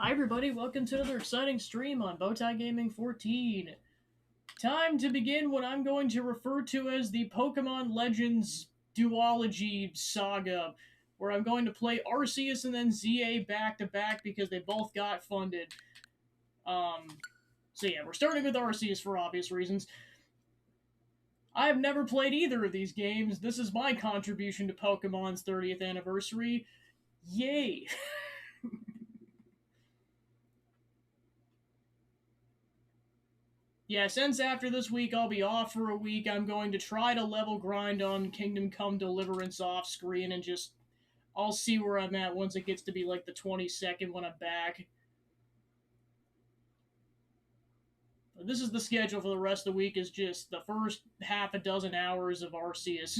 Hi everybody, welcome to another exciting stream on Bowtie Gaming 14. Time to begin what I'm going to refer to as the Pokemon Legends duology saga, where I'm going to play Arceus and then ZA back to back because they both got funded. So yeah, we're starting with Arceus for obvious reasons. I have never played either of these games. This is my contribution to Pokemon's 30th anniversary. Yay! Yeah, since after this week I'll be off for a week, I'm going to try to level grind on Kingdom Come Deliverance off screen and just I'll see where I'm at once it gets to be like the 22nd when I'm back. But this is the schedule for the rest of the week, is just the first half a dozen hours of Arceus.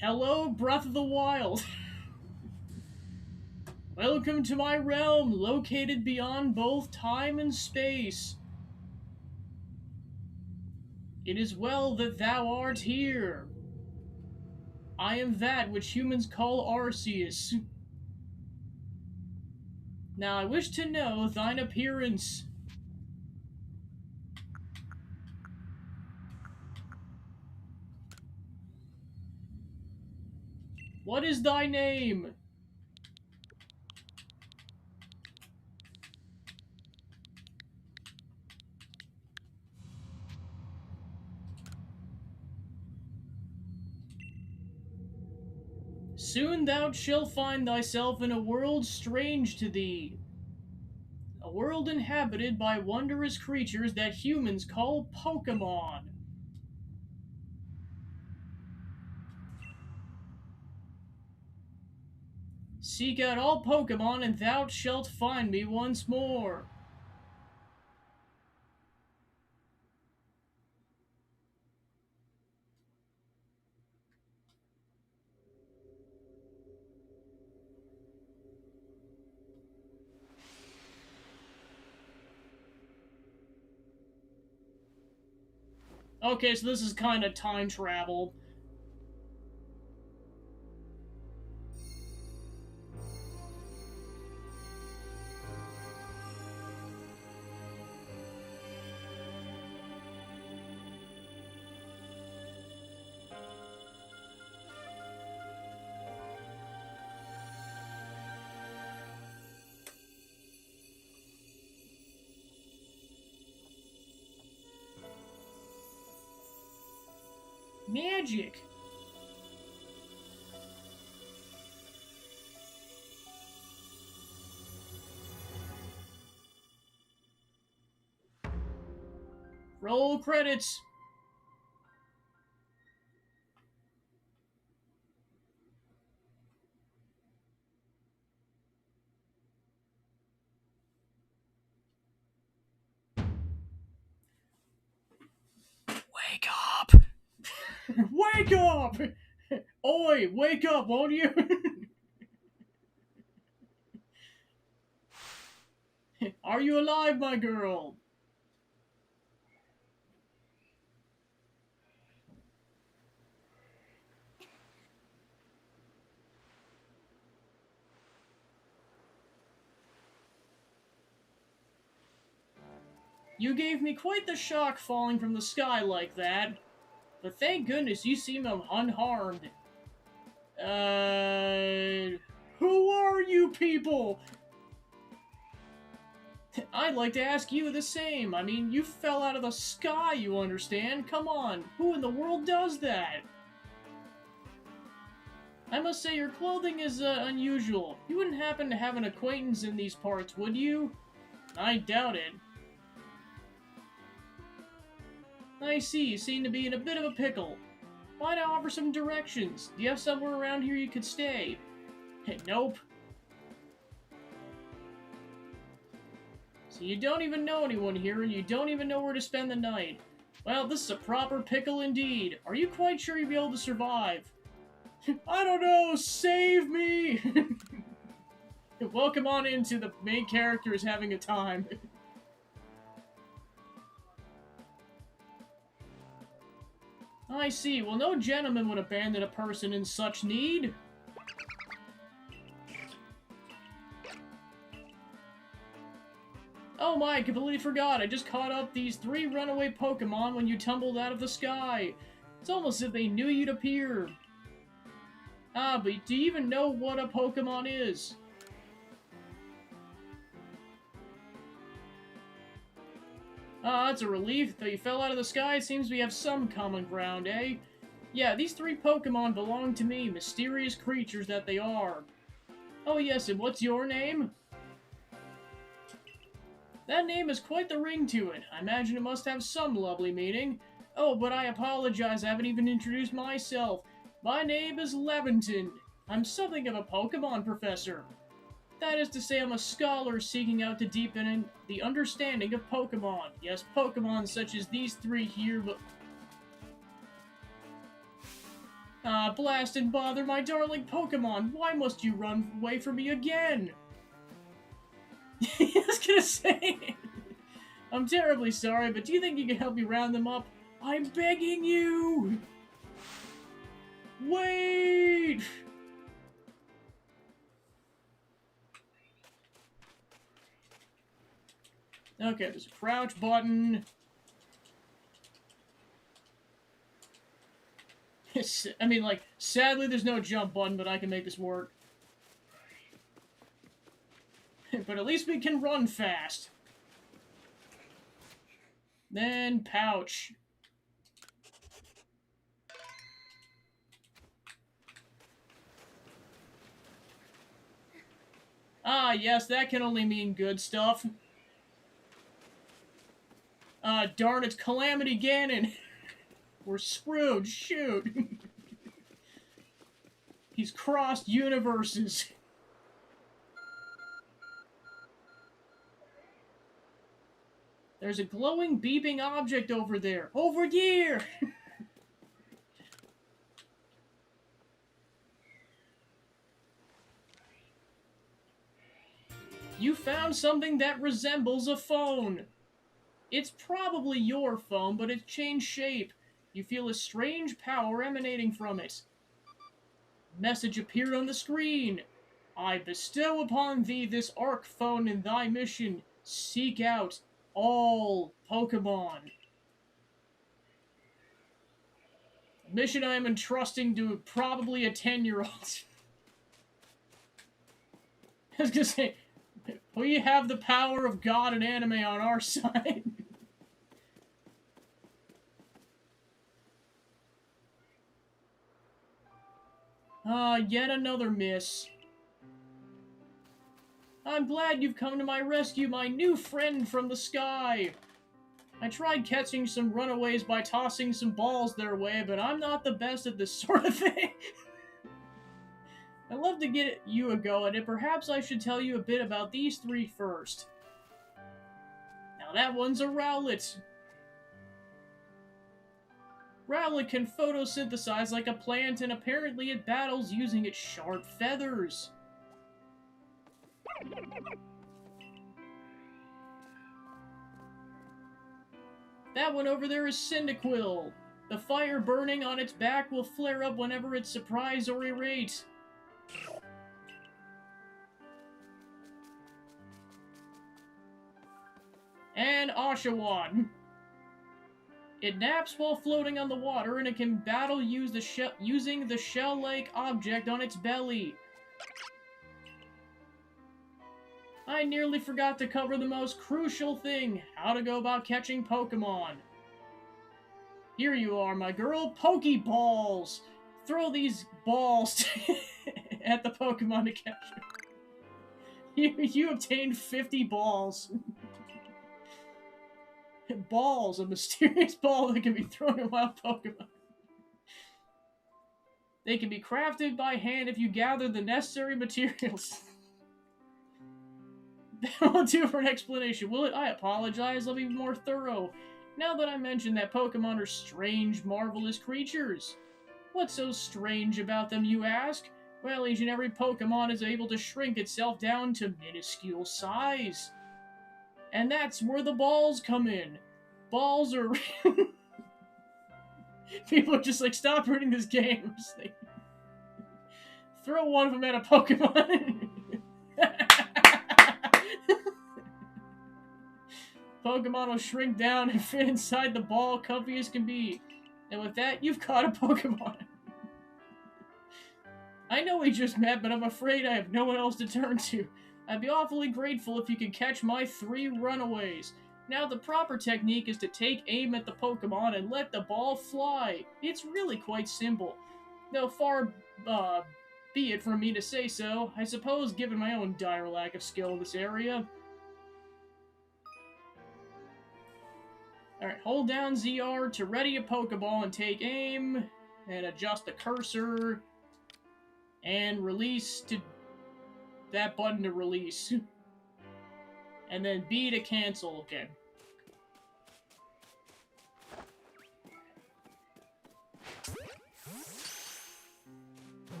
Hello, Breath of the Wild. Welcome to my realm, located beyond both time and space. It is well that thou art here. I am that which humans call Arceus. Now I wish to know thine appearance. What is thy name? Soon thou shalt find thyself in a world strange to thee. A world inhabited by wondrous creatures that humans call Pokemon. Seek out all Pokemon and thou shalt find me once more. Okay, so this is kind of time travel. Magic. Roll credits. Wake up! Wake up! Oi, wake up, won't you? Are you alive, my girl? You gave me quite the shock falling from the sky like that. But thank goodness you seem unharmed. Who are you people? I'd like to ask you the same. I mean, you fell out of the sky, you understand? Come on, who in the world does that? I must say your clothing is unusual. You wouldn't happen to have an acquaintance in these parts, would you? I doubt it. I see, you seem to be in a bit of a pickle. Why not offer some directions? Do you have somewhere around here you could stay? Nope. So you don't even know anyone here, and you don't even know where to spend the night. Well, this is a proper pickle indeed. Are you quite sure you'll be able to survive? I don't know, save me! Welcome on into the main character is having a time. I see. Well, no gentleman would abandon a person in such need. Oh my, I completely forgot. I just caught up these 3 runaway Pokemon when you tumbled out of the sky. It's almost as if they knew you'd appear. Ah, but do you even know what a Pokemon is? Ah, that's a relief. Though you fell out of the sky, it seems we have some common ground, eh? Yeah, these 3 Pokemon belong to me, mysterious creatures that they are. Oh yes, and what's your name? That name has quite the ring to it. I imagine it must have some lovely meaning. Oh, but I apologize, I haven't even introduced myself. My name is Levinton. I'm something of a Pokemon professor. That is to say, I'm a scholar seeking out to deepen the understanding of Pokemon. Yes, Pokemon such as these 3 here, but... Ah, blast and bother, my darling Pokemon! Why must you run away from me again? I was gonna say... I'm terribly sorry, but do you think you can help me round them up? I'm begging you! Wait! Okay, there's a crouch button. I mean, like, sadly there's no jump button, but I can make this work. But at least we can run fast. Then pouch. Ah, yes, that can only mean good stuff. Darn, it's Calamity Ganon. We're screwed, shoot. He's crossed universes. There's a glowing, beeping object over there. Over here! You found something that resembles a phone. It's probably your phone, but it's changed shape. You feel a strange power emanating from it. Message appeared on the screen. I bestow upon thee this Arc phone in thy mission. Seek out all Pokemon. Mission I am entrusting to probably a 10-year-old. I was gonna say, we have the power of God and anime on our side. Yet another miss. I'm glad you've come to my rescue, my new friend from the sky. I tried catching some runaways by tossing some balls their way, but I'm not the best at this sort of thing. I'd love to get you a go at it. Perhaps I should tell you a bit about these 3 first. Now that one's a Rowlet. Rowlet can photosynthesize like a plant, and apparently it battles using its sharp feathers. That one over there is Cyndaquil. The fire burning on its back will flare up whenever it's surprised or irate. And Oshawott. It naps while floating on the water, and it can battle using the shell-like object on its belly. I nearly forgot to cover the most crucial thing, how to go about catching Pokemon. Here you are, my girl, Pokeballs! Throw these balls at the Pokemon to catch them. You obtained 50 balls. Balls, a mysterious ball that can be thrown at wild Pokemon. They can be crafted by hand if you gather the necessary materials. That won't do for an explanation, will it? I apologize, I'll be more thorough. Now that I mentioned that Pokemon are strange, marvelous creatures. What's so strange about them, you ask? Well, each and every Pokemon is able to shrink itself down to minuscule size. And that's where the balls come in. Balls are... People are just like, stop reading this game. Like, throw one of them at a Pokemon. Pokemon will shrink down and fit inside the ball, comfy as can be. And with that, you've caught a Pokemon. I know we just met, but I'm afraid I have no one else to turn to. I'd be awfully grateful if you could catch my 3 runaways. Now, the proper technique is to take aim at the Pokemon and let the ball fly. It's really quite simple. Though far be it from me to say so, I suppose given my own dire lack of skill in this area. Alright, hold down ZR to ready a Pokeball and take aim, and adjust the cursor, and release to that button to release. And then B to cancel, okay.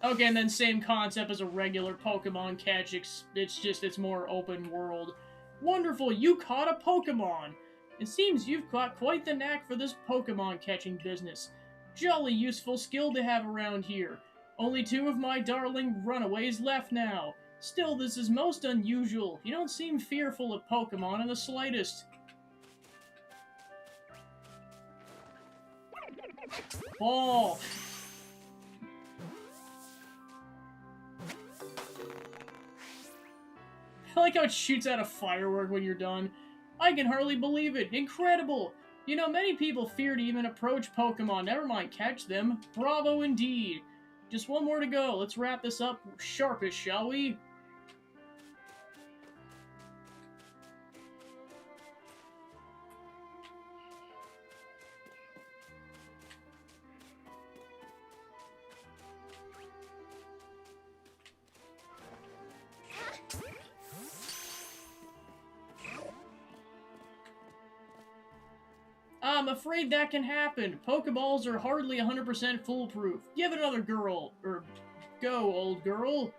Okay, and then same concept as a regular Pokemon catch, it's more open world. Wonderful, you caught a Pokemon! It seems you've got quite the knack for this Pokemon catching business. Jolly useful skill to have around here. Only 2 of my darling runaways left now. Still, this is most unusual. You don't seem fearful of Pokemon in the slightest. Ball! I like how it shoots out a firework when you're done. I can hardly believe it. Incredible! You know, many people fear to even approach Pokemon, never mind catch them. Bravo indeed. Just one more to go. Let's wrap this up sharpish, shall we? I'm afraid that can happen. Pokeballs are hardly 100% foolproof. Give it another go, old girl.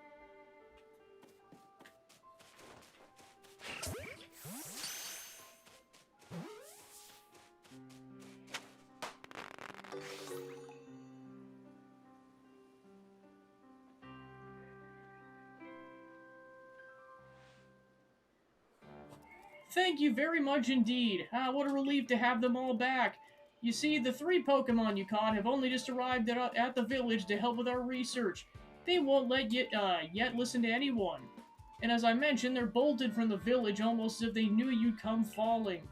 Thank you very much indeed. What a relief to have them all back. You see, the 3 Pokemon you caught have only just arrived at the village to help with our research. They won't let yet listen to anyone. And as I mentioned, they're bolted from the village almost as if they knew you'd come falling.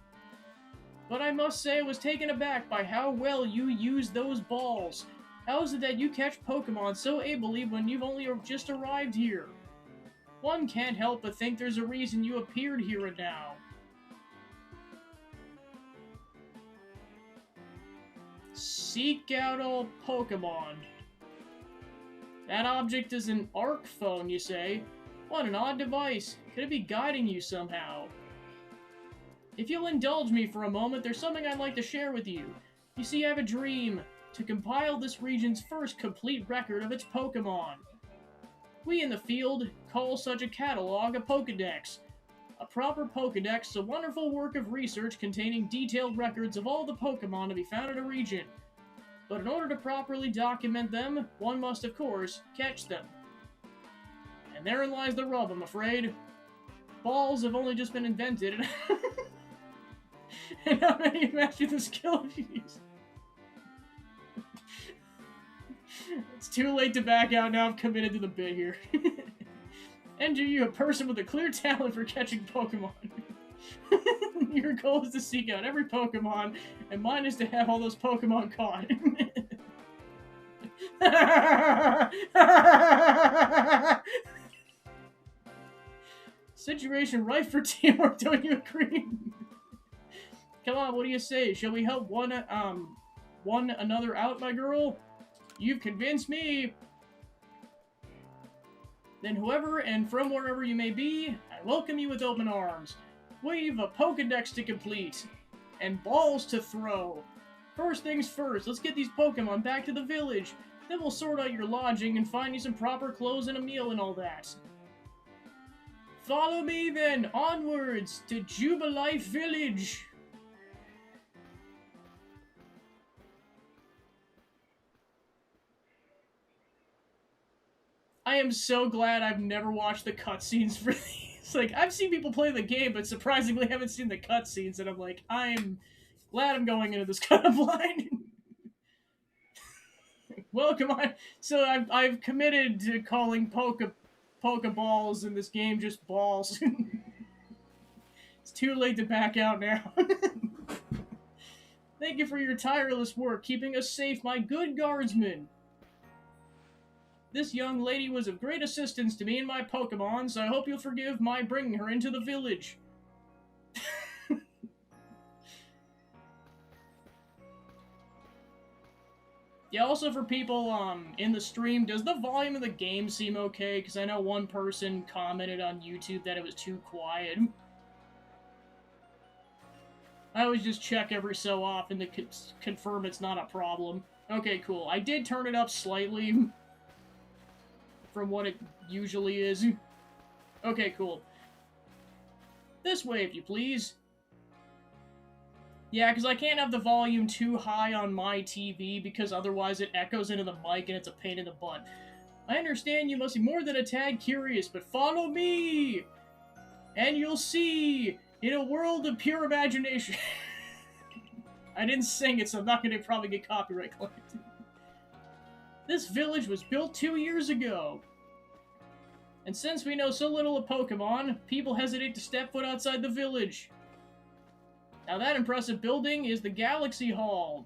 But I must say I was taken aback by how well you used those balls. How is it that you catch Pokemon so ably when you've only just arrived here? One can't help but think there's a reason you appeared here and now. Seek out all Pokemon. That object is an ARC phone, you say? What an odd device. Could it be guiding you somehow? If you'll indulge me for a moment, there's something I'd like to share with you. You see, I have a dream. To compile this region's first complete record of its Pokemon. We in the field call such a catalog a Pokédex. A proper Pokédex is a wonderful work of research containing detailed records of all the Pokemon to be found in a region. But in order to properly document them, one must, of course, catch them. And therein lies the rub, I'm afraid. Balls have only just been invented, and how many have mastered the skill of these? It's too late to back out, now I'm committed to the bit here. Enter you, a person with a clear talent for catching Pokemon. Your goal is to seek out every Pokemon, and mine is to have all those Pokemon caught. Situation ripe for teamwork, don't you agree? Come on, what do you say? Shall we help one another out, my girl? You've convinced me. Then whoever and from wherever you may be, I welcome you with open arms. We've a Pokédex to complete, and balls to throw. First things first, let's get these Pokemon back to the village. Then we'll sort out your lodging and find you some proper clothes and a meal and all that. Follow me then, onwards to Jubilife Village. I am so glad I've never watched the cutscenes for these. It's like, I've seen people play the game, but surprisingly haven't seen the cutscenes, and I'm like, I'm glad I'm going into this kind of blind. Welcome on. So I've committed to calling Pokeballs in this game just balls. It's too late to back out now. Thank you for your tireless work, keeping us safe, my good guardsman. This young lady was of great assistance to me and my Pokemon, so I hope you'll forgive my bringing her into the village. Yeah, also for people in the stream, does the volume of the game seem okay? Because I know one person commented on YouTube that it was too quiet. I always just check every so often to confirm it's not a problem. Okay, cool. I did turn it up slightly from what it usually is. Okay, cool. This way, if you please. Yeah, because I can't have the volume too high on my TV, because otherwise it echoes into the mic and it's a pain in the butt. I understand you must be more than a tad curious, but follow me! And you'll see, in a world of pure imagination. I didn't sing it, so I'm not going to probably get copyright claimed. This village was built 2 years ago. And since we know so little of Pokemon, people hesitate to step foot outside the village. Now that impressive building is the Galaxy Hall.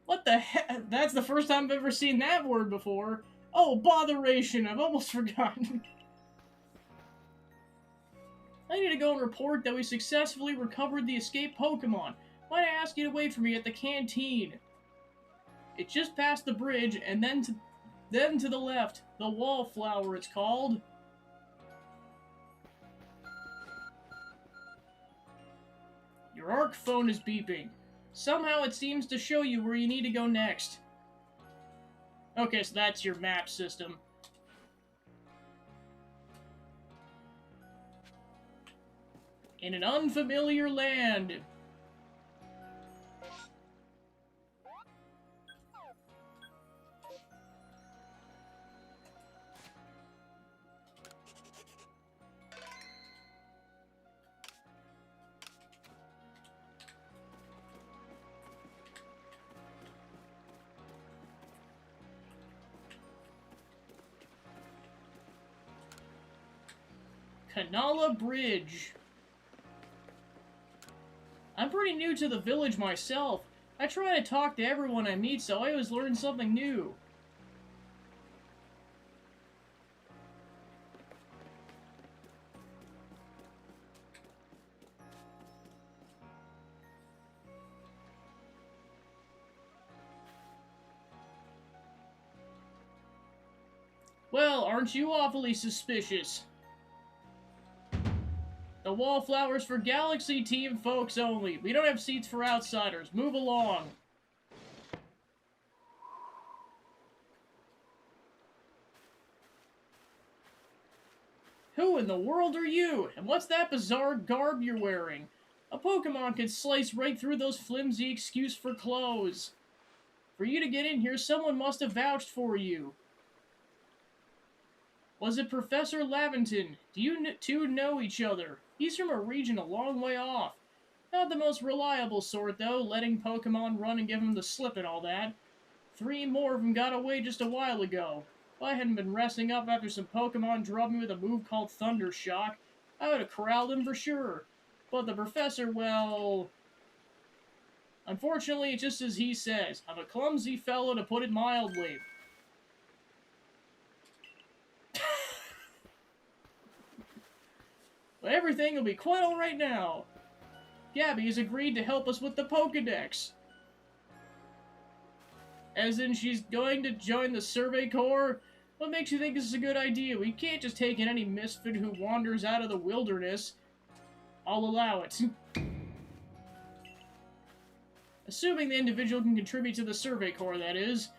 What the heck? That's the first time I've ever seen that word before. Oh, botheration, I've almost forgotten. I need to go and report that we successfully recovered the escaped Pokemon. Might I ask you to wait for me at the canteen? It's just past the bridge, and then to the left. The Wallflower, it's called. Your ARC phone is beeping. Somehow it seems to show you where you need to go next. Okay, so that's your map system. In an unfamiliar land. Kanala Bridge. I'm pretty new to the village myself. I try to talk to everyone I meet, so I always learn something new. Well, aren't you awfully suspicious? The Wallflower's for Galaxy Team folks only. We don't have seats for outsiders. Move along. Who in the world are you? And what's that bizarre garb you're wearing? A Pokemon could slice right through those flimsy excuse for clothes. For you to get in here, someone must have vouched for you. Was it Professor Laventon? Do you two know each other? He's from a region a long way off. Not the most reliable sort, though, letting Pokemon run and give him the slip and all that. 3 more of them got away just a while ago. If I hadn't been resting up after some Pokemon drubbed me with a move called Thunder Shock, I would have corralled him for sure. But the Professor, well... Unfortunately, it's just as he says. I'm a clumsy fellow, to put it mildly. But everything will be quite alright now. Gabby has agreed to help us with the Pokedex. As in, she's going to join the Survey Corps? What makes you think this is a good idea? We can't just take in any misfit who wanders out of the wilderness. I'll allow it. Assuming the individual can contribute to the Survey Corps, that is.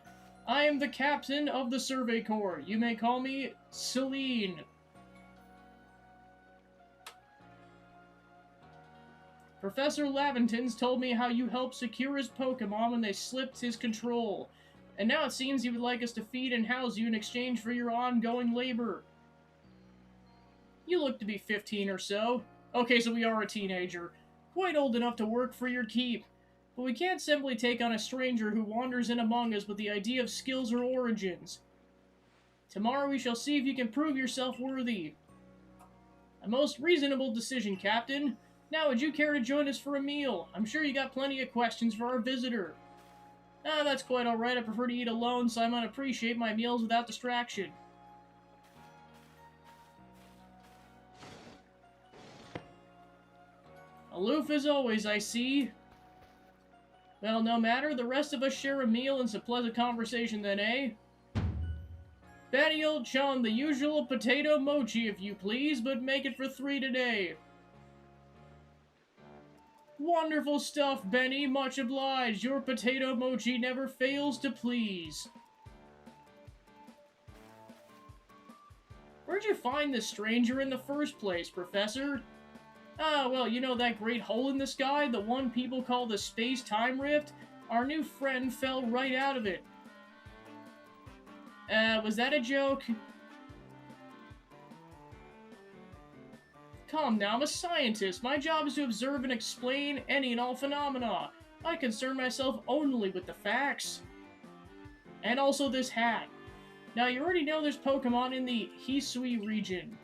I am the captain of the Survey Corps. You may call me Celine. Professor Laventon's told me how you helped secure his Pokemon when they slipped his control. And now it seems he would like us to feed and house you in exchange for your ongoing labor. You look to be 15 or so. Okay, so we are a teenager. Quite old enough to work for your keep. But we can't simply take on a stranger who wanders in among us with the idea of skills or origins. Tomorrow we shall see if you can prove yourself worthy. A most reasonable decision, Captain. Now, would you care to join us for a meal? I'm sure you got plenty of questions for our visitor. Ah, that's quite alright. I prefer to eat alone, so I might appreciate my meals without distraction. Aloof as always, I see. Well, no matter. The rest of us share a meal and some pleasant conversation then, eh? Benny, old chum, the usual potato mochi, if you please, but make it for 3 today. Wonderful stuff, Benny. Much obliged. Your potato mochi never fails to please. Where'd you find this stranger in the first place, Professor? Ah, well, you know that great hole in the sky, the one people call the space-time rift? Our new friend fell right out of it. Was that a joke? Come now, I'm a scientist. My job is to observe and explain any and all phenomena. I concern myself only with the facts. And also this hat. Now, you already know there's Pokemon in the Hisui region.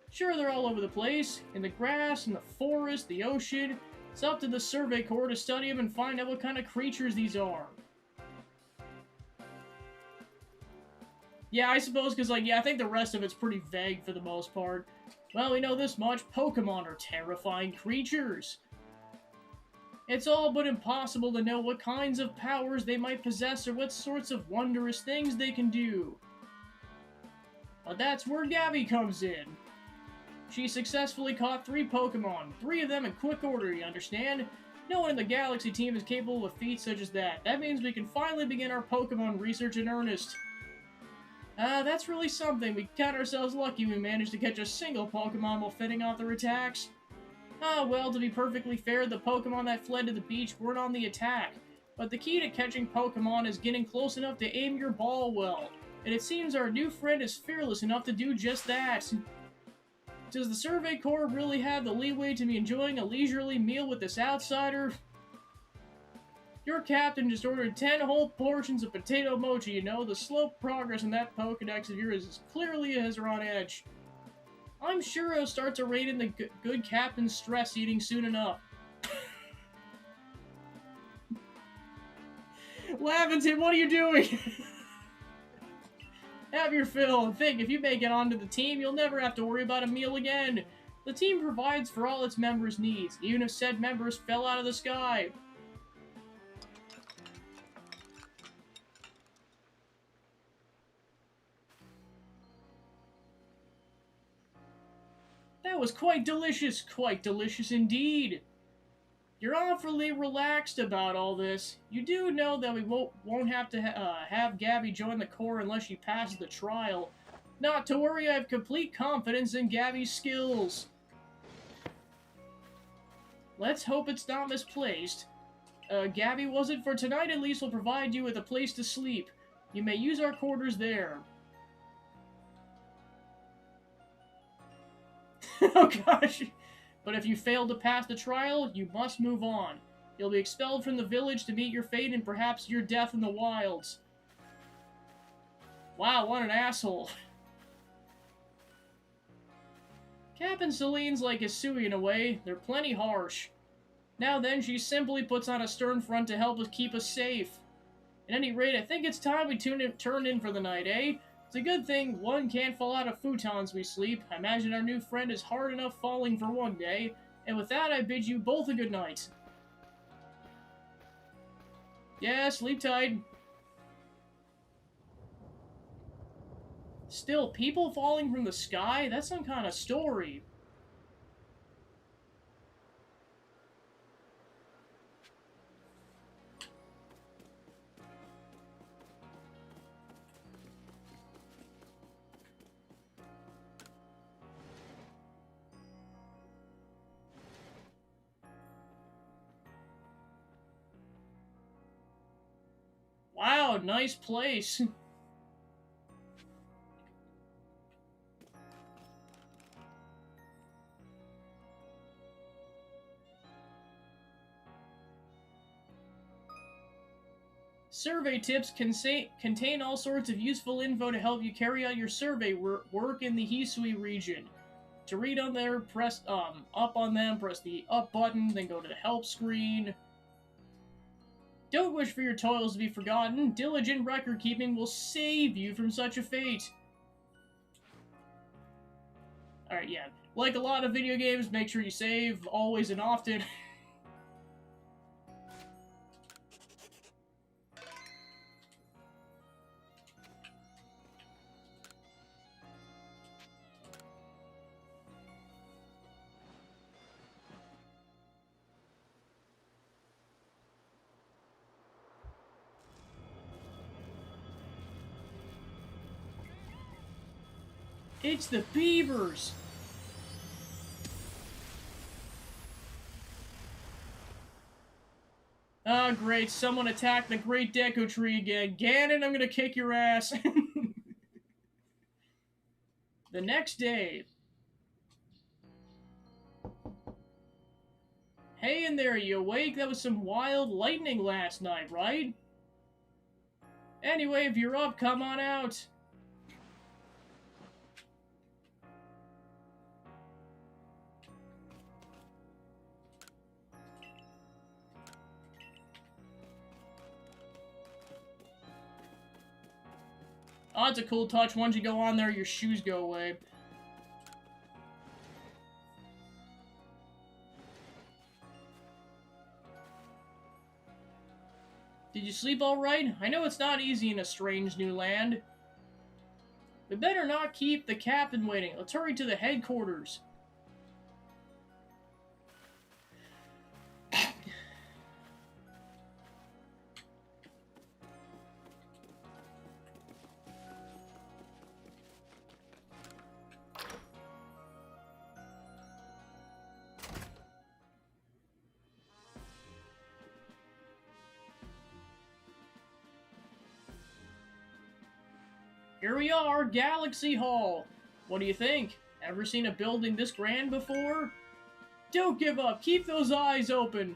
Sure, they're all over the place. In the grass, in the forest, the ocean. It's up to the Survey Corps to study them and find out what kind of creatures these are. Yeah, I suppose, because, I think the rest of it's pretty vague for the most part. Well, we know this much. Pokemon are terrifying creatures. It's all but impossible to know what kinds of powers they might possess or what sorts of wondrous things they can do. But that's where Gabby comes in. She successfully caught 3 Pokemon, 3 of them in quick order, you understand? No one in the Galaxy team is capable of a feat such as that. That means we can finally begin our Pokemon research in earnest. That's really something. We count ourselves lucky we managed to catch a single Pokemon while fending off their attacks. Well, to be perfectly fair, the Pokemon that fled to the beach weren't on the attack. But the key to catching Pokemon is getting close enough to aim your ball well. And it seems our new friend is fearless enough to do just that. Does the Survey Corps really have the leeway to be enjoying a leisurely meal with this outsider? Your captain just ordered 10 whole portions of potato mochi, you know. The slow progress in that Pokedex of yours is clearly has her on edge. I'm sure he'll start to rein in the good captain's stress eating soon enough. Laventon, what are you doing? Have your fill, and think, if you make it onto the team, you'll never have to worry about a meal again. The team provides for all its members' needs, even if said members fell out of the sky. That was quite delicious indeed. You're awfully relaxed about all this. You do know that we won't have to have Gabby join the Corps unless she passes the trial. Not to worry, I have complete confidence in Gabby's skills. Let's hope it's not misplaced. Gabby, was it? For tonight at least, we'll provide you with a place to sleep. You may use our quarters there. Oh gosh! But if you fail to pass the trial, you must move on. You'll be expelled from the village to meet your fate and perhaps your death in the wilds. Wow, what an asshole. Captain Celine's like Hisui in a way. They're plenty harsh. Now then, she simply puts on a stern front to help us keep us safe. At any rate, I think it's time we turn in for the night, eh? It's a good thing one can't fall out of futons we sleep. I imagine our new friend is hard enough falling for one day. And with that, I bid you both a good night. Yeah, sleep tight. Still, people falling from the sky? That's some kind of story. Wow, nice place. Survey tips contain all sorts of useful info to help you carry out your survey work in the Hisui region. To read on there, press up on them, press the up button, then go to the help screen. Don't wish for your toils to be forgotten. Diligent record keeping will save you from such a fate. Alright, yeah. Like a lot of video games, make sure you save always and often. It's the beavers! Ah, great. Someone attacked the Great Deku Tree again. Ganon, I'm gonna kick your ass. The next day. Hey in there, you awake? That was some wild lightning last night, right? Anyway, if you're up, come on out. Oh, it's a cool touch. Once you go on there, your shoes go away. Did you sleep all right? I know it's not easy in a strange new land. We better not keep the captain waiting. Let's hurry to the headquarters. Here we are, Galaxy Hall. What do you think? Ever seen a building this grand before? Don't give up. Keep those eyes open.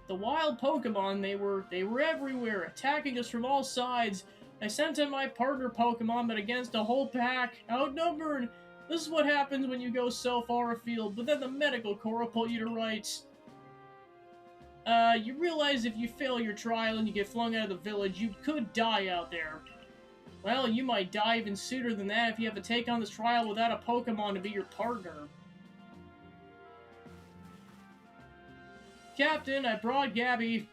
The wild Pokemon, they were everywhere, attacking us from all sides. I sent in my partner Pokemon, but against a whole pack, outnumbered. This is what happens when you go so far afield, but then the medical corps will pull you to rights. You realize if you fail your trial and you get flung out of the village, you could die out there. Well, you might die even sooner than that if you have to take on this trial without a Pokemon to be your partner. Captain, I brought Gabby.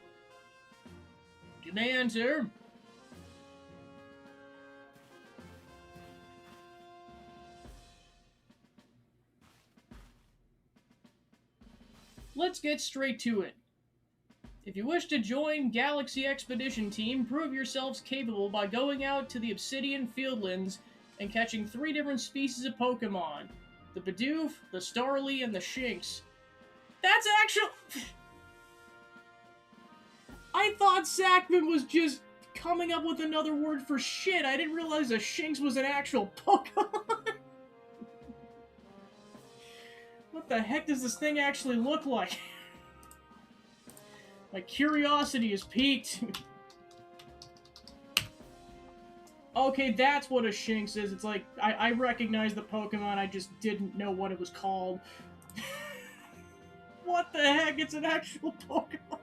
You may enter. Let's get straight to it. If you wish to join Galaxy Expedition Team, prove yourselves capable by going out to the Obsidian Fieldlands and catching 3 different species of Pokemon. The Bidoof, the Starly, and the Shinx. That's actual... I thought Sackman was just coming up with another word for shit. I didn't realize a Shinx was an actual Pokemon. What the heck does this thing actually look like? My curiosity is piqued. Okay, that's what a Shinx is. It's like, I recognize the Pokemon, I just didn't know what it was called. What the heck? It's an actual Pokemon.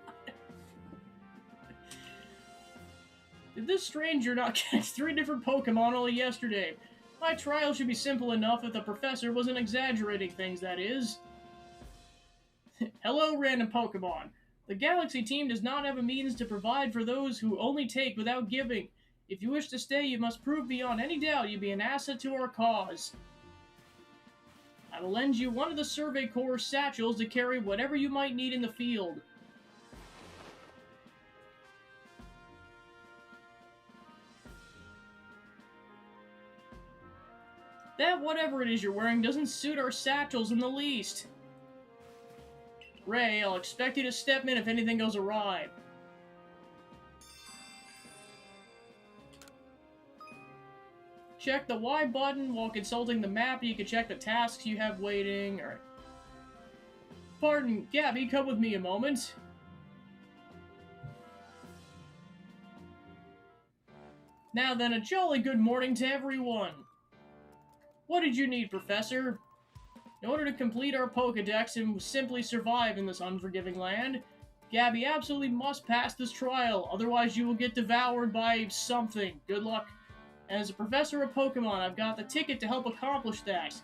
Did this stranger not catch 3 different Pokemon only yesterday? My trial should be simple enough if the professor wasn't exaggerating things, that is. Hello, random Pokemon. The Galaxy team does not have a means to provide for those who only take without giving. If you wish to stay, you must prove beyond any doubt you be an asset to our cause. I will lend you one of the Survey Corps satchels to carry whatever you might need in the field. That whatever it is you're wearing doesn't suit our satchels in the least. Ray, I'll expect you to step in if anything goes awry. Check the Y button while consulting the map. You can check the tasks you have waiting. Alright. Pardon, Gabby, come with me a moment. Now then, a jolly good morning to everyone. What did you need, Professor? In order to complete our Pokedex and simply survive in this unforgiving land, Gabby absolutely must pass this trial, otherwise you will get devoured by something. Good luck. And as a professor of Pokemon, I've got the ticket to help accomplish that.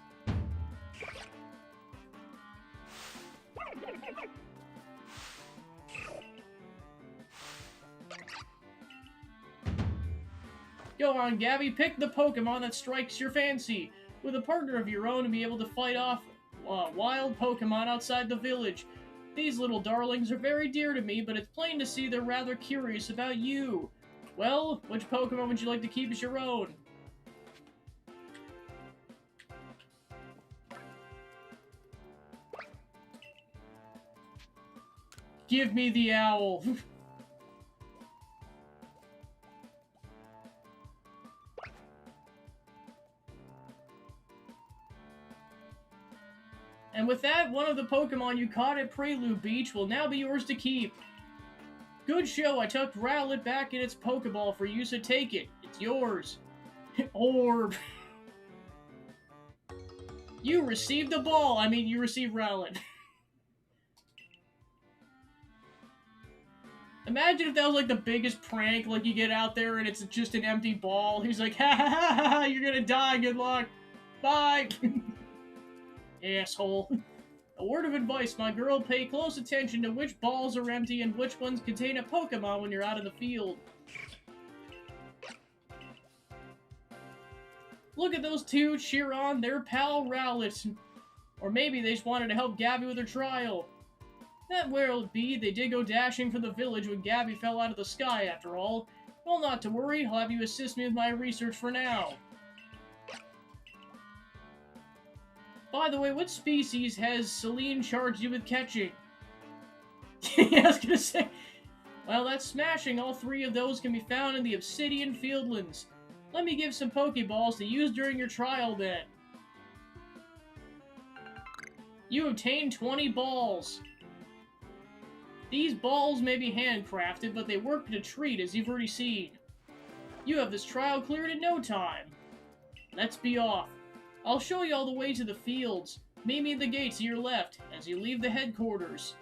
Go on, Gabby, pick the Pokemon that strikes your fancy. With a partner of your own to be able to fight off wild Pokemon outside the village. These little darlings are very dear to me, but it's plain to see they're rather curious about you. Well, which Pokemon would you like to keep as your own? Give me the owl. And with that, one of the Pokemon you caught at Prelude Beach will now be yours to keep. Good show, I tucked Rowlet back in its Pokeball for you, so take it. It's yours. Orb. You received the ball. I mean, you received Rowlet. Imagine if that was like the biggest prank, like you get out there and it's just an empty ball. He's like, ha ha ha ha, you're gonna die, good luck. Bye. Asshole. A word of advice, my girl, pay close attention to which balls are empty and which ones contain a Pokemon when you're out in the field. Look at those two cheer on their pal Rowlet. Or maybe they just wanted to help Gabby with her trial. That where it be, they did go dashing for the village when Gabby fell out of the sky after all. Well, not to worry, I'll have you assist me with my research for now. By the way, what species has Celine charged you with catching? Yeah, I was gonna say. Well, that's smashing. All three of those can be found in the Obsidian Fieldlands. Let me give some Pokeballs to use during your trial then. You obtained 20 balls. These balls may be handcrafted, but they work to treat, as you've already seen. You have this trial cleared in no time. Let's be off. I'll show you all the way to the fields. Meet me at the gate to your left, as you leave the headquarters.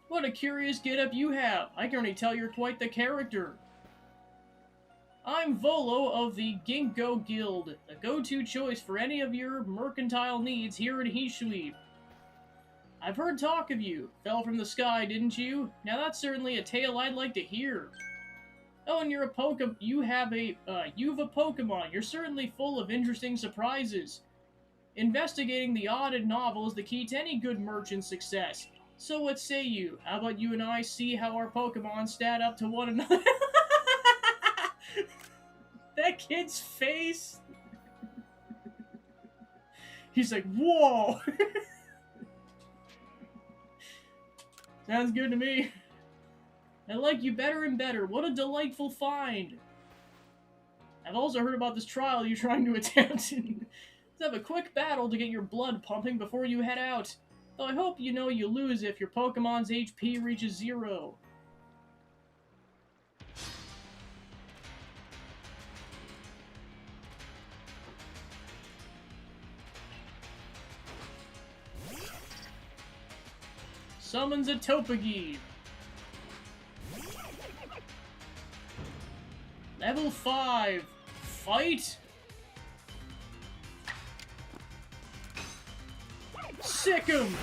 What a curious get-up you have. I can already tell you're quite the character. I'm Volo of the Ginkgo Guild, the go-to choice for any of your mercantile needs here in Hishui. I've heard talk of you. Fell from the sky, didn't you? Now that's certainly a tale I'd like to hear. Oh, and you're a you've a Pokemon. You're certainly full of interesting surprises. Investigating the odd and novel is the key to any good merchant's success. So what say you? How about you and I see how our Pokemon stat up to one another? That kid's face! He's like, whoa! Sounds good to me. I like you better and better. What a delightful find! I've also heard about this trial you're trying to attempt. Let's have a quick battle to get your blood pumping before you head out. Though I hope you know you lose if your Pokemon's HP reaches 0. Summons a Togepi. Level 5. Fight! Sick 'em!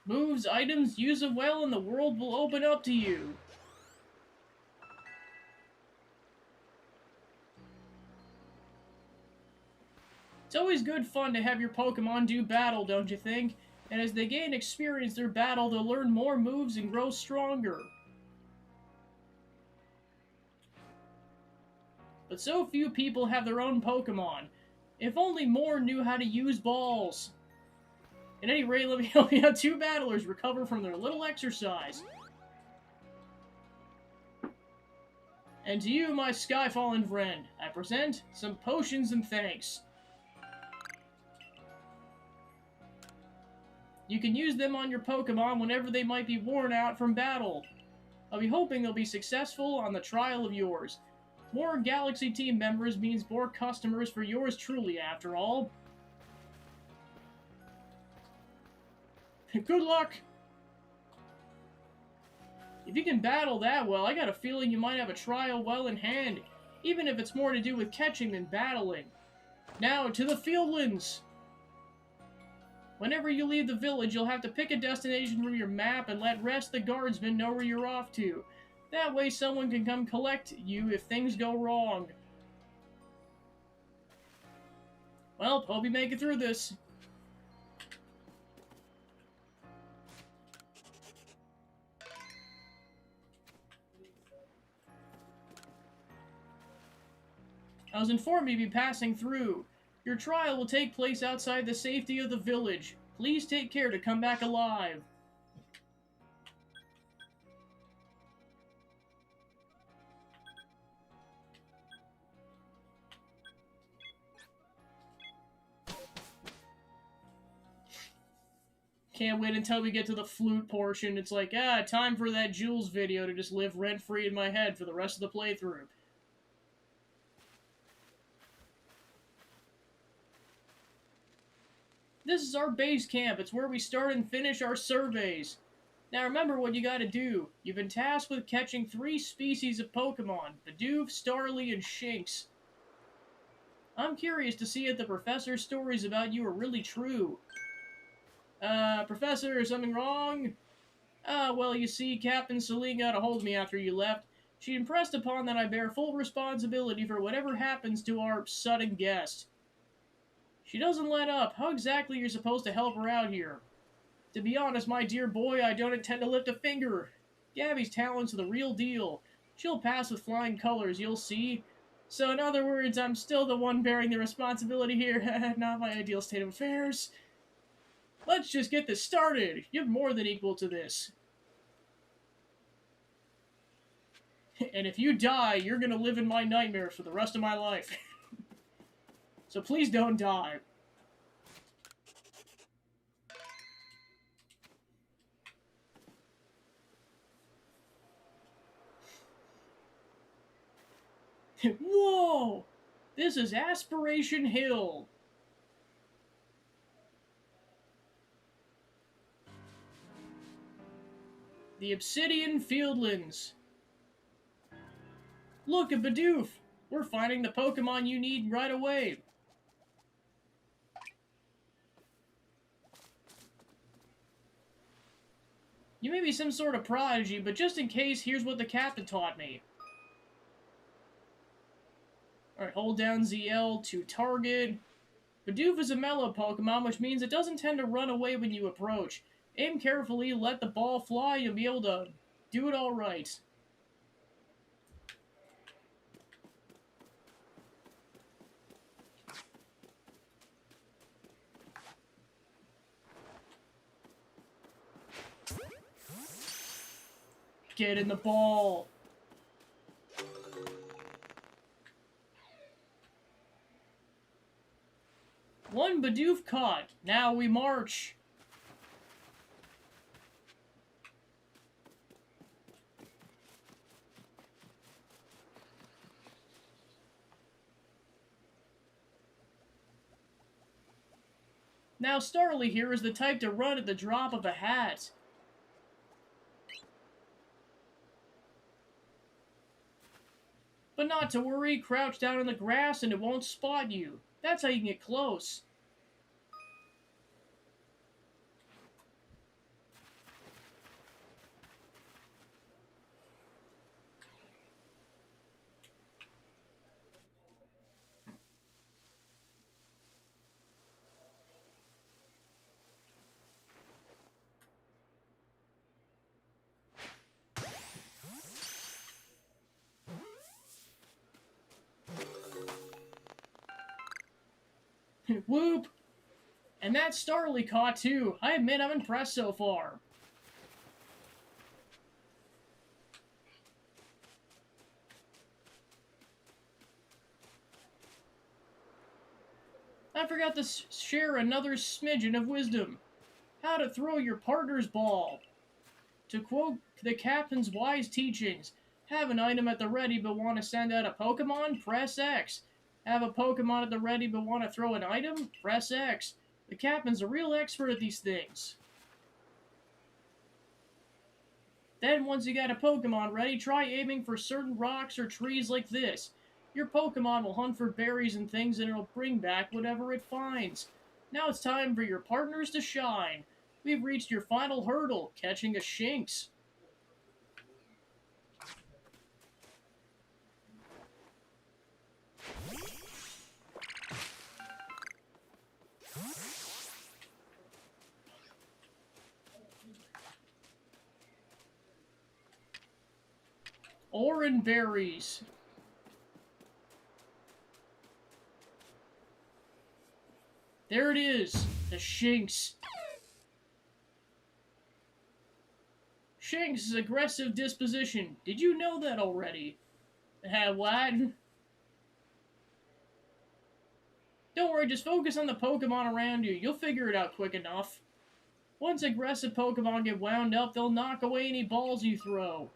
Moves, items, use them well, and the world will open up to you. It's always good fun to have your Pokemon do battle, don't you think? And as they gain experience through battle, they'll learn more moves and grow stronger. But so few people have their own Pokemon. If only more knew how to use balls. At any rate, let me help you out. 2 battlers recover from their little exercise. And to you, my Skyfallen friend, I present some potions and thanks. You can use them on your Pokemon whenever they might be worn out from battle. I'll be hoping they'll be successful on the trial of yours. More Galaxy team members means more customers for yours truly, after all. Good luck! If you can battle that well, I got a feeling you might have a trial well in hand, even if it's more to do with catching than battling. Now, to the Fieldlands! Whenever you leave the village, you'll have to pick a destination from your map and let rest the guardsmen know where you're off to. That way someone can come collect you if things go wrong. Well, hope you make it through this. I was informed you'd be passing through. Your trial will take place outside the safety of the village. Please take care to come back alive. Can't wait until we get to the flute portion. It's like, time for that Jules video to just live rent-free in my head for the rest of the playthrough. This is our base camp. It's where we start and finish our surveys. Now remember what you gotta do. You've been tasked with catching 3 species of Pokemon, Bidoof, Starly, and Shinx. I'm curious to see if the professor's stories about you are really true. Professor, is something wrong? Well, you see, Captain Celine got a hold of me after you left. She impressed upon that I bear full responsibility for whatever happens to our sudden guest. She doesn't let up. How exactly you're supposed to help her out here? To be honest, my dear boy, I don't intend to lift a finger. Gabby's talents are the real deal. She'll pass with flying colors, you'll see. So in other words, I'm still the one bearing the responsibility here. Not my ideal state of affairs. Let's just get this started. You're more than equal to this. And if you die, you're gonna live in my nightmares for the rest of my life. So please don't die. Whoa! This is Aspiration Hill. The Obsidian Fieldlands. Look, a Bidoof! We're finding the Pokemon you need right away. You may be some sort of prodigy, but just in case, here's what the captain taught me. Alright, hold down ZL to target. Bidoof is a mellow Pokemon, which means it doesn't tend to run away when you approach. Aim carefully, let the ball fly, you'll be able to do it alright. Get in the ball. One Bidoof caught. Now we march. Now Starly here is the type to run at the drop of a hat. But not to worry, crouch down in the grass and it won't spot you. That's how you can get close. Whoop! And that Starly caught too. I admit I'm impressed so far. I forgot to share another smidgen of wisdom. How to throw your partner's ball. To quote the captain's wise teachings, have an item at the ready but want to send out a Pokemon? Press X. Have a Pokemon at the ready but want to throw an item? Press X. The captain's a real expert at these things. Then, once you got a Pokemon ready, try aiming for certain rocks or trees like this. Your Pokemon will hunt for berries and things and it'll bring back whatever it finds. Now it's time for your partners to shine. We've reached your final hurdle, catching a Shinx. Oran berries. There it is, the Shinx. Shinx's aggressive disposition. Did you know that already? What? Don't worry, just focus on the Pokemon around you. You'll figure it out quick enough. Once aggressive Pokemon get wound up, they'll knock away any balls you throw.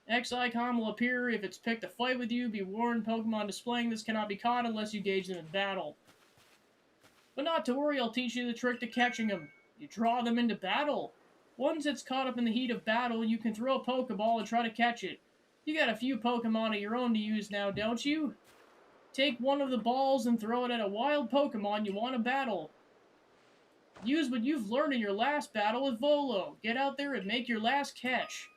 X icon will appear if it's picked a fight with you. Be warned, Pokemon displaying this cannot be caught unless you gauge them in battle. But not to worry, I'll teach you the trick to catching them. You draw them into battle. Once it's caught up in the heat of battle, you can throw a Pokeball and try to catch it. You got a few Pokemon of your own to use now, don't you? Take one of the balls and throw it at a wild Pokemon you want to battle. Use what you've learned in your last battle with Volo. Get out there and make your last catch.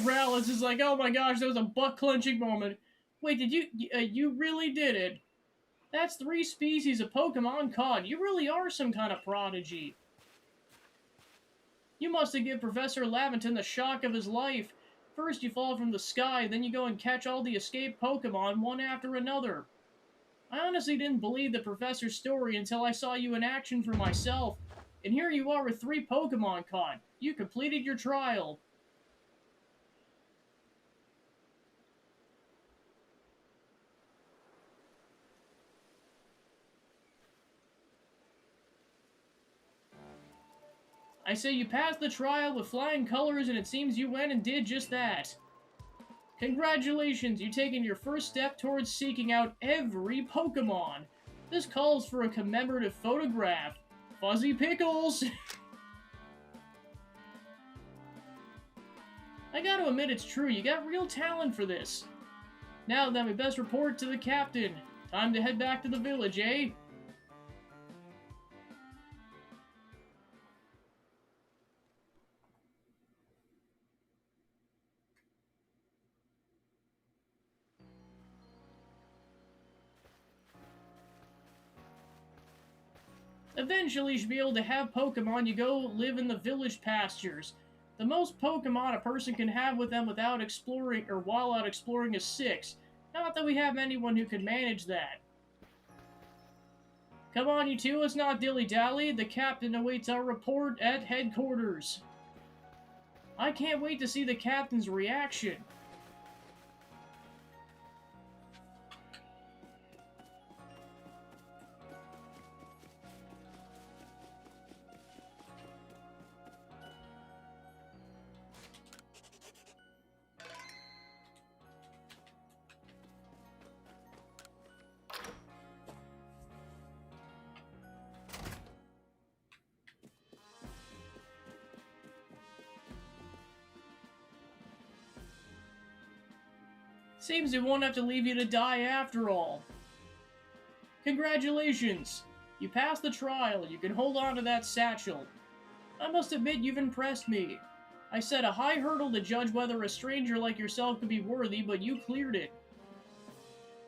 Rallis is like, oh my gosh, that was a butt-clenching moment. Wait, did you really did it? That's 3 species of Pokemon caught. You really are some kind of prodigy. You must have given Professor Laventon the shock of his life. First you fall from the sky, then you go and catch all the escaped Pokemon one after another. I honestly didn't believe the professor's story until I saw you in action for myself. And here you are with 3 Pokemon caught. You completed your trial. I say you passed the trial with flying colors, and it seems you went and did just that. Congratulations, you've taken your first step towards seeking out every Pokemon. This calls for a commemorative photograph. Fuzzy Pickles! I gotta admit it's true, you got real talent for this. Now then, we best report to the captain. Time to head back to the village, eh? Eventually, you should be able to have Pokemon you go live in the village pastures. The most Pokemon a person can have with them without exploring or while out exploring is 6. Not that we have anyone who can manage that. Come on, you two, let's not dilly-dally. The captain awaits our report at headquarters. I can't wait to see the captain's reaction. Seems we won't have to leave you to die after all. Congratulations! You passed the trial. You can hold on to that satchel. I must admit you've impressed me. I set a high hurdle to judge whether a stranger like yourself could be worthy, but you cleared it.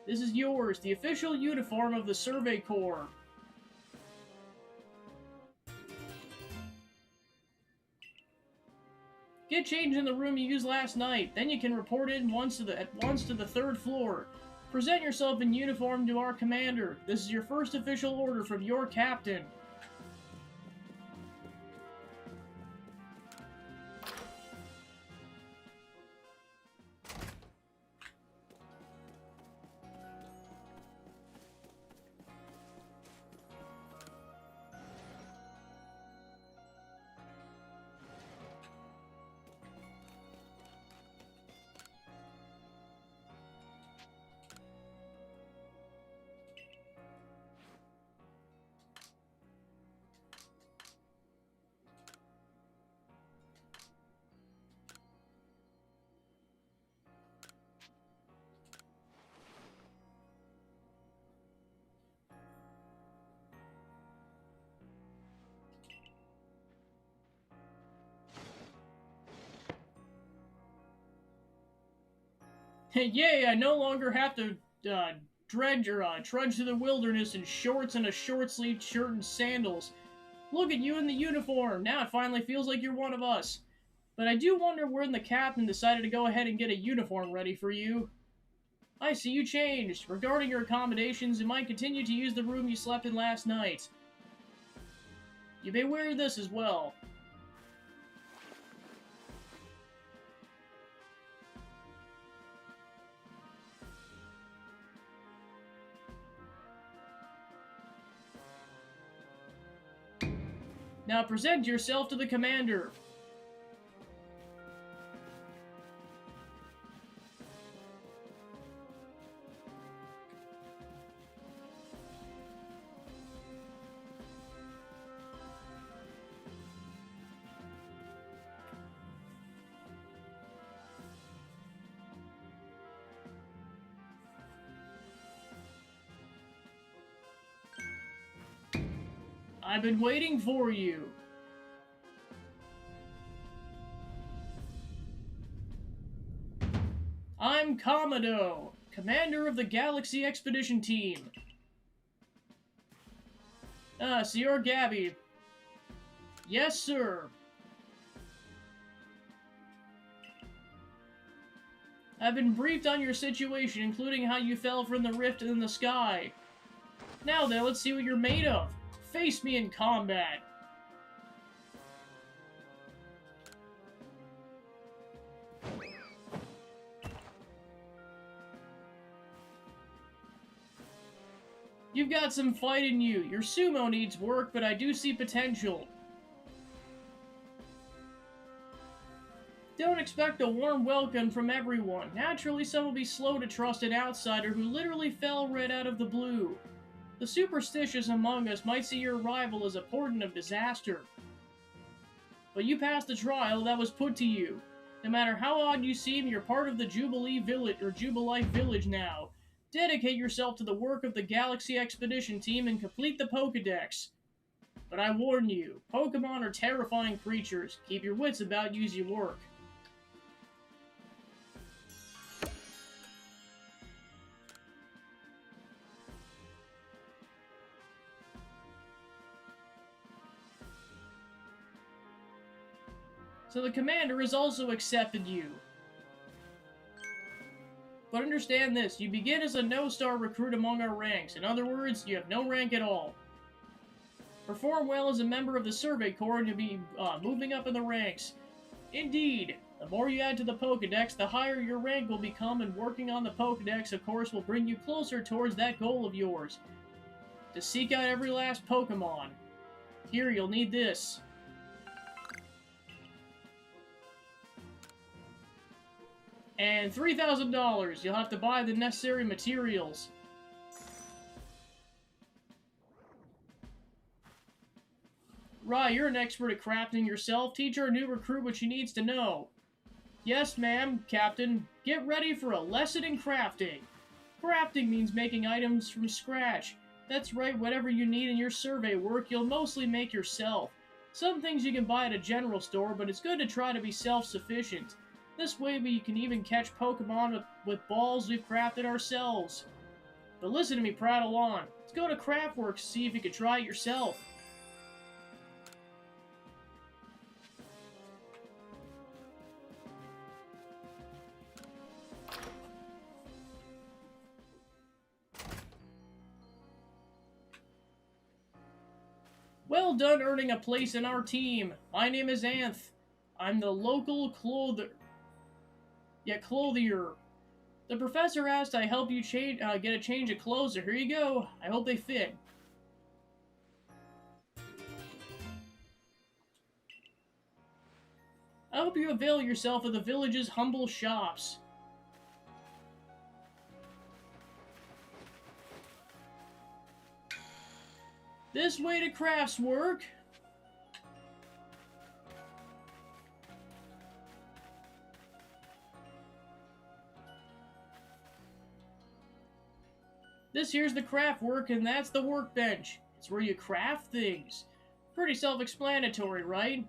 This is yours, the official uniform of the Survey Corps. Get changed in the room you used last night, then you can report in at once to the 3rd floor. Present yourself in uniform to our commander. This is your first official order from your captain. Yay, I no longer have to trudge through the wilderness in shorts and a short-sleeved shirt and sandals. Look at you in the uniform. Now it finally feels like you're one of us. But I do wonder when the captain decided to go ahead and get a uniform ready for you. I see you changed. Regarding your accommodations, you might continue to use the room you slept in last night. You may wear this as well. Now present yourself to the commander. I've been waiting for you. I'm Commodore, commander of the Galaxy Expedition Team. So you're Gabby. Yes, sir. I've been briefed on your situation, including how you fell from the rift in the sky. Now then, let's see what you're made of. Face me in combat. You've got some fight in you. Your sumo needs work, but I do see potential. Don't expect a warm welcome from everyone. Naturally, some will be slow to trust an outsider who literally fell right out of the blue. The superstitious among us might see your arrival as a portent of disaster. But you passed the trial that was put to you. No matter how odd you seem, you're part of the Jubilee Village, or Jubilife Village now. Dedicate yourself to the work of the Galaxy Expedition Team and complete the Pokédex. But I warn you, Pokemon are terrifying creatures. Keep your wits about you as you work. So the commander has also accepted you. But understand this, you begin as a no-star recruit among our ranks. In other words, you have no rank at all. Perform well as a member of the Survey Corps and you'll be moving up in the ranks. Indeed, the more you add to the Pokédex, the higher your rank will become, and working on the Pokédex, of course, will bring you closer towards that goal of yours. To seek out every last Pokemon. Here, you'll need this. And $3,000. You'll have to buy the necessary materials. Right, you're an expert at crafting yourself. Teach our new recruit what she needs to know. Yes, ma'am, Captain. Get ready for a lesson in crafting. Crafting means making items from scratch. That's right, whatever you need in your survey work, you'll mostly make yourself. Some things you can buy at a general store, but it's good to try to be self-sufficient. This way we can even catch Pokemon with balls we've crafted ourselves. But listen to me prattle on. Let's go to Craftworks to see if you can try it yourself. Well done earning a place in our team. My name is Anth. I'm the local clothier. The professor asked I help you get a change of clothes, so here you go. I hope they fit. I hope you avail yourself of the village's humble shops. This way to crafts work. This here's the craft work, and that's the workbench. It's where you craft things. Pretty self-explanatory, right?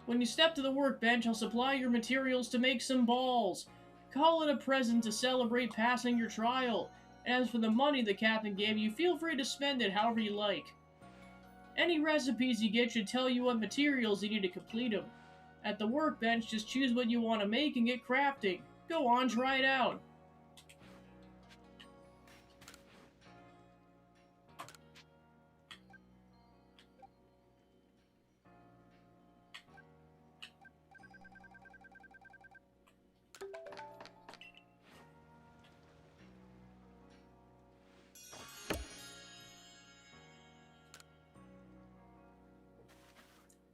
When you step to the workbench, I'll supply your materials to make some balls. Call it a present to celebrate passing your trial. As for the money the captain gave you, feel free to spend it however you like. Any recipes you get should tell you what materials you need to complete them. At the workbench, just choose what you want to make and get crafting. Go on, try it out.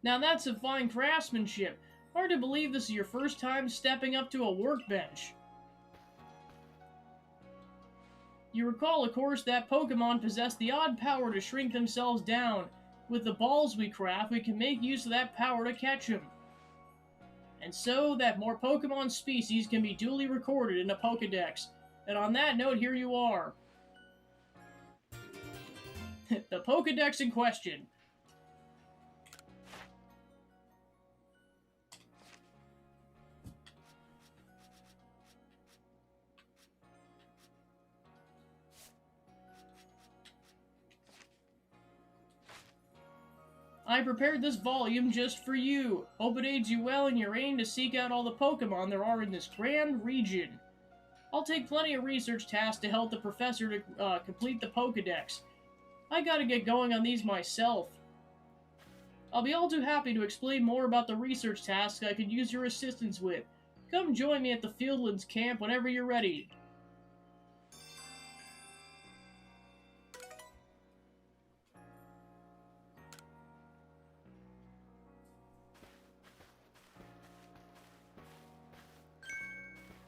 Now that's a fine craftsmanship. Hard to believe this is your first time stepping up to a workbench. You recall, of course, that Pokemon possess the odd power to shrink themselves down. With the balls we craft, we can make use of that power to catch them. And so that more Pokemon species can be duly recorded in a Pokedex. And on that note, here you are. The Pokedex in question. I prepared this volume just for you. Hope it aids you well in your aim to seek out all the Pokemon there are in this grand region. I'll take plenty of research tasks to help the professor to complete the Pokedex. I gotta get going on these myself. I'll be all too happy to explain more about the research tasks I could use your assistance with. Come join me at the Fieldlands camp whenever you're ready.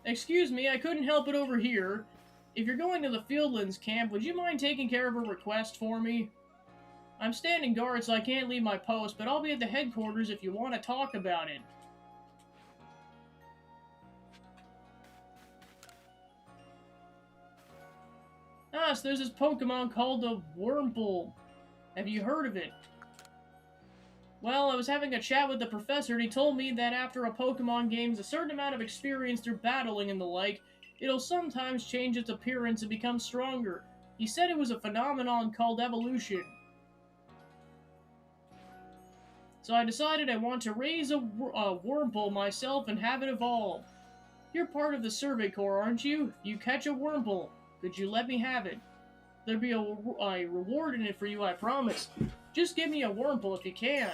Excuse me, I couldn't help it over here. If you're going to the Fieldlands camp, would you mind taking care of a request for me? I'm standing guard, so I can't leave my post, but I'll be at the headquarters if you want to talk about it. Ah, so there's this Pokemon called a Wurmple. Have you heard of it? Well, I was having a chat with the professor, and he told me that after a Pokemon gains a certain amount of experience through battling and the like, it'll sometimes change its appearance and become stronger. He said it was a phenomenon called evolution. So I decided I want to raise a Wurmple myself and have it evolve. You're part of the Survey Corps, aren't you? You catch a Wurmple. Could you let me have it? There'd be a reward in it for you, I promise. Just give me a Wurmple if you can.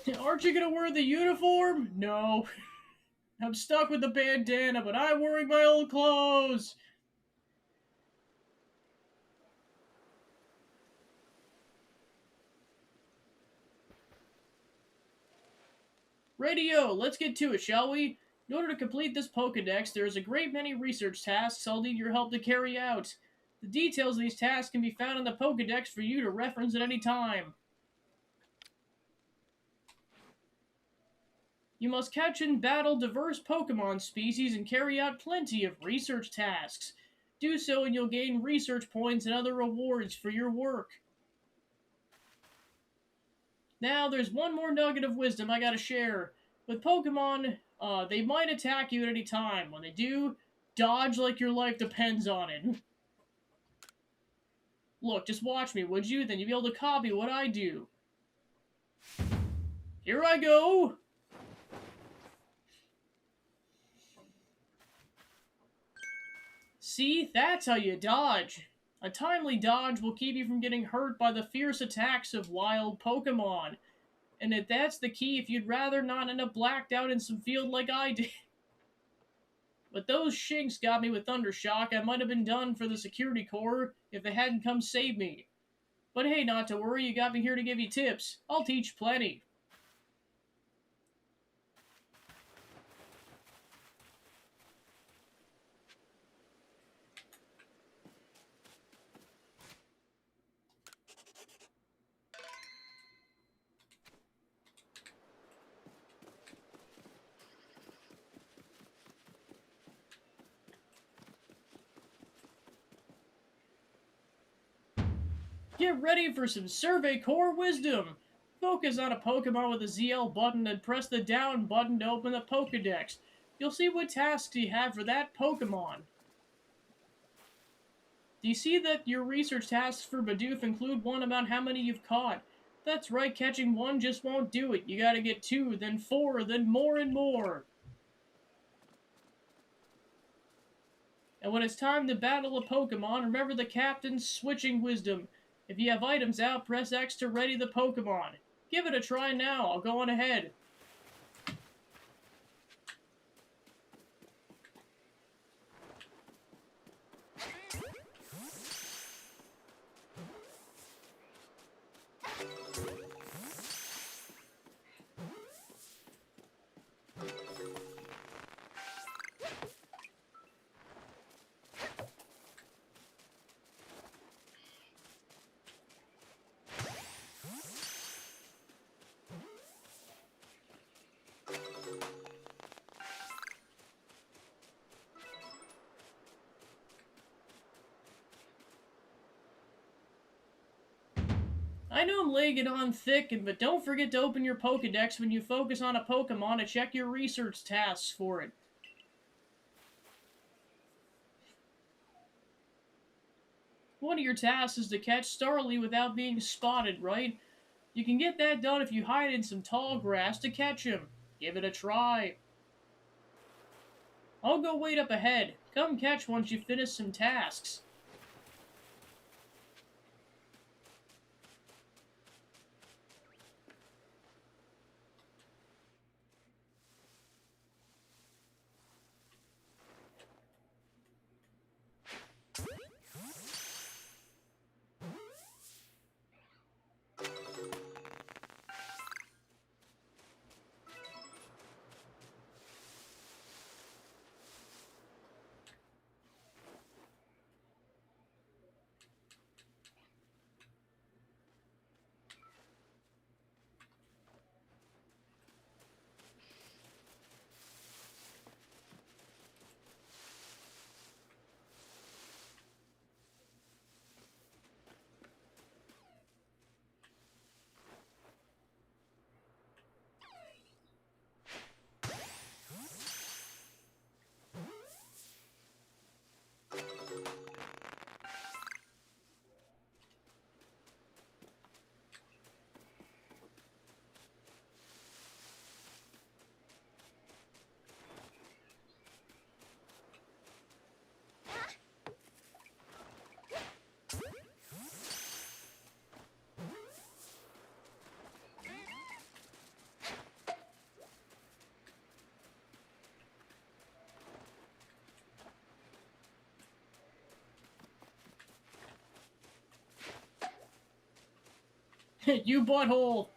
Aren't you gonna wear the uniform? No. I'm stuck with the bandana, but I'm wearing my old clothes. Radio, let's get to it, shall we? In order to complete this Pokedex, there is a great many research tasks I'll need your help to carry out. The details of these tasks can be found in the Pokedex for you to reference at any time. You must catch and battle diverse Pokemon species and carry out plenty of research tasks. Do so and you'll gain research points and other rewards for your work. Now, there's one more nugget of wisdom I gotta share. With Pokemon, they might attack you at any time. When they do, dodge like your life depends on it. Look, just watch me, would you? Then you'll be able to copy what I do. Here I go! See, that's how you dodge. A timely dodge will keep you from getting hurt by the fierce attacks of wild Pokemon. And if that's the key, if you'd rather not end up blacked out in some field like I did. But those shinks got me with Thundershock. I might have been done for the security corps if they hadn't come save me. But hey, not to worry, you got me here to give you tips. I'll teach plenty. Get ready for some Survey Corps wisdom! Focus on a Pokemon with a ZL button and press the down button to open the Pokedex. You'll see what tasks you have for that Pokemon. Do you see that your research tasks for Bidoof include one about how many you've caught? That's right, catching one just won't do it. You gotta get 2, then 4, then more and more. And when it's time to battle a Pokemon, remember the captain's switching wisdom. If you have items out, press X to ready the Pokemon. Give it a try now, I'll go on ahead. I know I'm laying it on thick, but don't forget to open your Pokedex when you focus on a Pokemon to check your research tasks for it. One of your tasks is to catch Starly without being spotted, right? You can get that done if you hide in some tall grass to catch him. Give it a try. I'll go wait up ahead. Come catch once you finish some tasks. You butthole!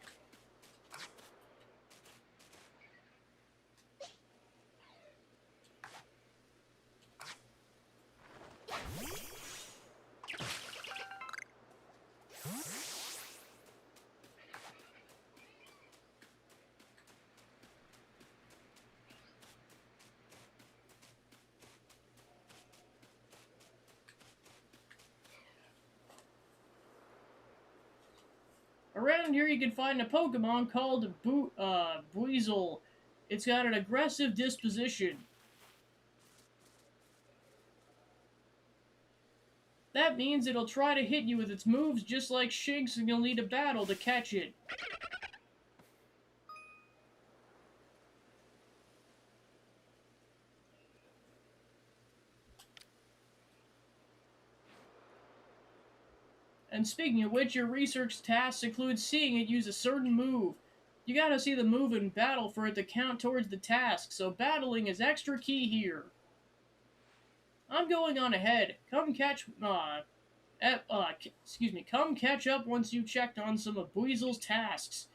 Around here you can find a Pokemon called Buizel. It's got an aggressive disposition. That means it'll try to hit you with its moves just like Shinx, and you'll need a battle to catch it. And speaking of which, your research tasks include seeing it use a certain move. You gotta see the move in battle for it to count towards the task, so battling is extra key here. I'm going on ahead. Come catch up once you checked on some of Buizel's tasks.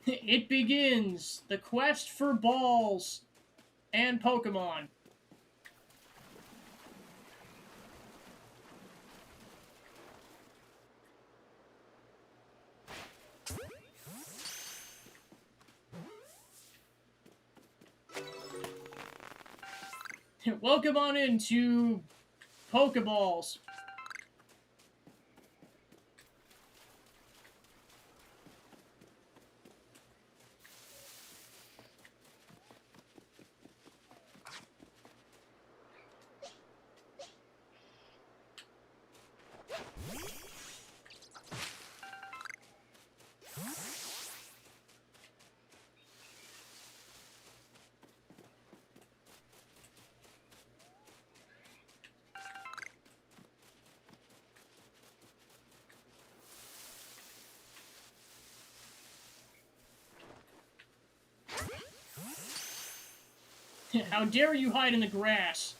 It begins! The quest for balls and Pokemon. Welcome on into Pokeballs. How dare you hide in the grass?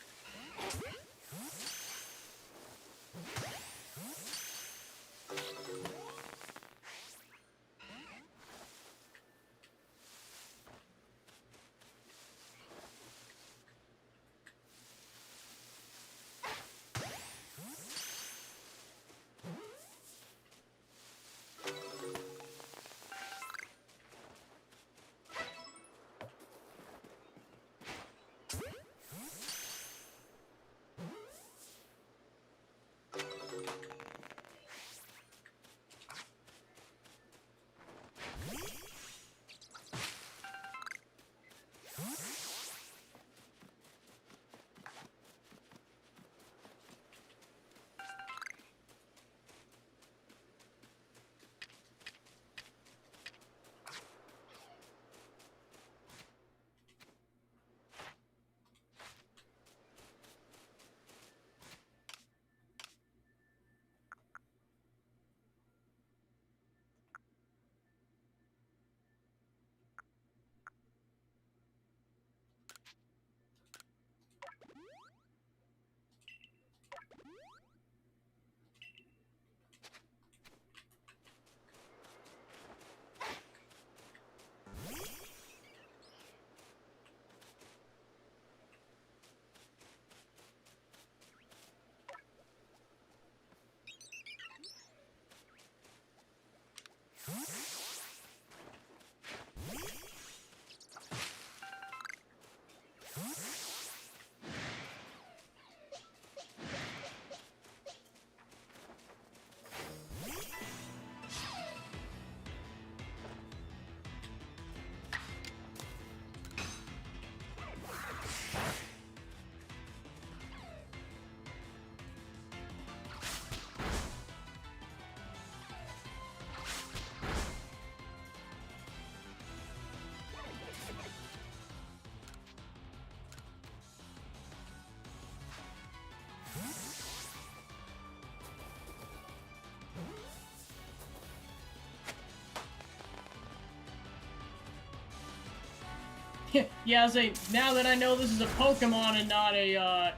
Yeah, I say, now that I know this is a Pokemon and not a,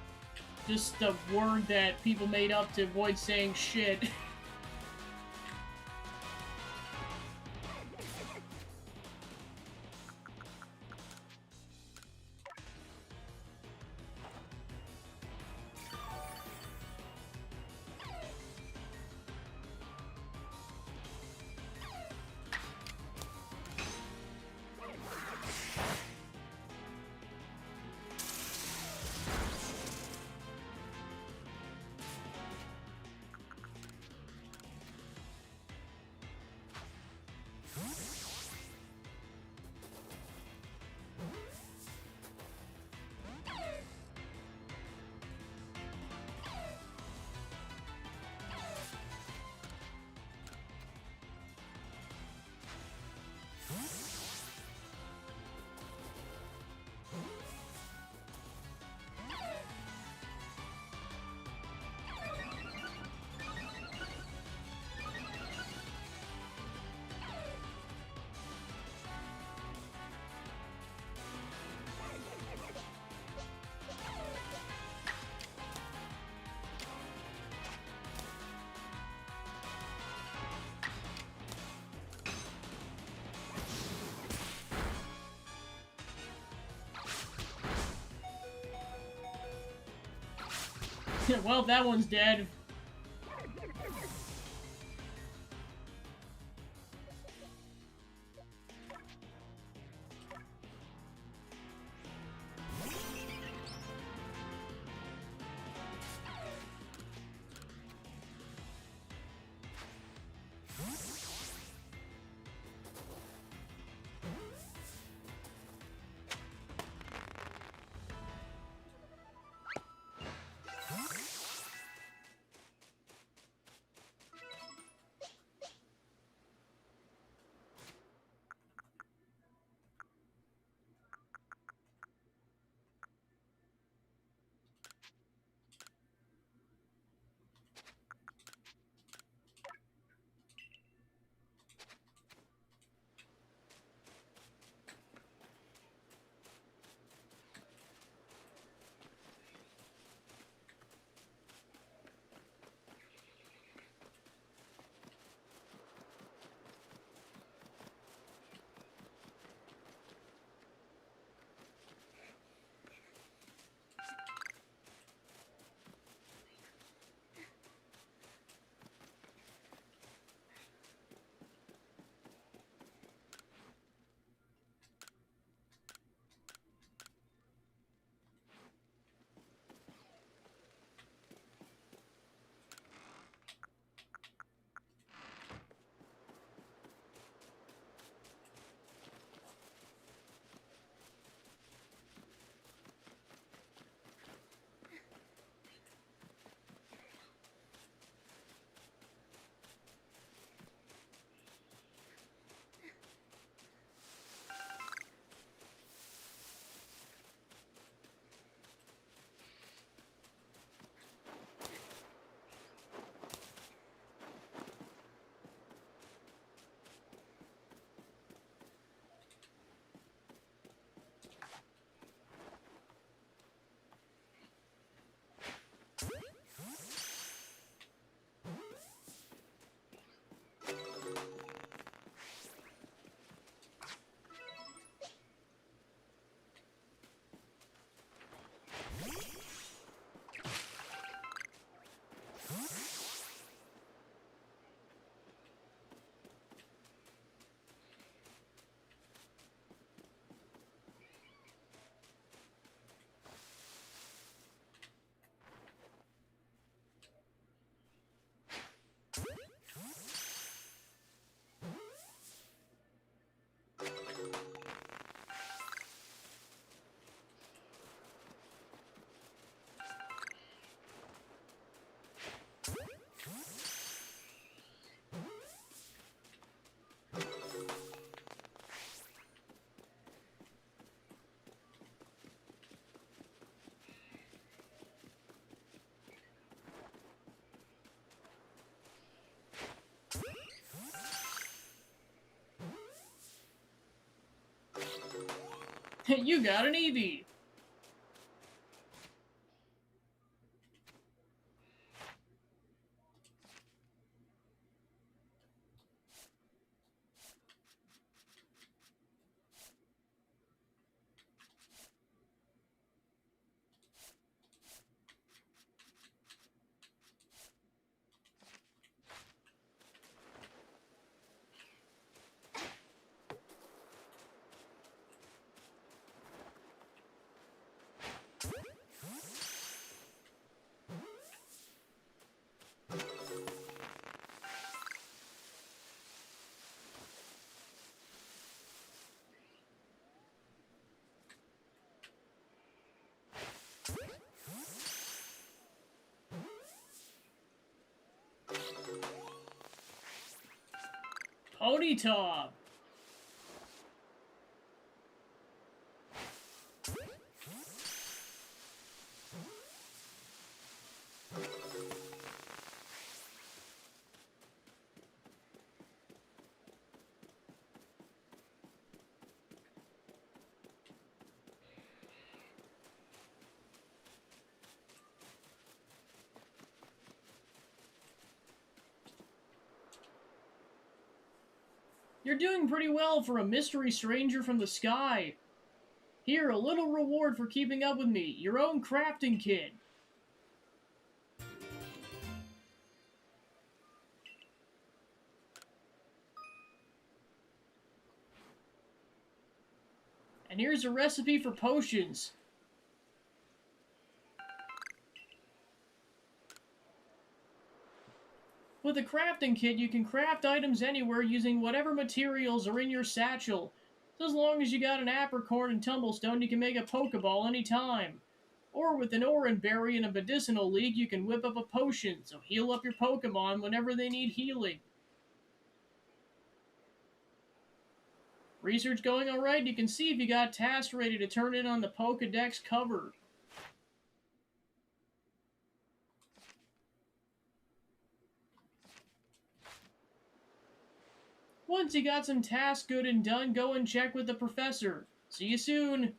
just a word that people made up to avoid saying shit. Well, that one's dead. You got an Eevee! Ponyta! You're doing pretty well for a mystery stranger from the sky. Here, a little reward for keeping up with me. Your own crafting kit. And here's a recipe for potions. With a crafting kit, you can craft items anywhere using whatever materials are in your satchel. So as long as you got an apricorn and tumblestone, you can make a Pokeball anytime. Or with an Oran Berry and a medicinal leaf, you can whip up a potion, so heal up your Pokemon whenever they need healing. Research going alright? You can see if you got tasks ready to turn in on the Pokedex cover. Once you got some tasks good and done, go and check with the professor. See you soon!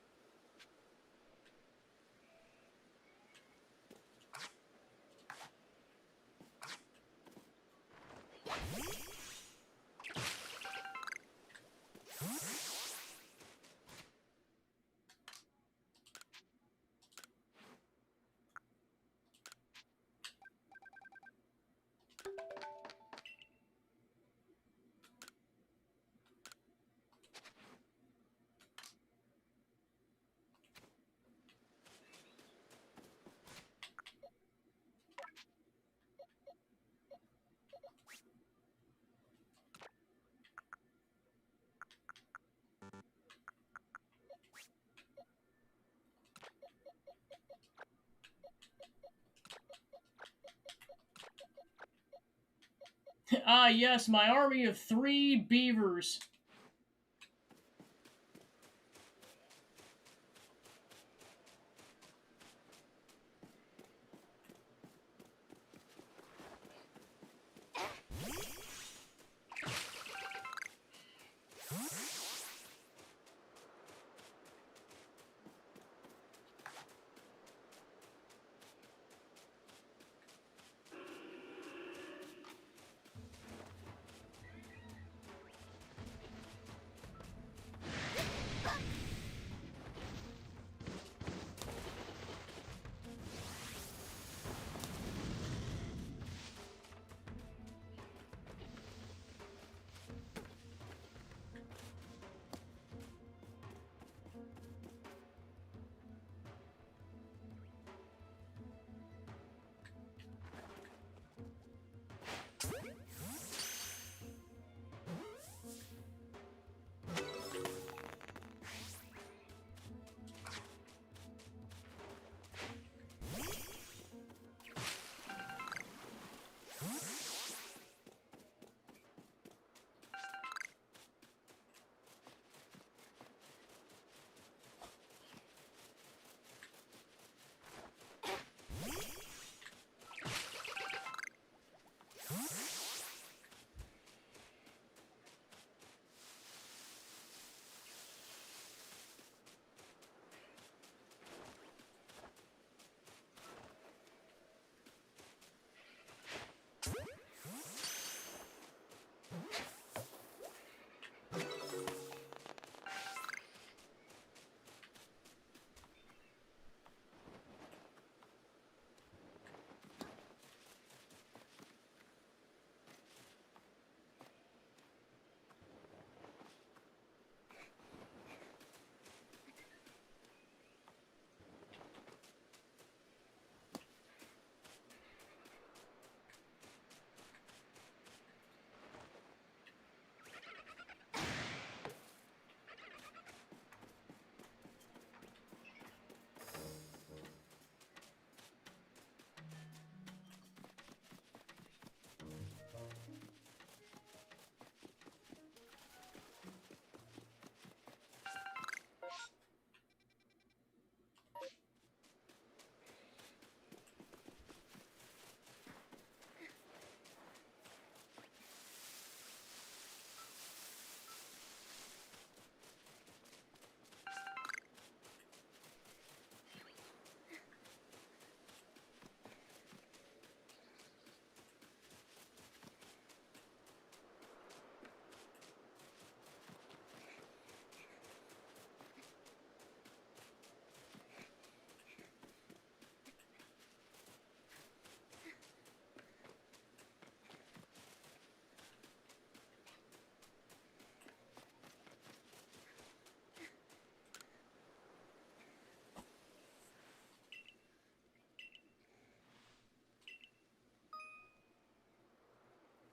Ah, yes, my army of 3 beavers.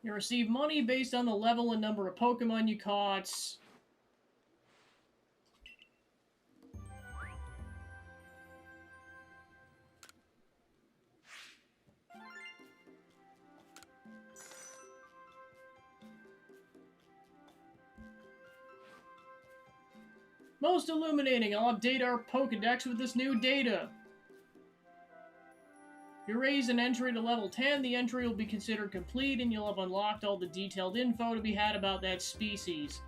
You receive money based on the level and number of Pokemon you caught. Most illuminating, I'll update our Pokedex with this new data. If you raise an entry to level 10, the entry will be considered complete and you'll have unlocked all the detailed info to be had about that species.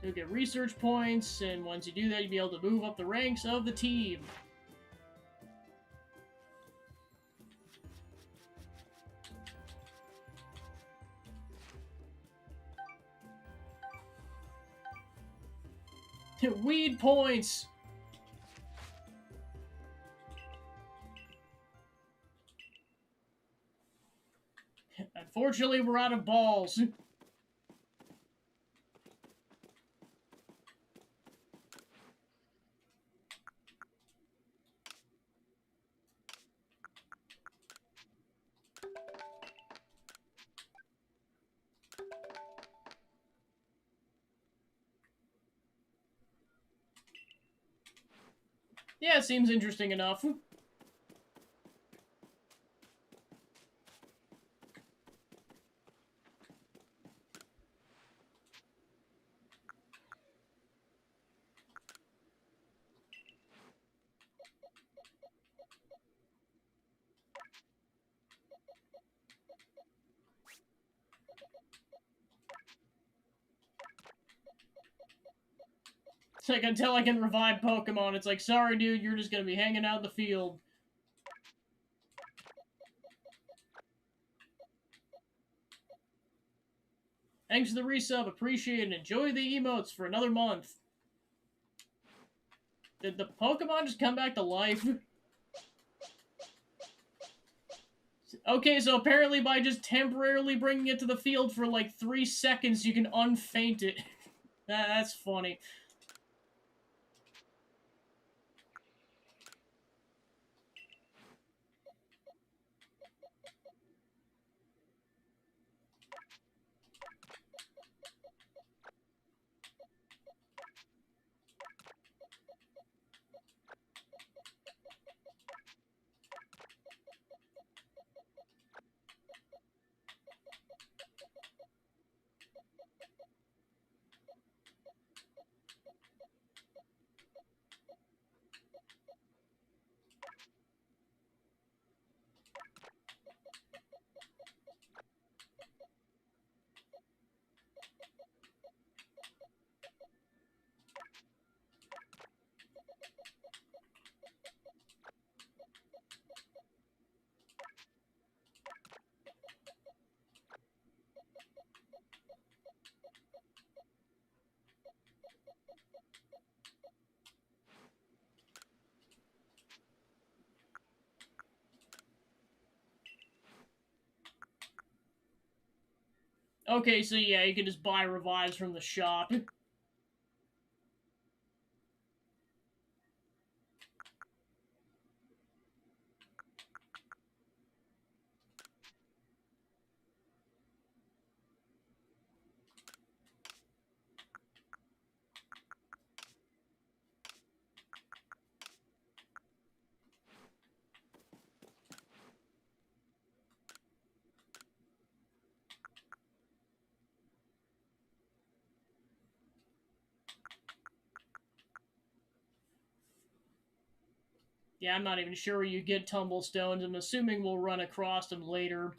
You'll get research points, and once you do that, you'll be able to move up the ranks of the team. Weed points! Unfortunately, we're out of balls. Yeah, it seems interesting enough. It's like, until I can revive Pokemon, it's like, sorry dude, you're just gonna be hanging out in the field. Thanks for the resub, appreciate it, enjoy the emotes for another month. Did the Pokemon just come back to life? Okay, so apparently by just temporarily bringing it to the field for like 3 seconds, you can unfaint it. That's funny. Okay, so yeah, you can just buy revives from the shop. Yeah, I'm not even sure where you get tumblestones. I'm assuming we'll run across them later.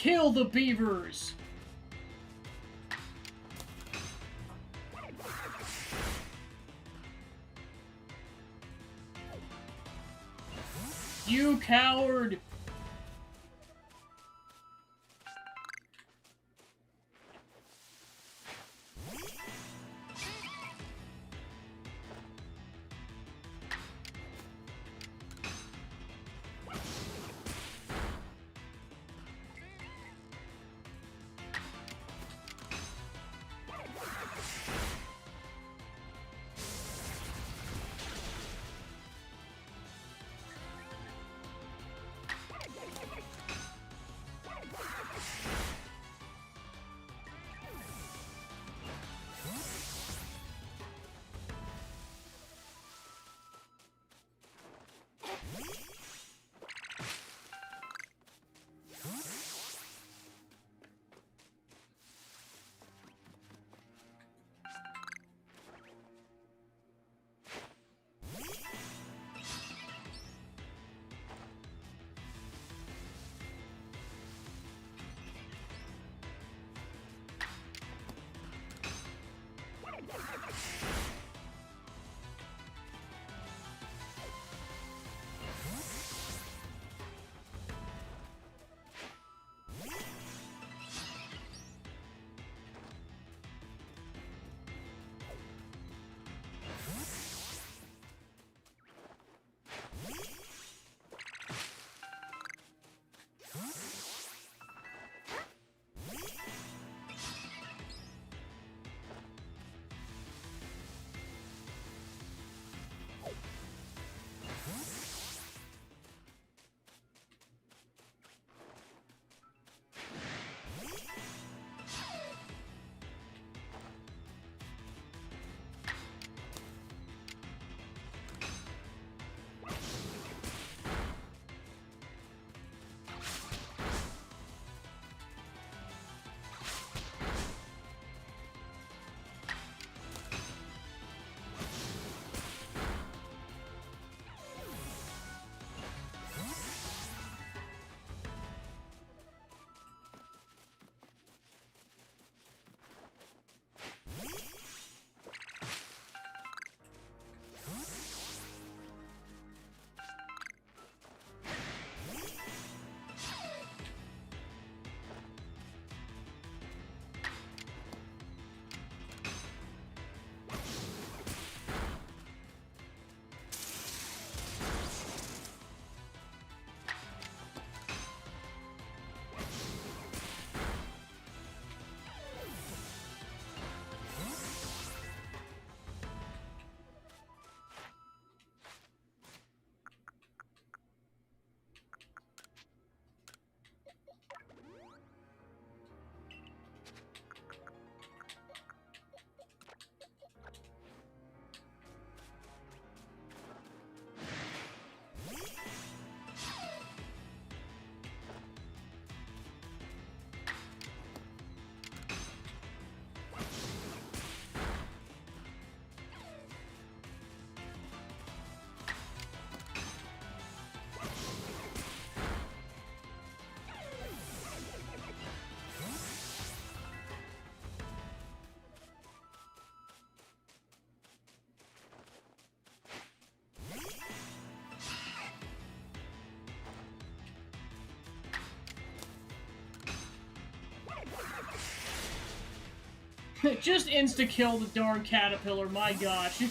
Kill the beavers! You coward! Just insta-kill the darn caterpillar, my gosh.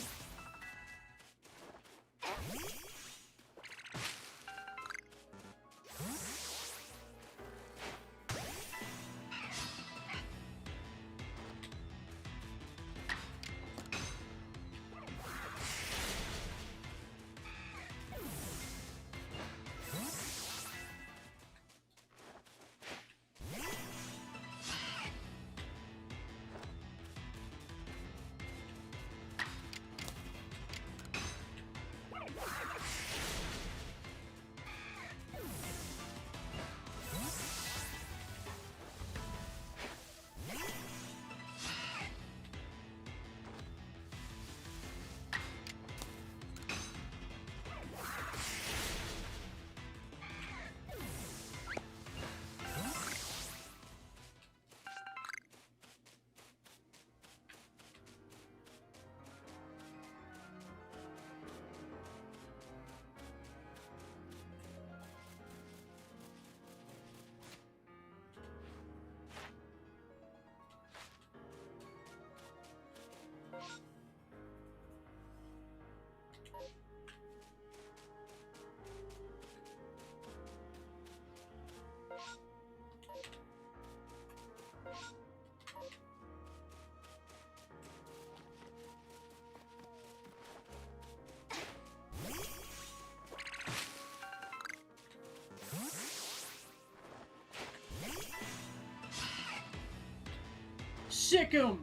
Sick 'em!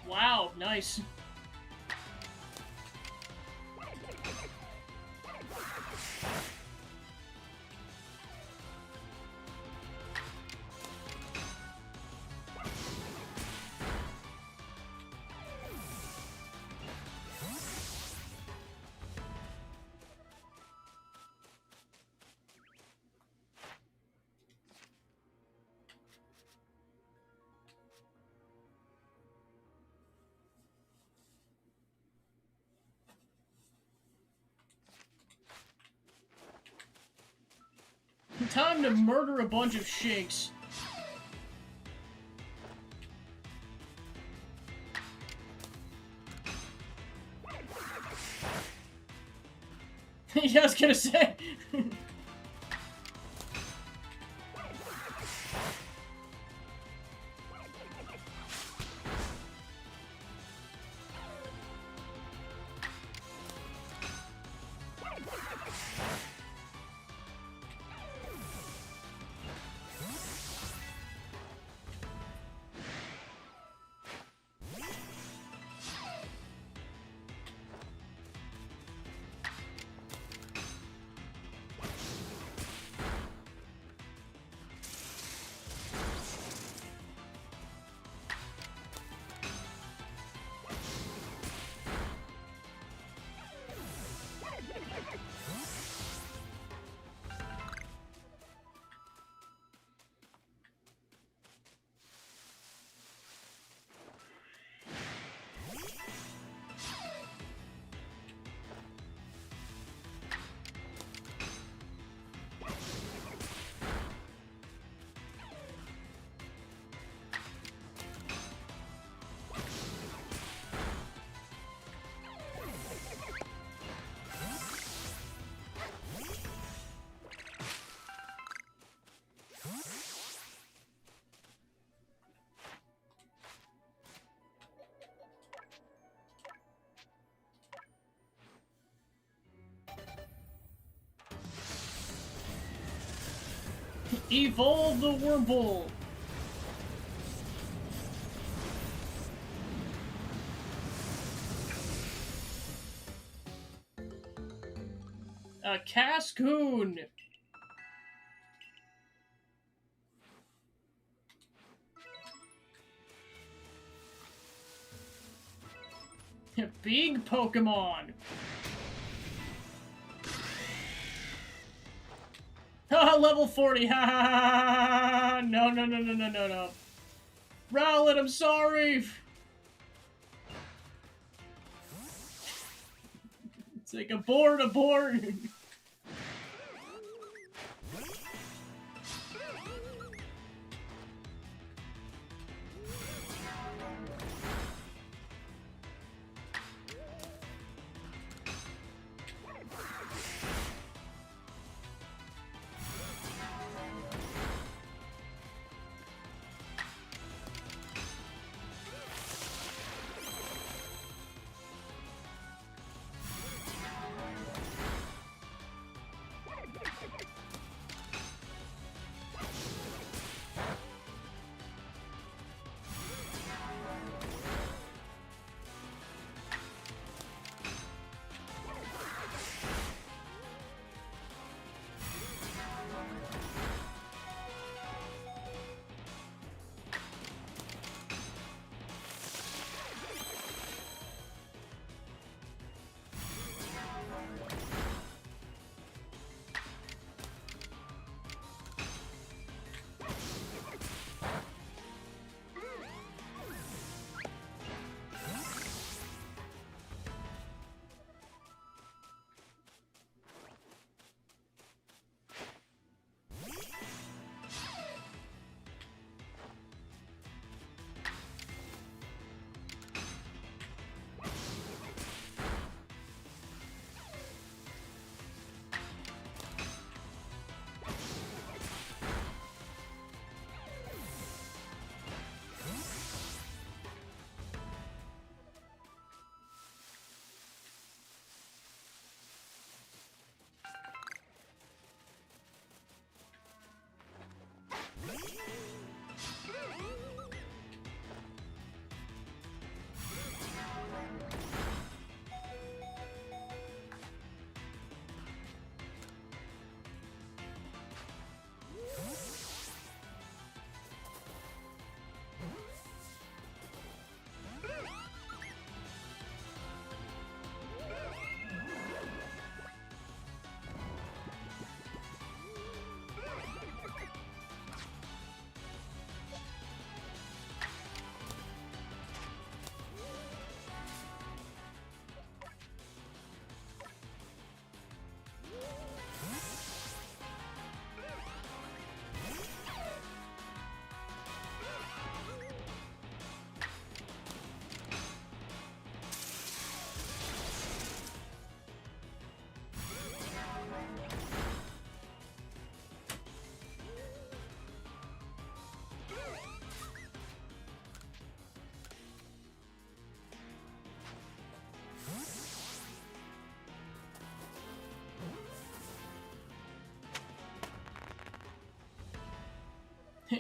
Wow, nice. Time to murder a bunch of shinks. Yeah, I was gonna say. Evolve the Wurmple! A Cascoon! Big Pokemon. Haha, level 40. Ha ha ha. No, no, no, no, no, no, no. Rowlet, I'm sorry. It's like abort, abort.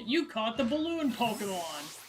You caught the balloon Pokemon!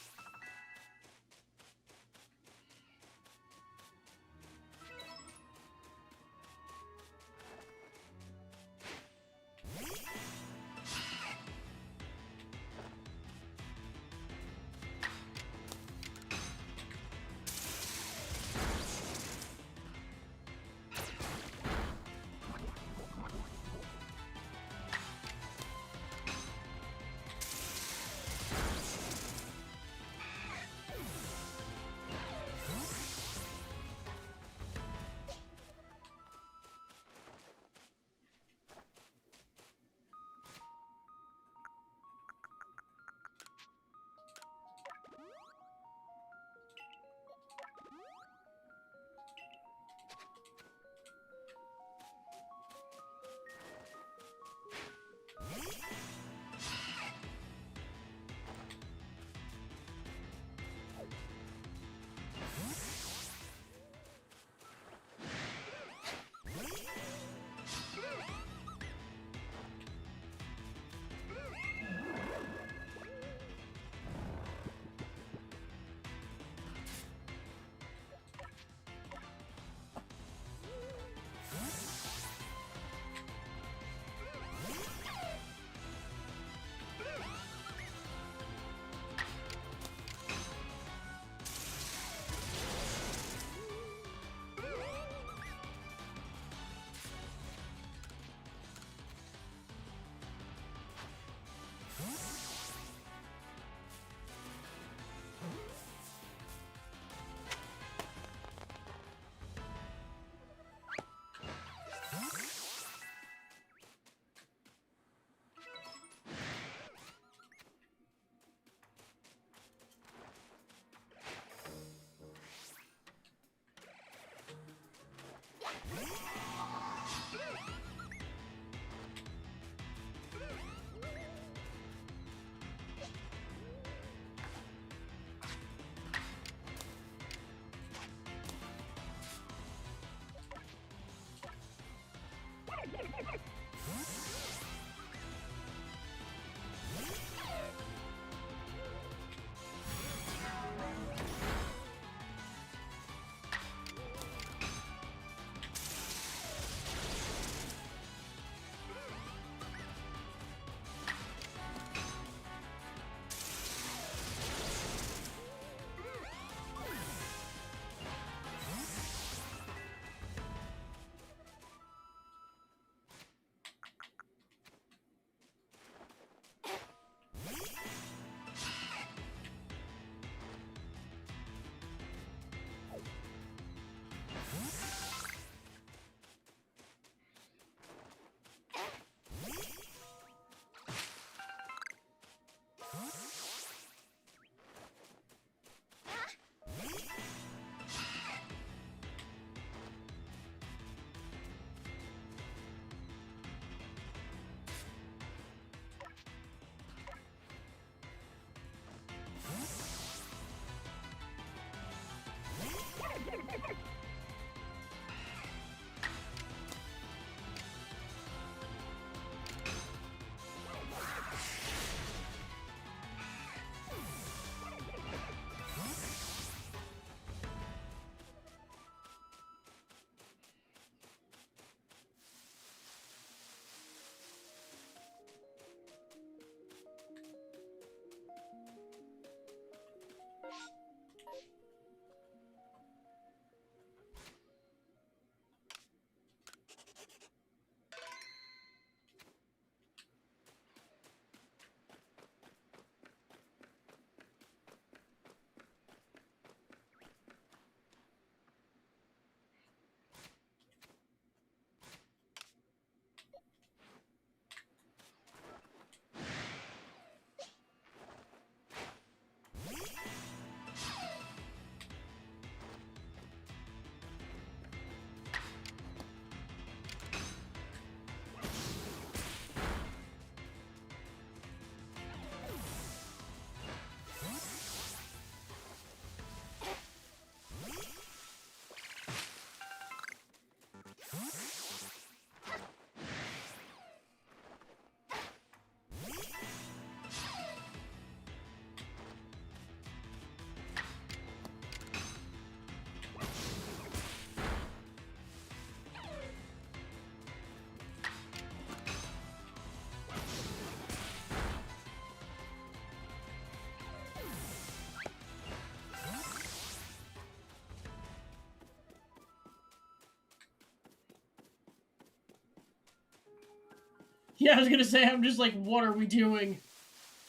Yeah, I was gonna say, I'm just like, what are we doing?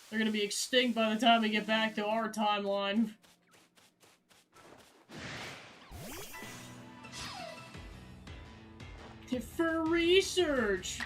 They're gonna be extinct by the time we get back to our timeline. For research!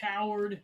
Coward.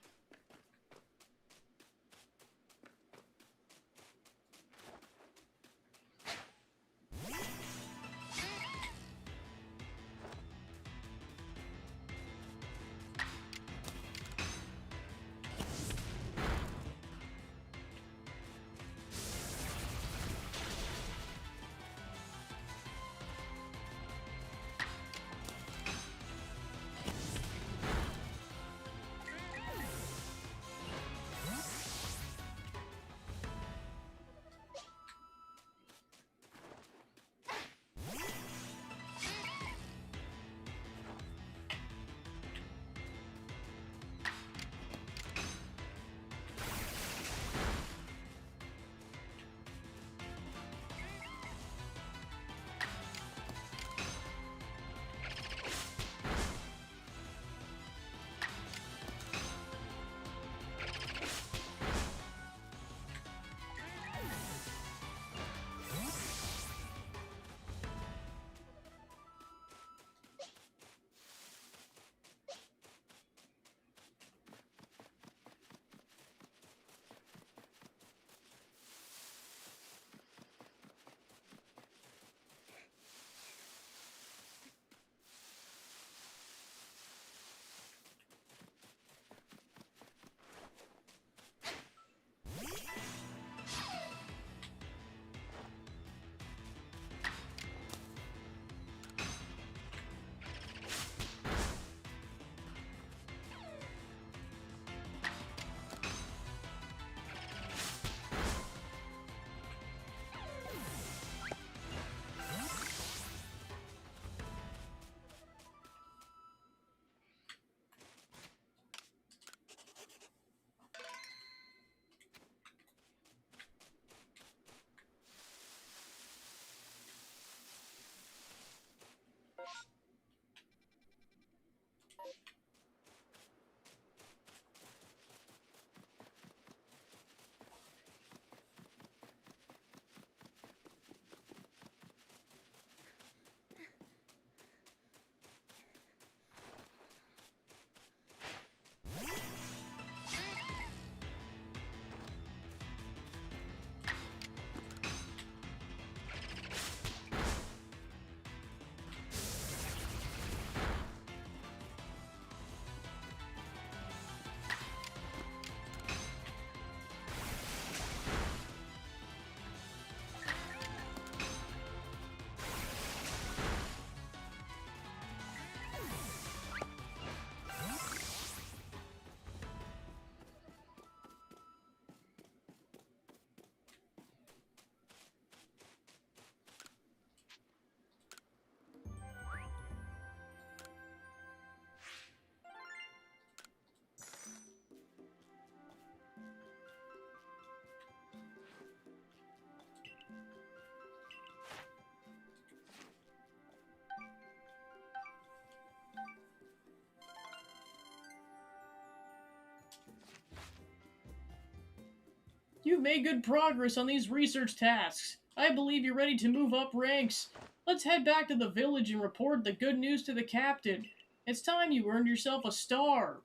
You've made good progress on these research tasks. I believe you're ready to move up ranks. Let's head back to the village and report the good news to the captain. It's time you earned yourself a star.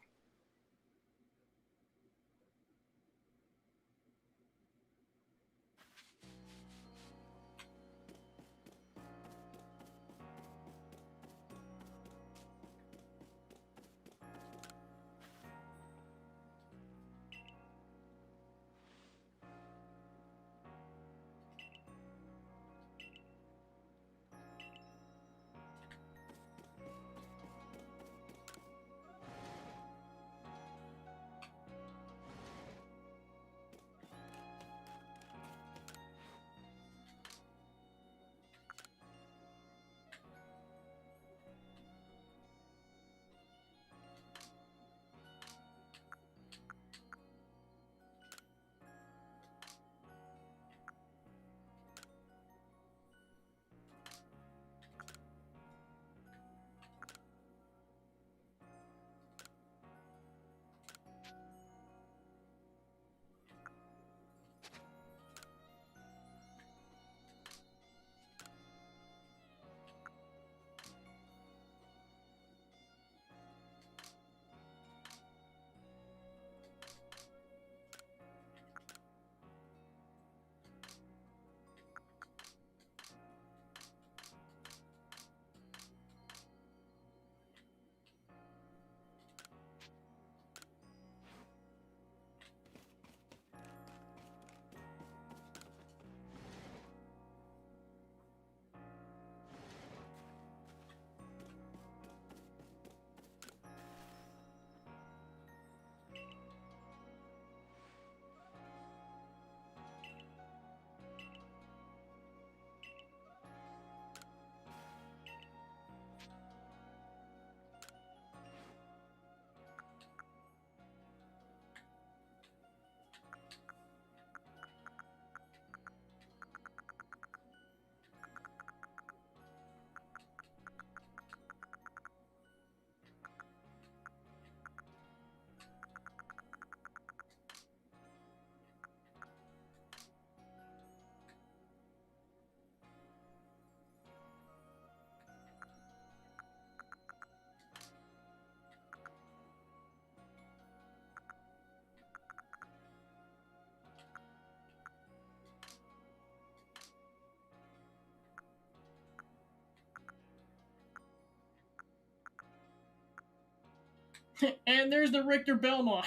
And there's the Richter Belmont.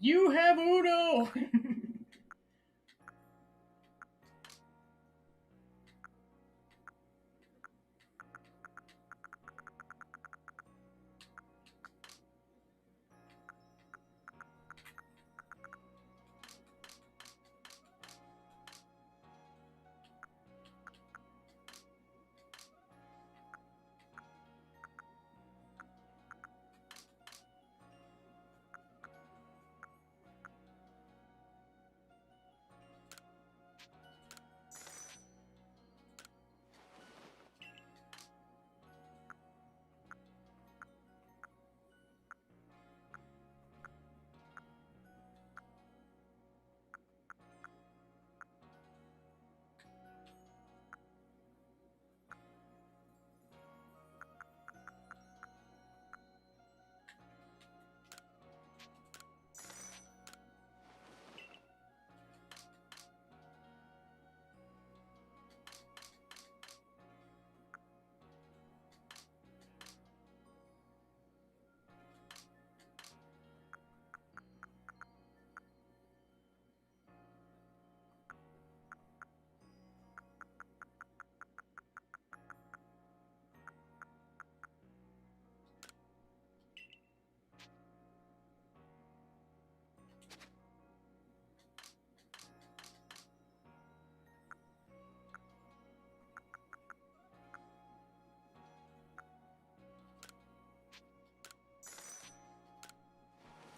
You have Uno!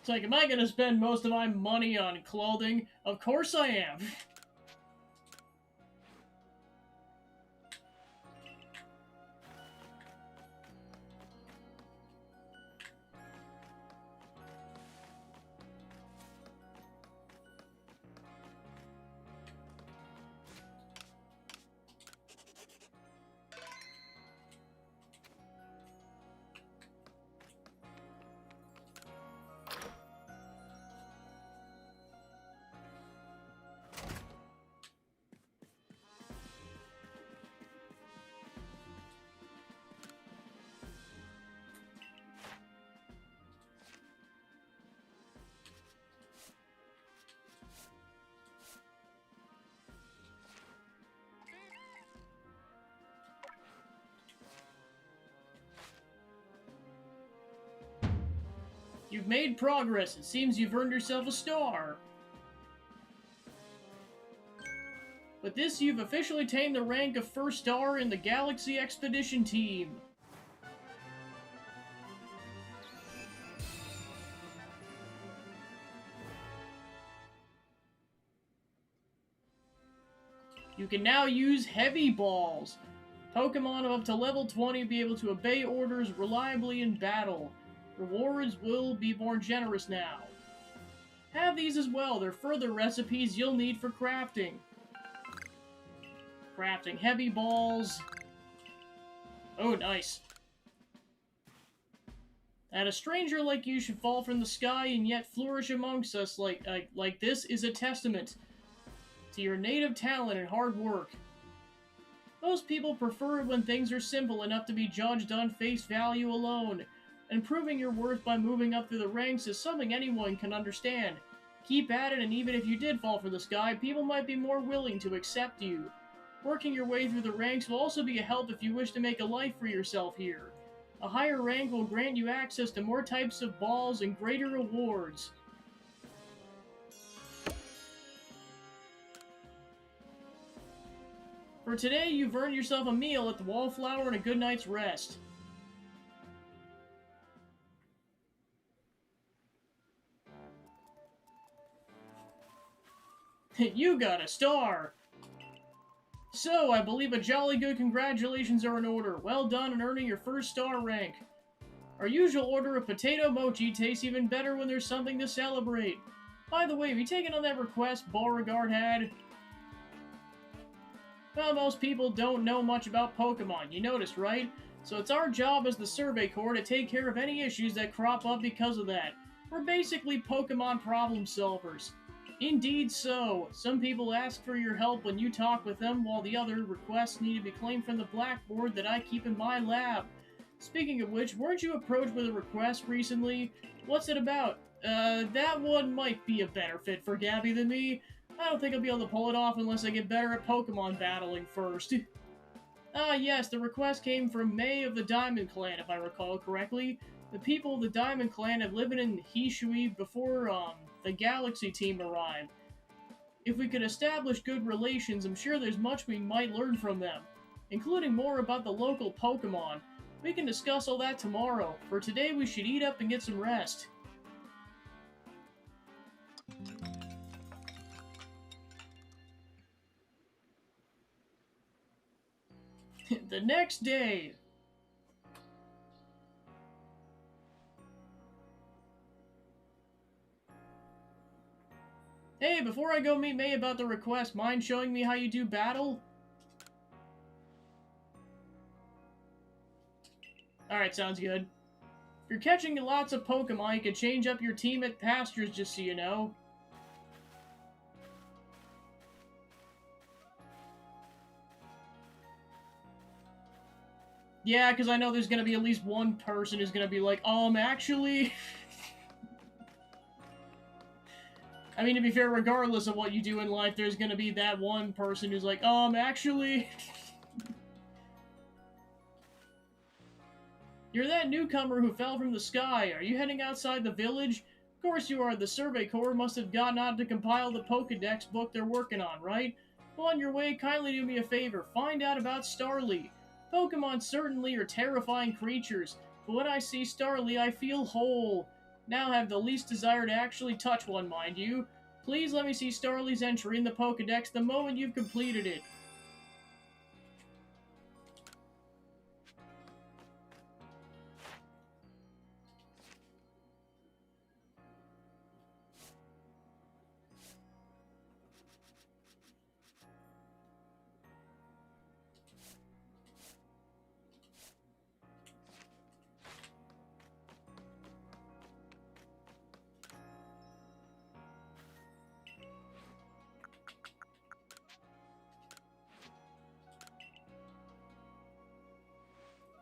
It's like, am I gonna spend most of my money on clothing? Of course I am. You've made progress. It seems you've earned yourself a star. With this, you've officially attained the rank of first star in the Galaxy Expedition Team. You can now use Heavy Balls. Pokemon of up to level 20 will be able to obey orders reliably in battle. Rewards will be more generous now. Have these as well. They're further recipes you'll need for crafting. Crafting Heavy Balls. Oh, nice. That a stranger like you should fall from the sky and yet flourish amongst us like this is a testament to your native talent and hard work. Most people prefer it when things are simple enough to be judged on face value alone, and proving your worth by moving up through the ranks is something anyone can understand. Keep at it, and even if you did fall from the sky, people might be more willing to accept you. Working your way through the ranks will also be a help if you wish to make a life for yourself here. A higher rank will grant you access to more types of balls and greater rewards. For today, you've earned yourself a meal at the Wallflower and a good night's rest. You got a star! So, I believe a jolly good congratulations are in order. Well done in earning your first star rank. Our usual order of potato mochi tastes even better when there's something to celebrate. By the way, have you taken on that request Beauregard had? Well, most people don't know much about Pokemon, you noticed, right? So it's our job as the Survey Corps to take care of any issues that crop up because of that. We're basically Pokemon problem solvers. Indeed so. Some people ask for your help when you talk with them, while the other requests need to be claimed from the blackboard that I keep in my lab. Speaking of which, weren't you approached with a request recently? What's it about? That one might be a better fit for Gabby than me. I don't think I'll be able to pull it off unless I get better at Pokemon battling first. Ah, yes, the request came from May of the Diamond Clan, if I recall correctly. The people of the Diamond Clan have lived in Hishui before, the Galaxy team arrived. If we could establish good relations, I'm sure there's much we might learn from them, including more about the local Pokemon. We can discuss all that tomorrow. For today, we should eat up and get some rest. The next day. Hey, before I go meet May about the request, mind showing me how you do battle? Alright, sounds good. If you're catching lots of Pokemon, you can change up your team at pastures, just so you know. Yeah, because I know there's going to be at least one person who's going to be like, actually... I mean, to be fair, regardless of what you do in life, there's going to be that one person who's like, actually... You're that newcomer who fell from the sky. Are you heading outside the village? Of course you are. The Survey Corps must have gotten out to compile the Pokedex book they're working on, right? Well, on your way, kindly do me a favor. Find out about Starly. Pokemon certainly are terrifying creatures, but when I see Starly, I feel whole. Now I have the least desire to actually touch one, mind you. Please let me see Starly's entry in the Pokedex the moment you've completed it.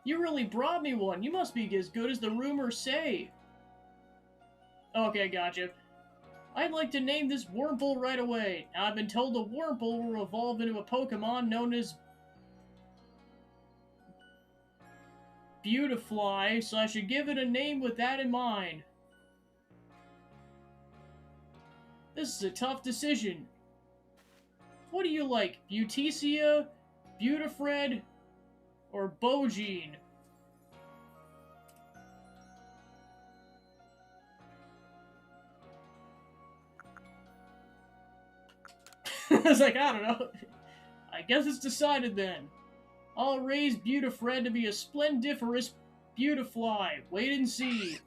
You really brought me one. You must be as good as the rumors say. Okay, gotcha. I'd like to name this Wurmple right away. Now, I've been told a Wurmple will evolve into a Pokemon known as Beautifly, so I should give it a name with that in mind. This is a tough decision. What do you like, Beauticia, Beautifred, or Bogene? I was like, I don't know. I guess it's decided then. I'll raise Beautifred to be a splendiferous Beautifly. Wait and see.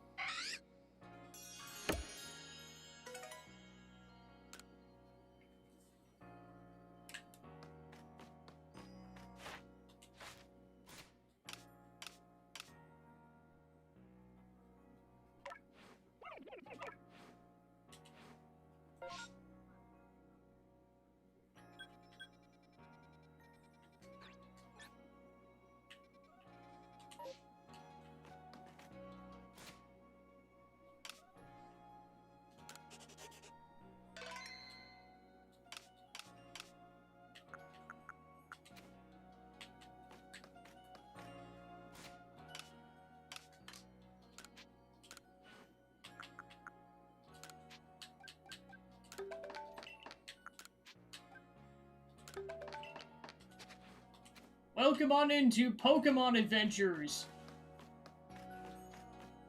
Welcome on into Pokemon Adventures,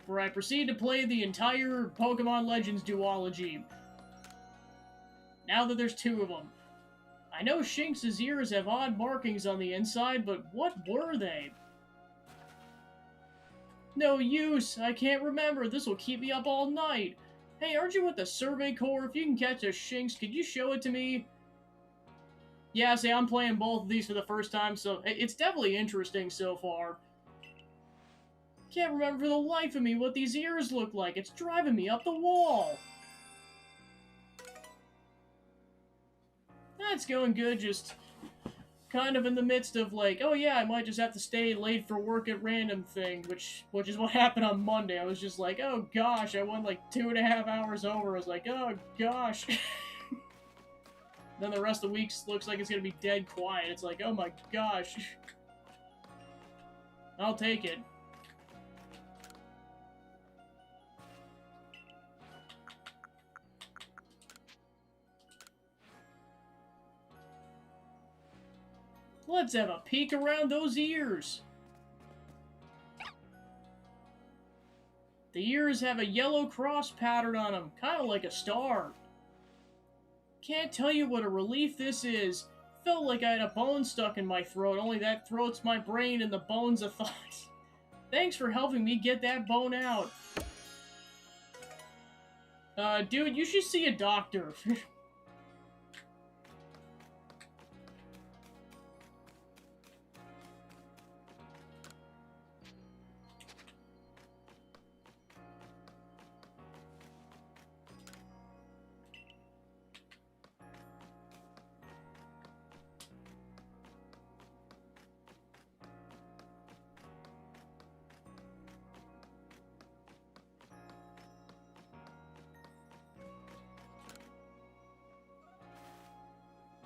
where I proceed to play the entire Pokemon Legends duology. Now that there's 2 of them. I know Shinx's ears have odd markings on the inside, but what were they? No use, I can't remember. This will keep me up all night. Hey, aren't you with the Survey Corps? If you can catch a Shinx, could you show it to me? Yeah, see, I'm playing both of these for the first time, so it's definitely interesting so far. Can't remember for the life of me what these ears look like. It's driving me up the wall. That's going good, just kind of in the midst of like, oh yeah, I might just have to stay late for work at random thing, which is what happened on Monday. I was just like, oh gosh, I went like 2.5 hours over. I was like, oh gosh. Then the rest of the week looks like it's gonna be dead quiet. It's like, oh my gosh. I'll take it. Let's have a peek around those ears. The ears have a yellow cross pattern on them, kind of like a star. Can't tell you what a relief this is. Felt like I had a bone stuck in my throat, only that throat's my brain and the bone's a thought. Thanks for helping me get that bone out. Dude, you should see a doctor.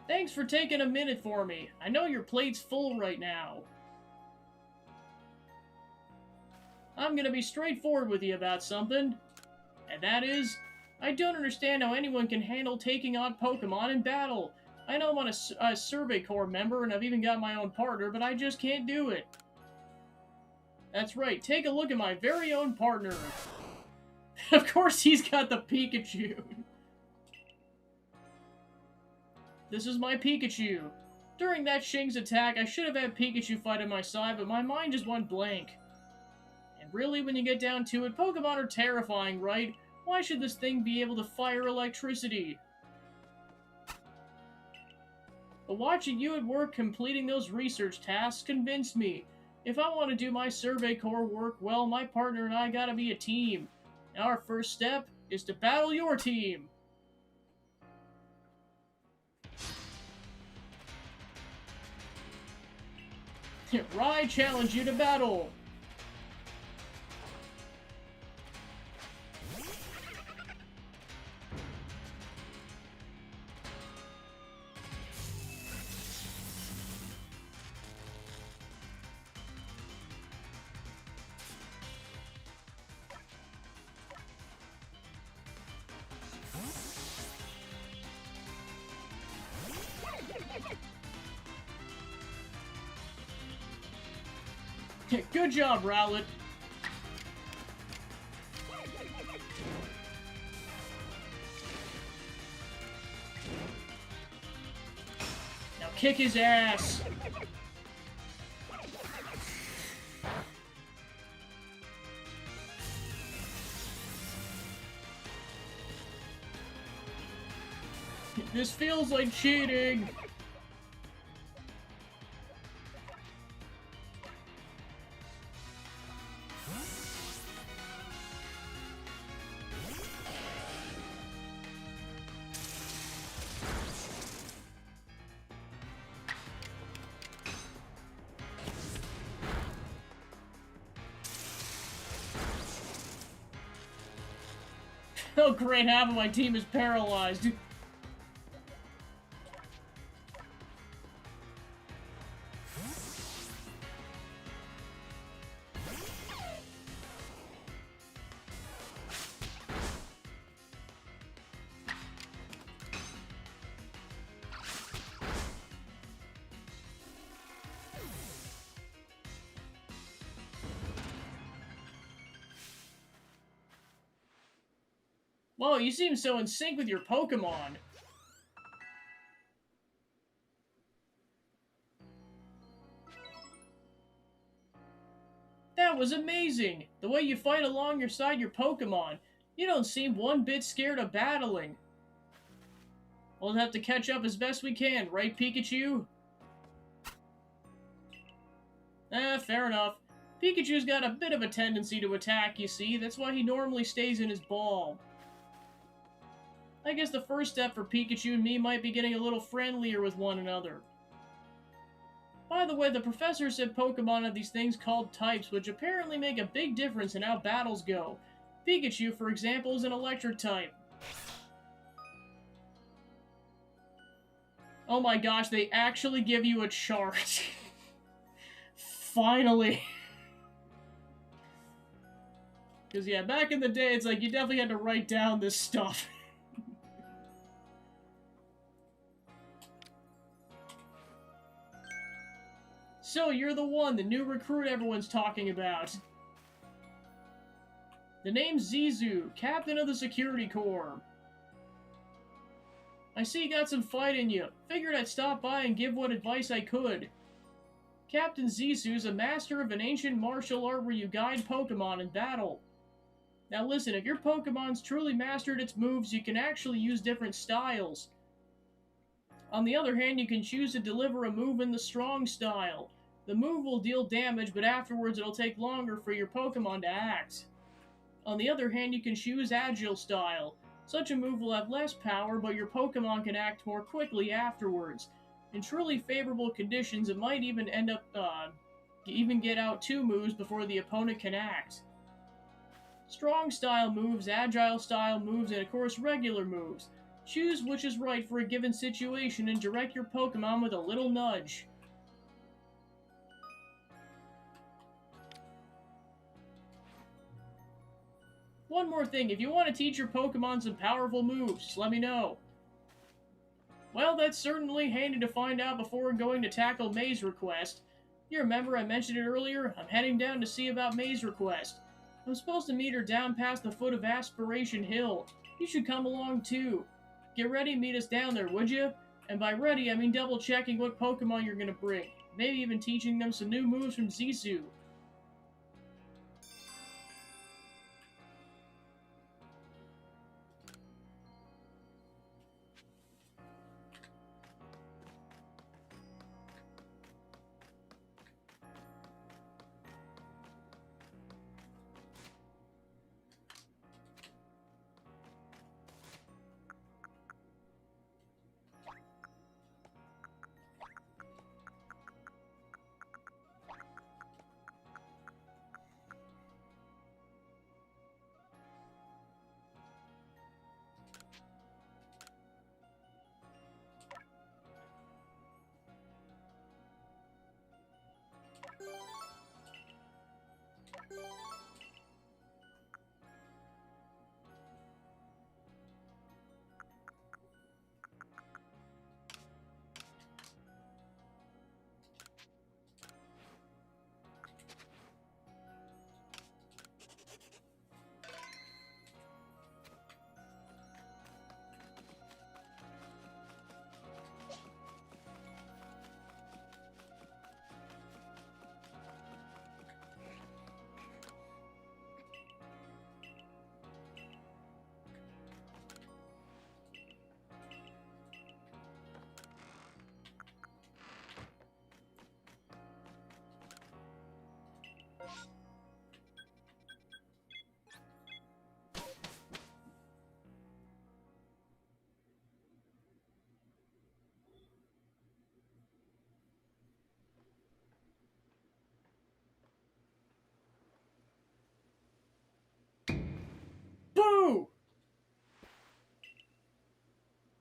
Thanks for taking a minute for me. I know your plate's full right now. I'm gonna be straightforward with you about something. And that is, I don't understand how anyone can handle taking on Pokemon in battle. I know I'm on a Survey Corps member and I've even got my own partner, but I just can't do it. That's right, take a look at my very own partner. Of course he's got the Pikachu. This is my Pikachu. During that Shinx attack, I should have had Pikachu fight at my side, but my mind just went blank. And really, when you get down to it, Pokemon are terrifying, right? Why should this thing be able to fire electricity? But watching you at work completing those research tasks convinced me. If I want to do my Survey Corps work well, my partner and I gotta be a team. And our first step is to battle your team. I challenge you to battle! Good job, Rowlet. Now kick his ass. This feels like cheating. Oh great, half of my team is paralyzed. Whoa, you seem so in sync with your Pokemon. That was amazing! The way you fight alongside your Pokemon. You don't seem one bit scared of battling. We'll have to catch up as best we can, right, Pikachu? Fair enough. Pikachu's got a bit of a tendency to attack, you see. That's why he normally stays in his ball. I guess the first step for Pikachu and me might be getting a little friendlier with one another. By the way, the professor said Pokemon have these things called types, which apparently make a big difference in how battles go. Pikachu, for example, is an electric type. Oh my gosh, they actually give you a chart. Finally. Because, yeah, back in the day, it's like you definitely had to write down this stuff. So, you're the one, the new recruit everyone's talking about. The name's Zizu, captain of the security corps. I see you got some fight in you. Figured I'd stop by and give what advice I could. Captain Zisu's a master of an ancient martial art where you guide Pokemon in battle. Now listen, if your Pokemon's truly mastered its moves, you can actually use different styles. On the other hand, you can choose to deliver a move in the strong style. The move will deal damage, but afterwards it'll take longer for your Pokemon to act. On the other hand, you can choose agile style. Such a move will have less power, but your Pokemon can act more quickly afterwards. In truly favorable conditions, it might even end up, even get out 2 moves before the opponent can act. Strong style moves, agile style moves, and of course regular moves. Choose which is right for a given situation and direct your Pokemon with a little nudge. One more thing, if you want to teach your Pokemon some powerful moves, just let me know. Well, that's certainly handy to find out before going to tackle May's request. You remember I mentioned it earlier? I'm heading down to see about May's request. I'm supposed to meet her down past the foot of Aspiration Hill. You should come along too. Get ready, meet us down there, would you? And by ready, I mean double checking what Pokemon you're gonna bring. Maybe even teaching them some new moves from Zisu.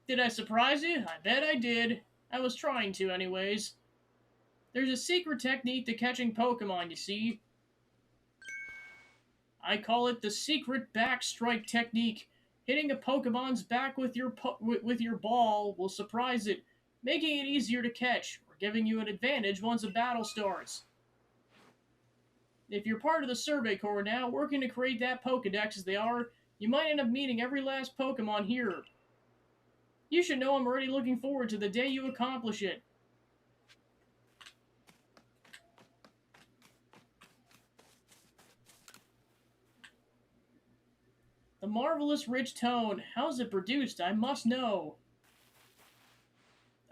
Did I surprise you? I bet I did. I was trying to, anyways. There's a secret technique to catching Pokemon, you see. I call it the secret backstrike technique. Hitting a Pokemon's back with your ball will surprise it, making it easier to catch, or giving you an advantage once a battle starts. If you're part of the Survey Corps now, working to create that Pokedex as they are, you might end up meeting every last Pokemon here. You should know I'm already looking forward to the day you accomplish it. The marvelous rich tone. How's it produced? I must know.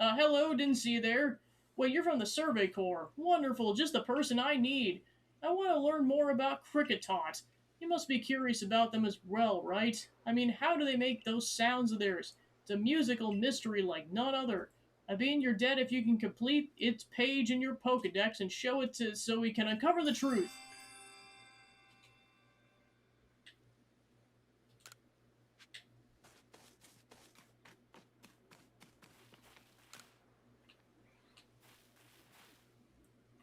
Hello, didn't see you there. Wait, you're from the Survey Corps. Wonderful, just the person I need. I want to learn more about Cricketot. You must be curious about them as well, right? I mean, how do they make those sounds of theirs? It's a musical mystery like none other. I'd be in your debt if you can complete its page in your Pokedex and show it to so we can uncover the truth.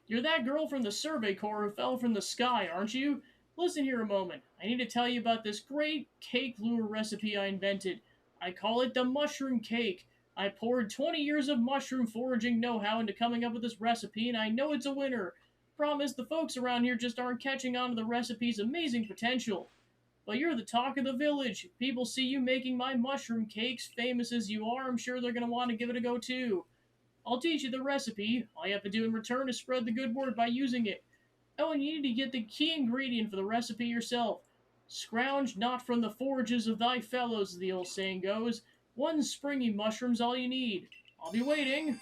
You're that girl from the Survey Corps who fell from the sky, aren't you? Listen here a moment. I need to tell you about this great cake lure recipe I invented. I call it the mushroom cake. I poured 20 years of mushroom foraging know-how into coming up with this recipe, and I know it's a winner. Problem is, the folks around here just aren't catching on to the recipe's amazing potential. But you're the talk of the village. People see you making my mushroom cakes, famous as you are, I'm sure they're going to want to give it a go too. I'll teach you the recipe. All you have to do in return is spread the good word by using it. Oh, and you need to get the key ingredient for the recipe yourself. Scrounge not from the forages of thy fellows, as the old saying goes. One springy mushroom's all you need. I'll be waiting.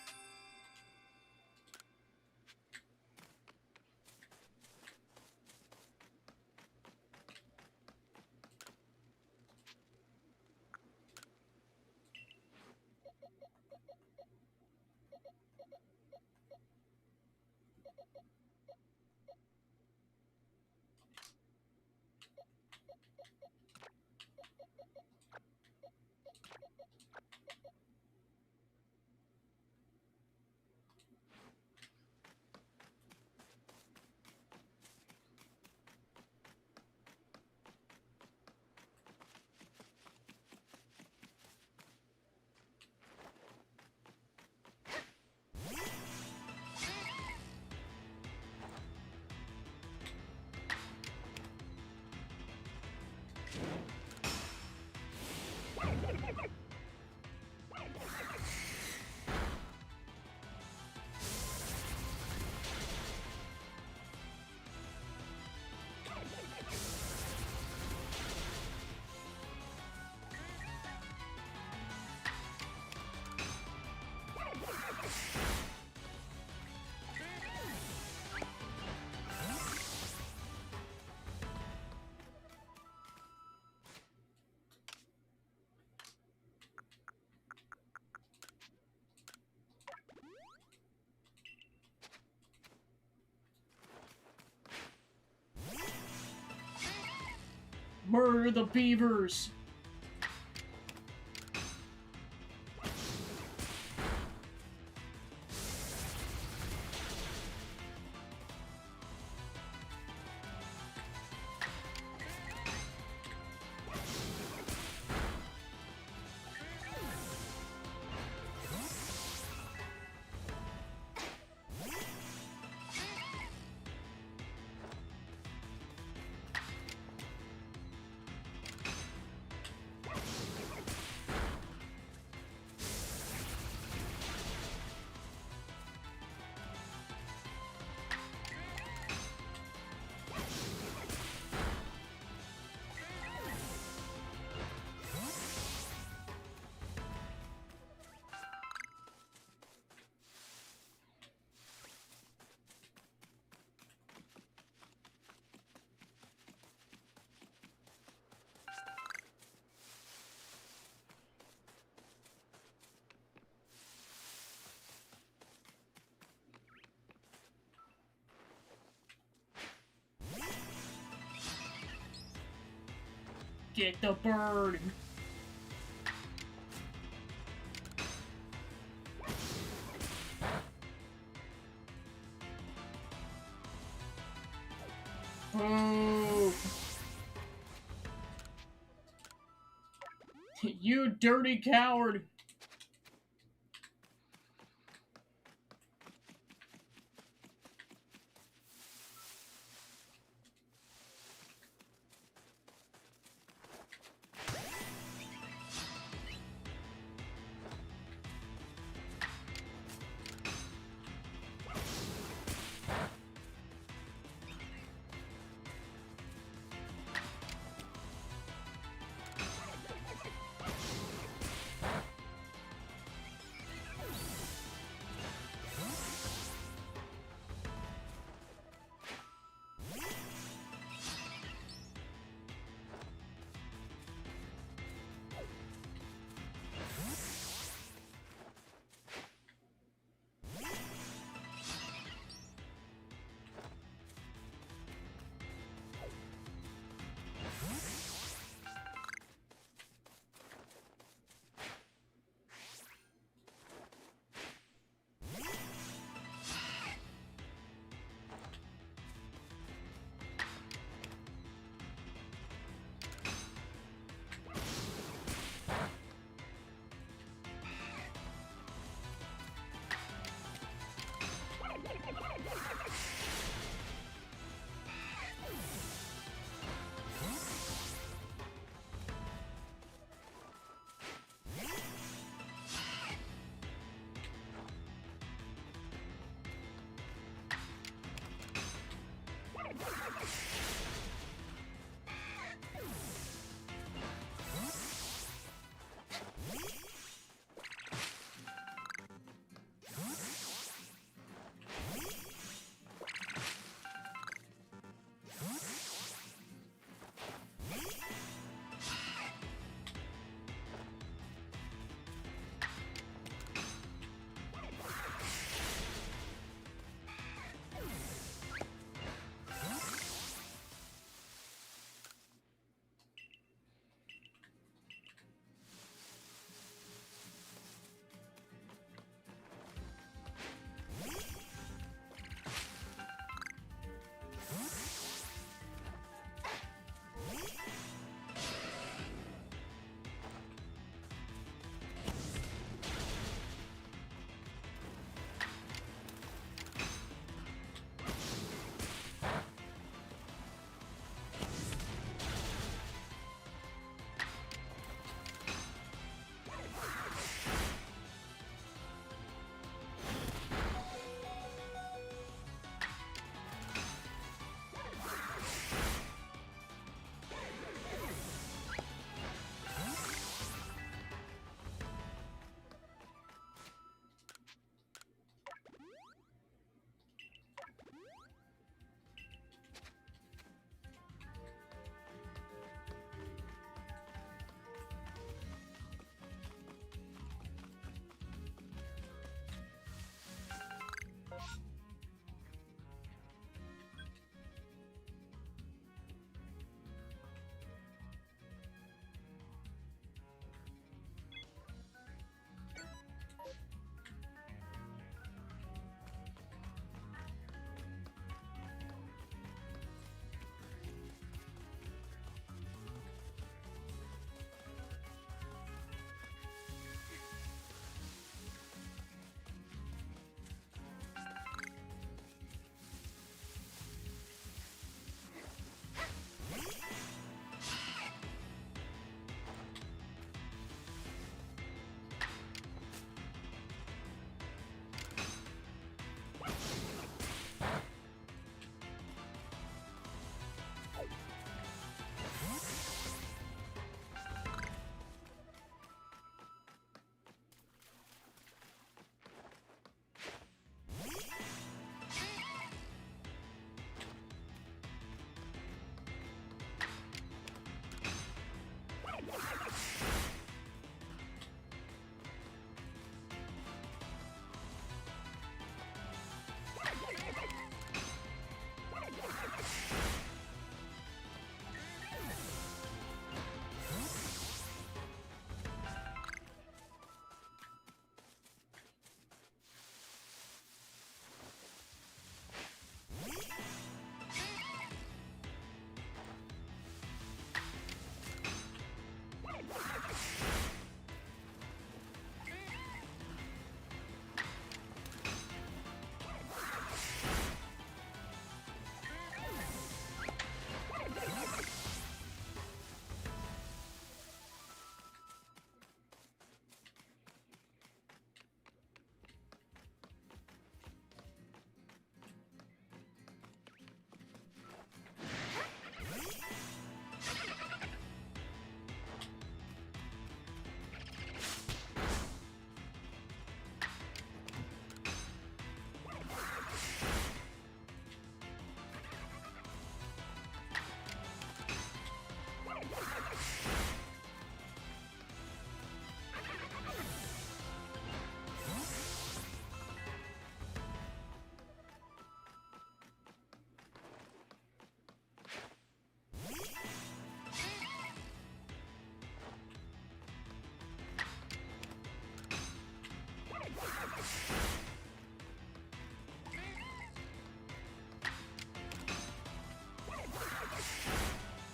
Murder the beavers! Get the bird! You dirty coward!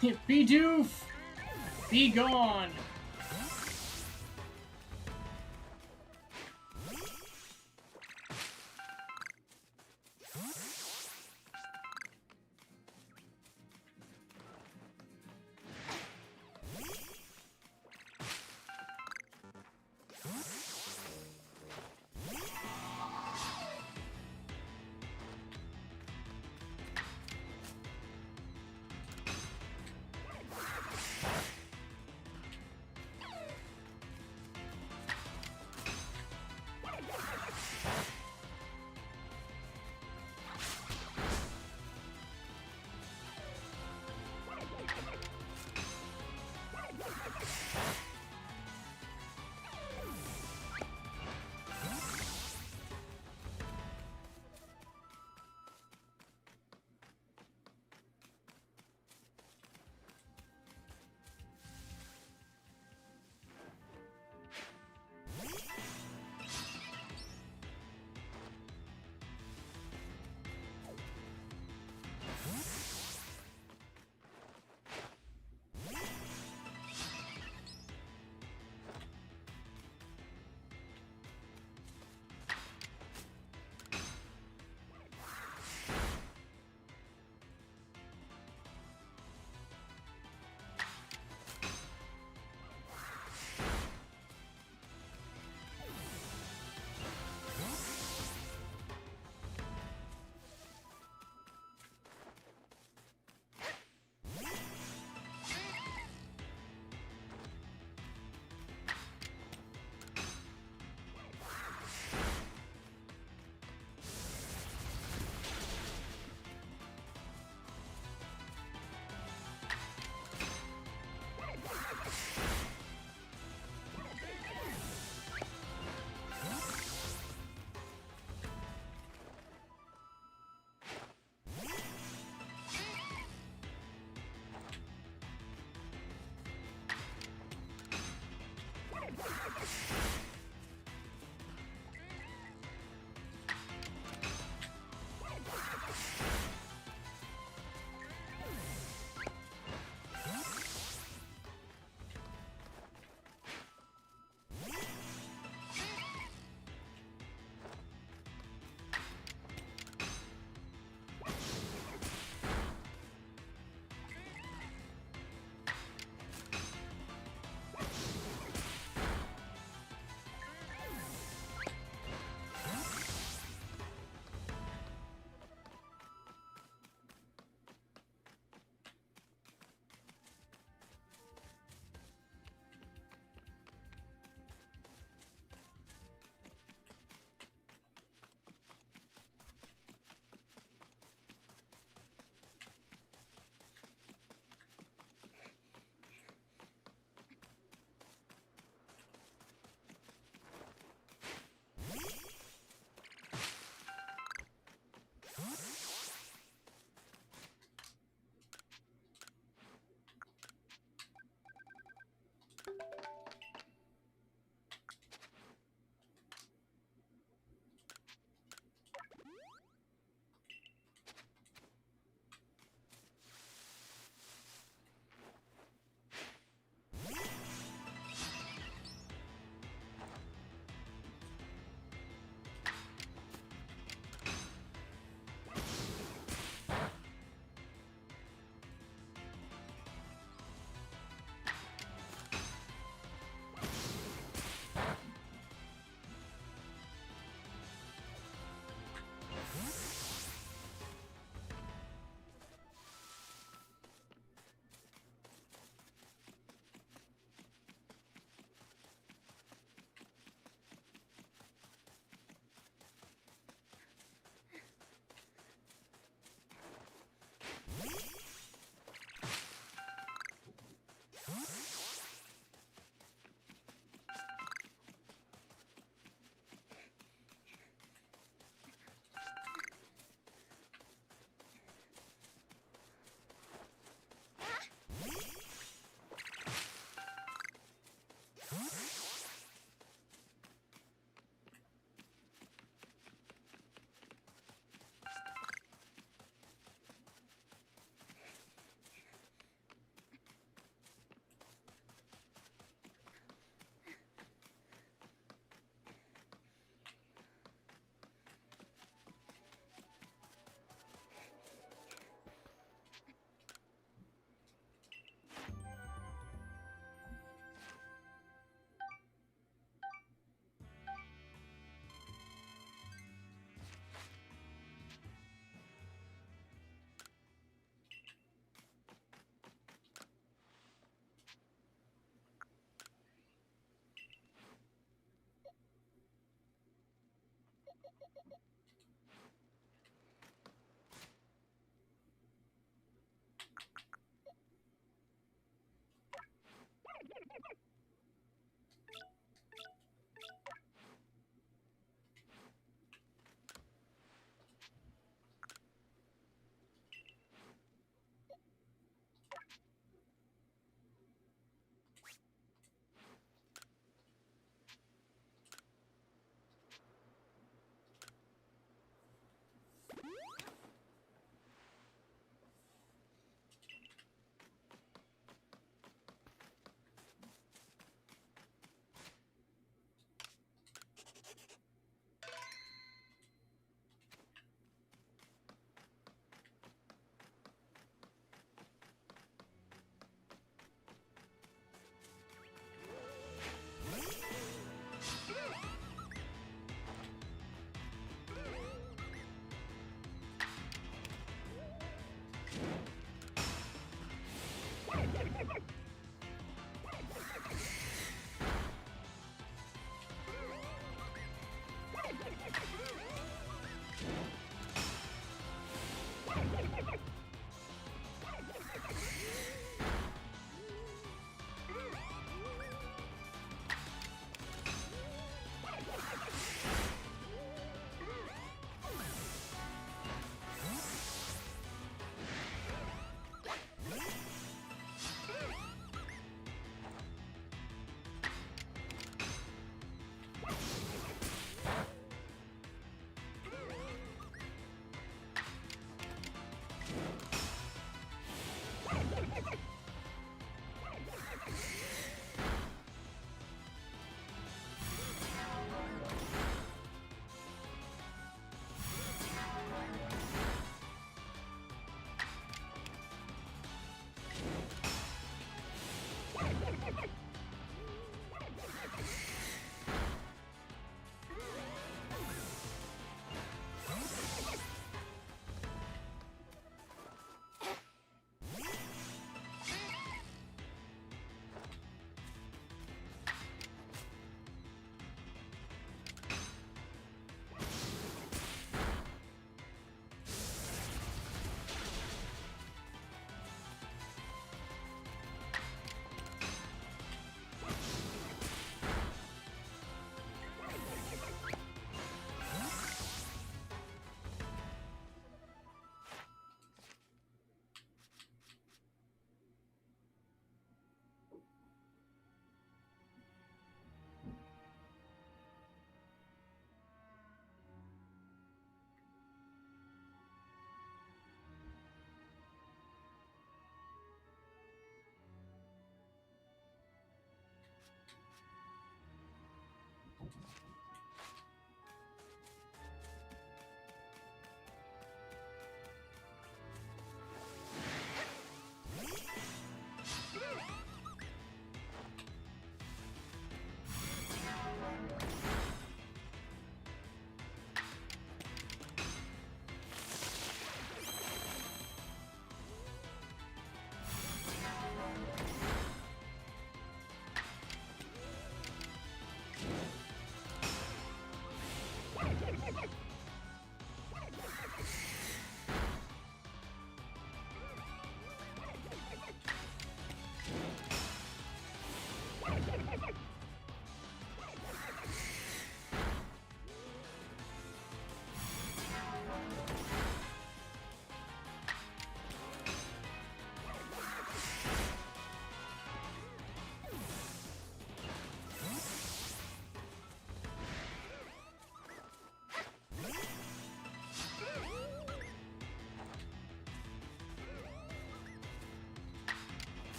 Be doof! Be gone!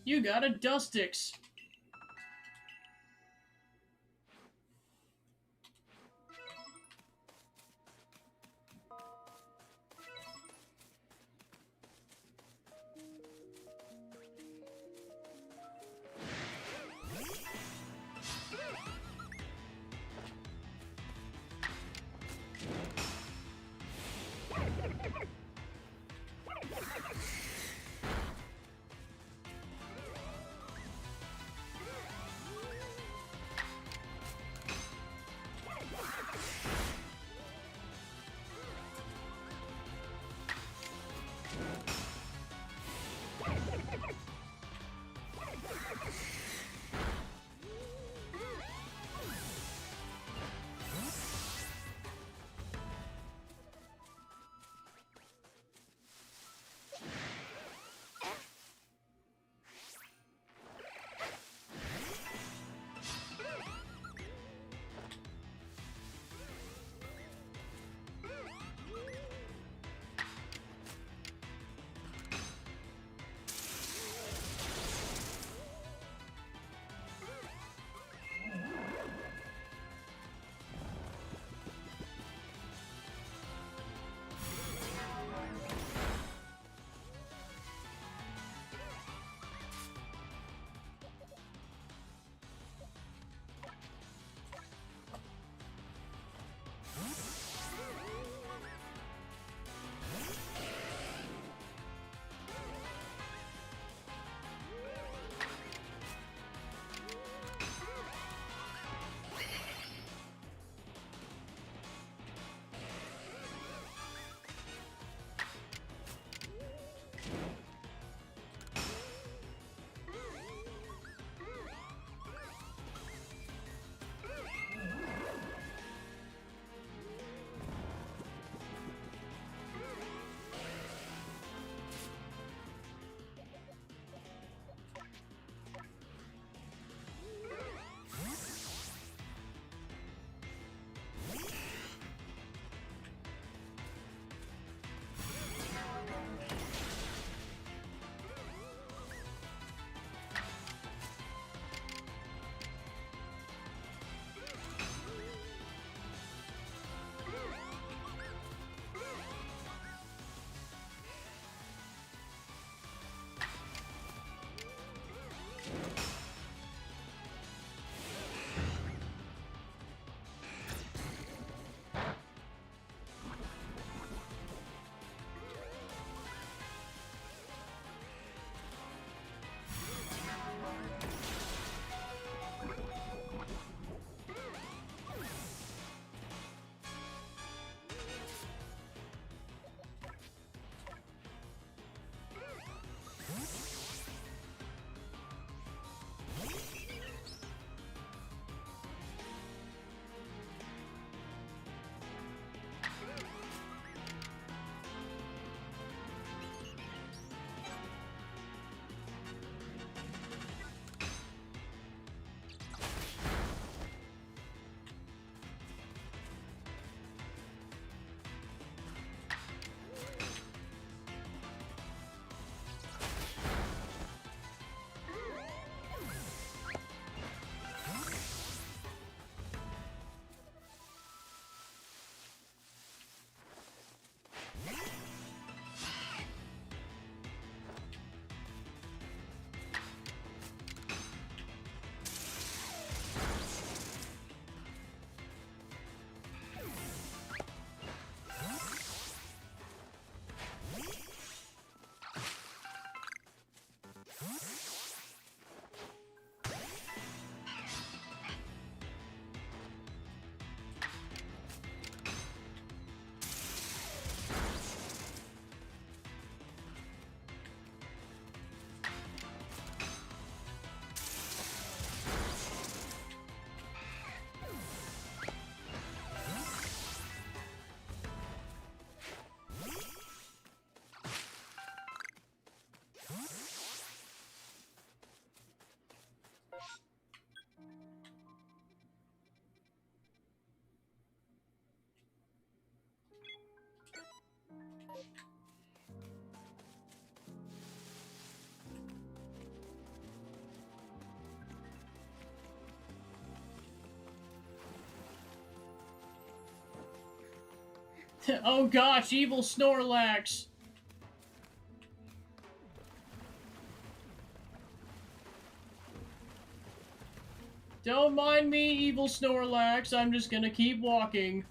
You got a Dustix. Oh gosh, evil Snorlax! Don't mind me, evil Snorlax, I'm just gonna keep walking.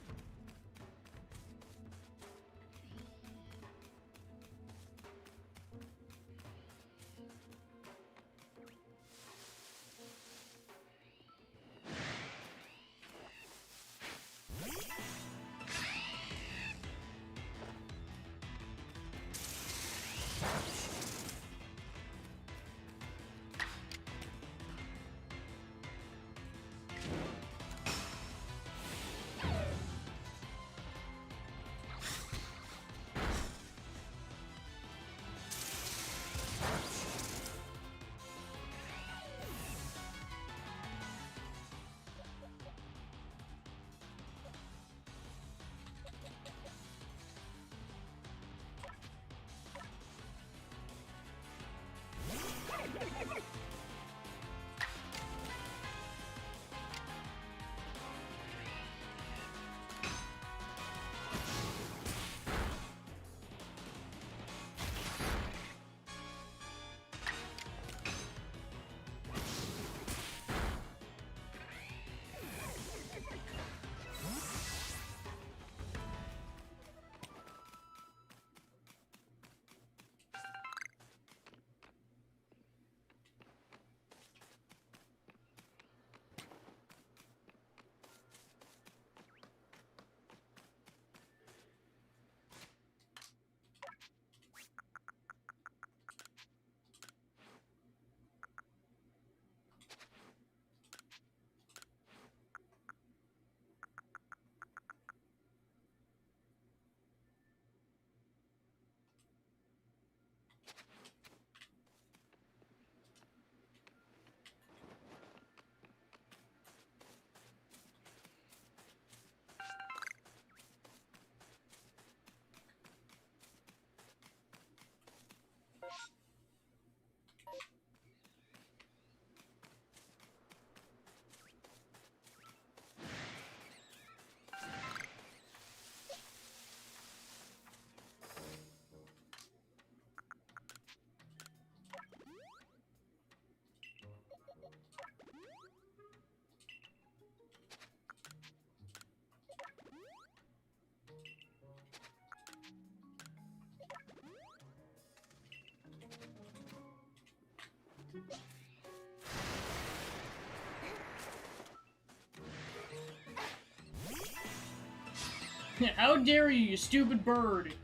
How dare you, you stupid bird!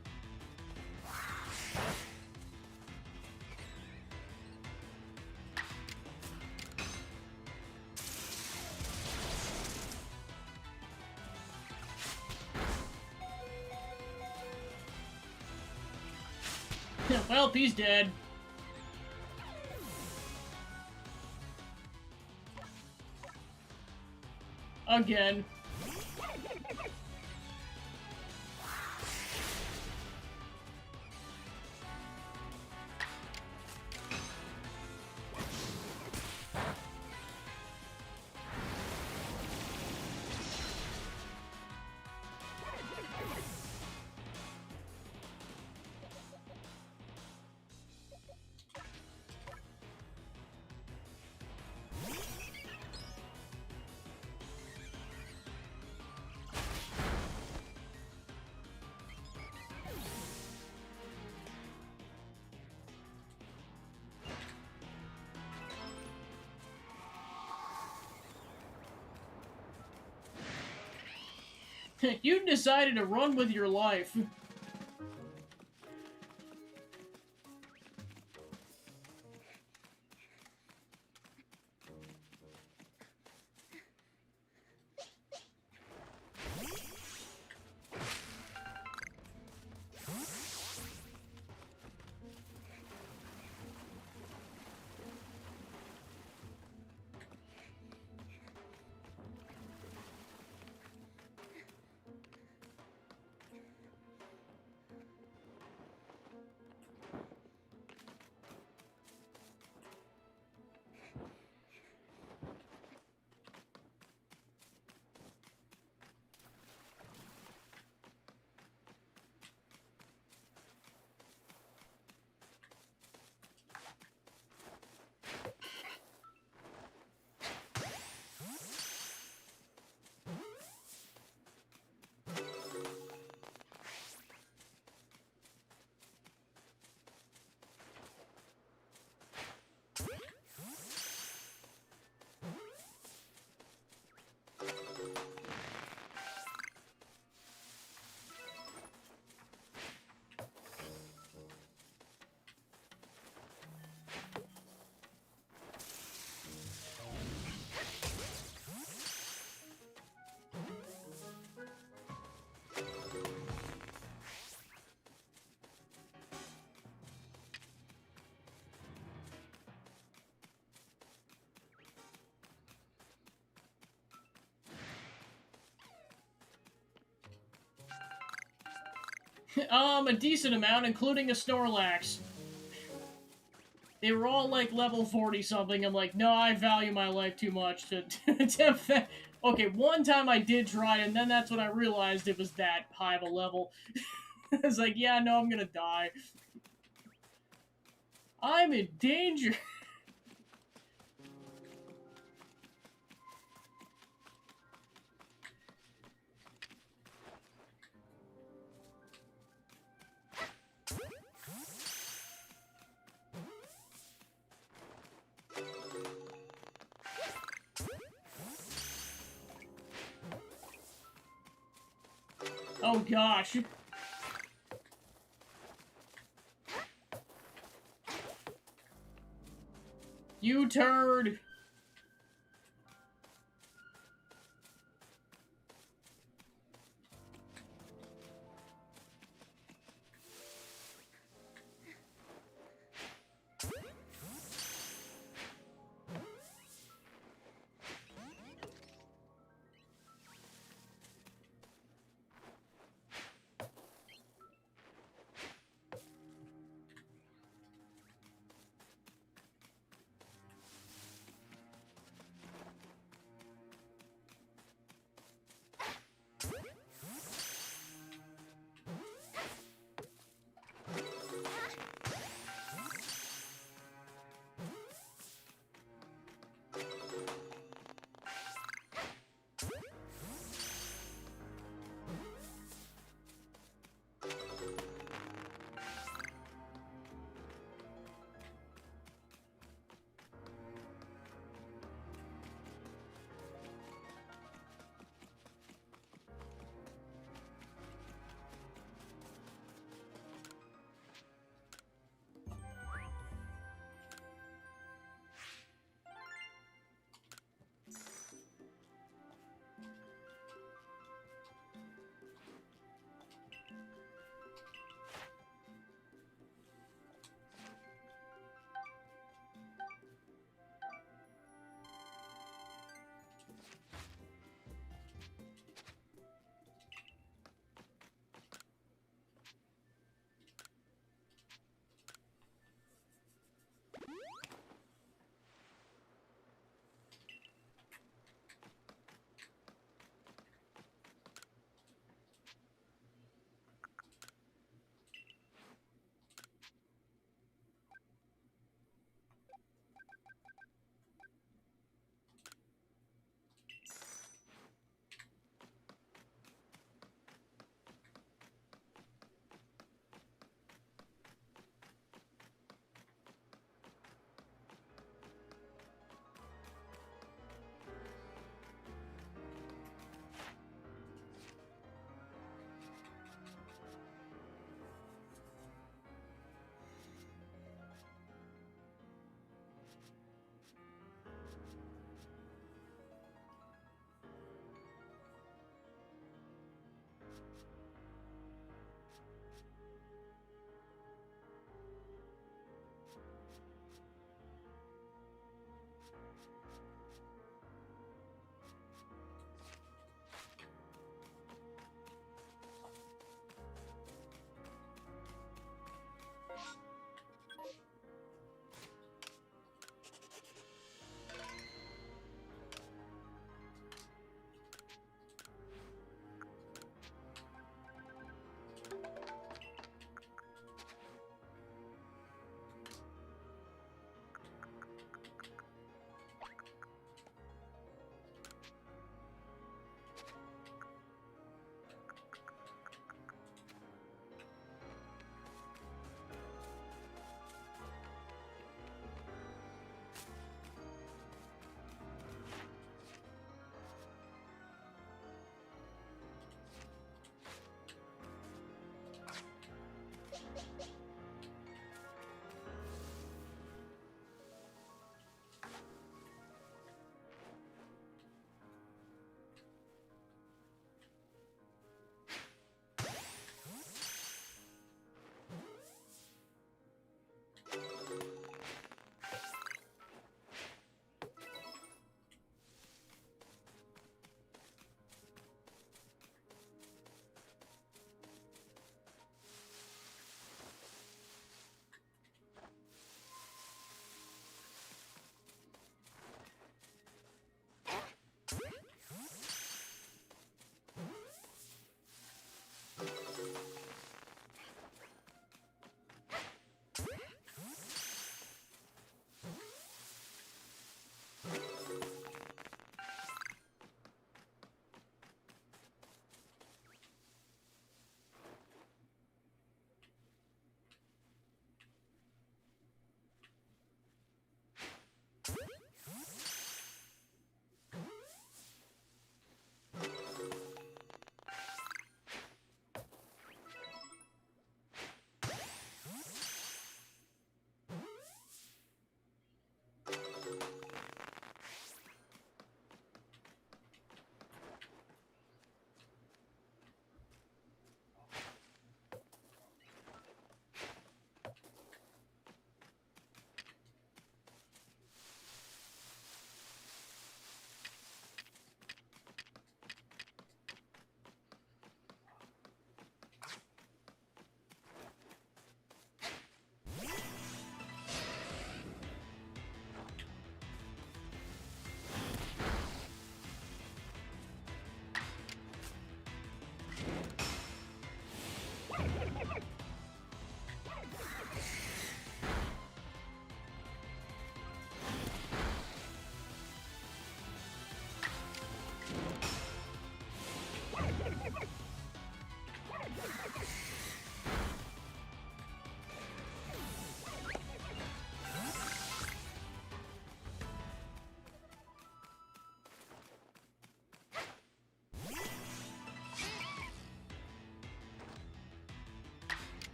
Well, he's dead. Again. You decided to run with your life. A decent amount, including a Snorlax. They were all, like, level 40-something. I'm like, no, I value my life too much to... Okay, one time I did try, and then that's when I realized it was that high of a level. It's like, yeah, no, I'm gonna die. I'm in danger. Oh, gosh. You turd.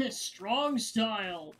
Strong style.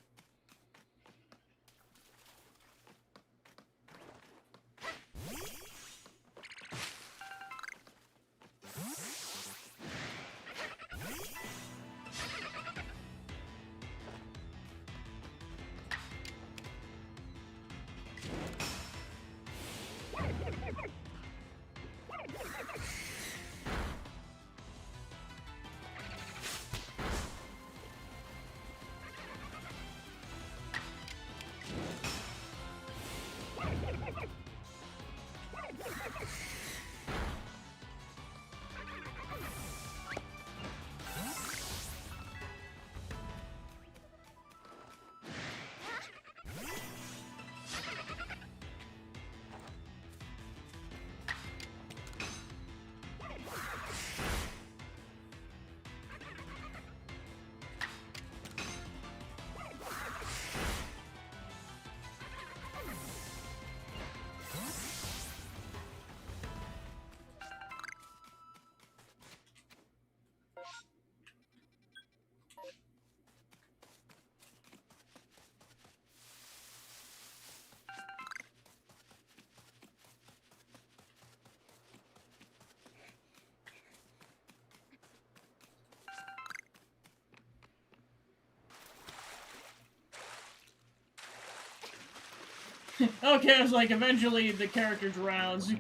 Okay, I was like, eventually the character drowns.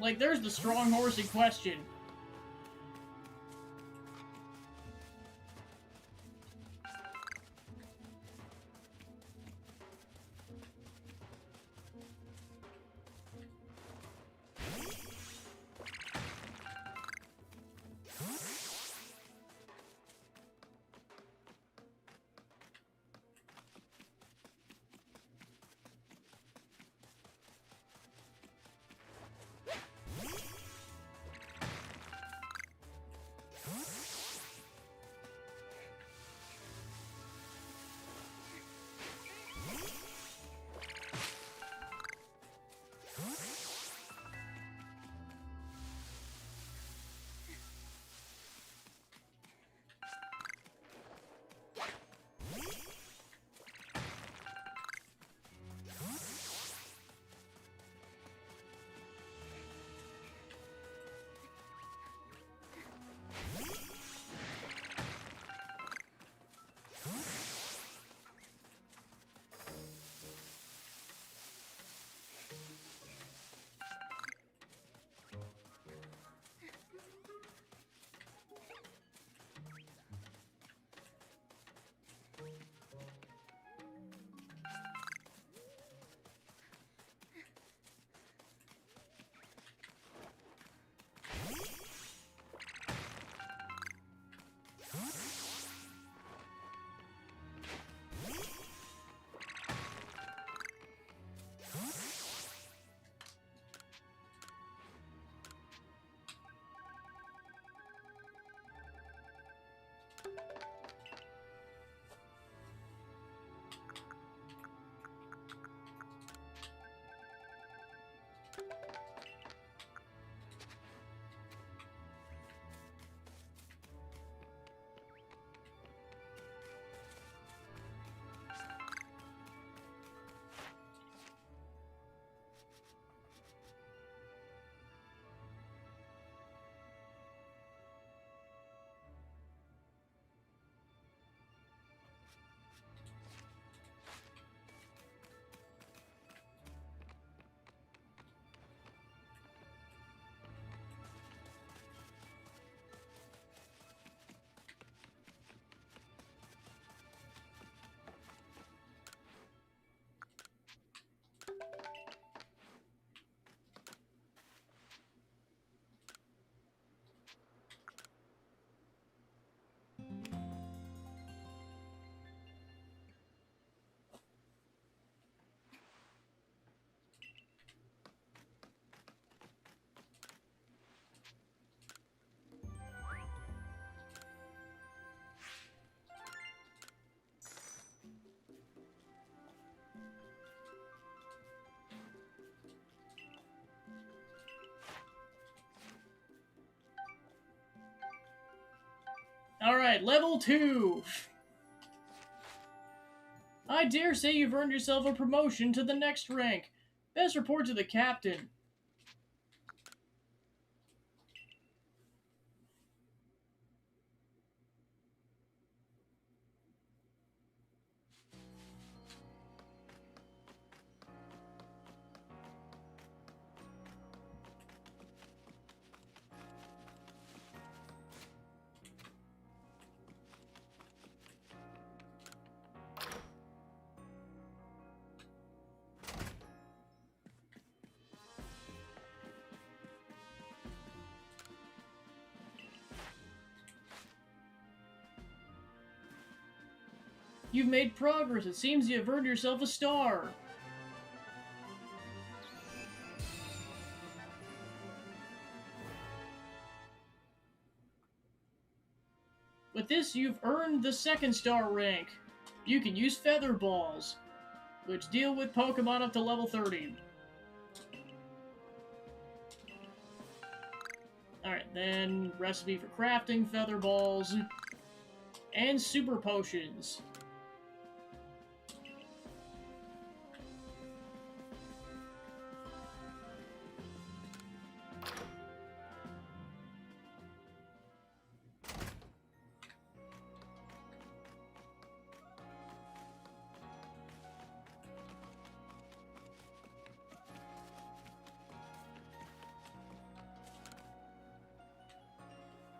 Like, there's the strong horse in question. Alright, level 2! I dare say you've earned yourself a promotion to the next rank. Best report to the captain. You've made progress. It seems you have earned yourself a star. With this, you've earned the 2nd star rank. You can use Feather Balls, which deal with Pokemon up to level 30. Alright, then recipe for crafting Feather Balls, and Super Potions.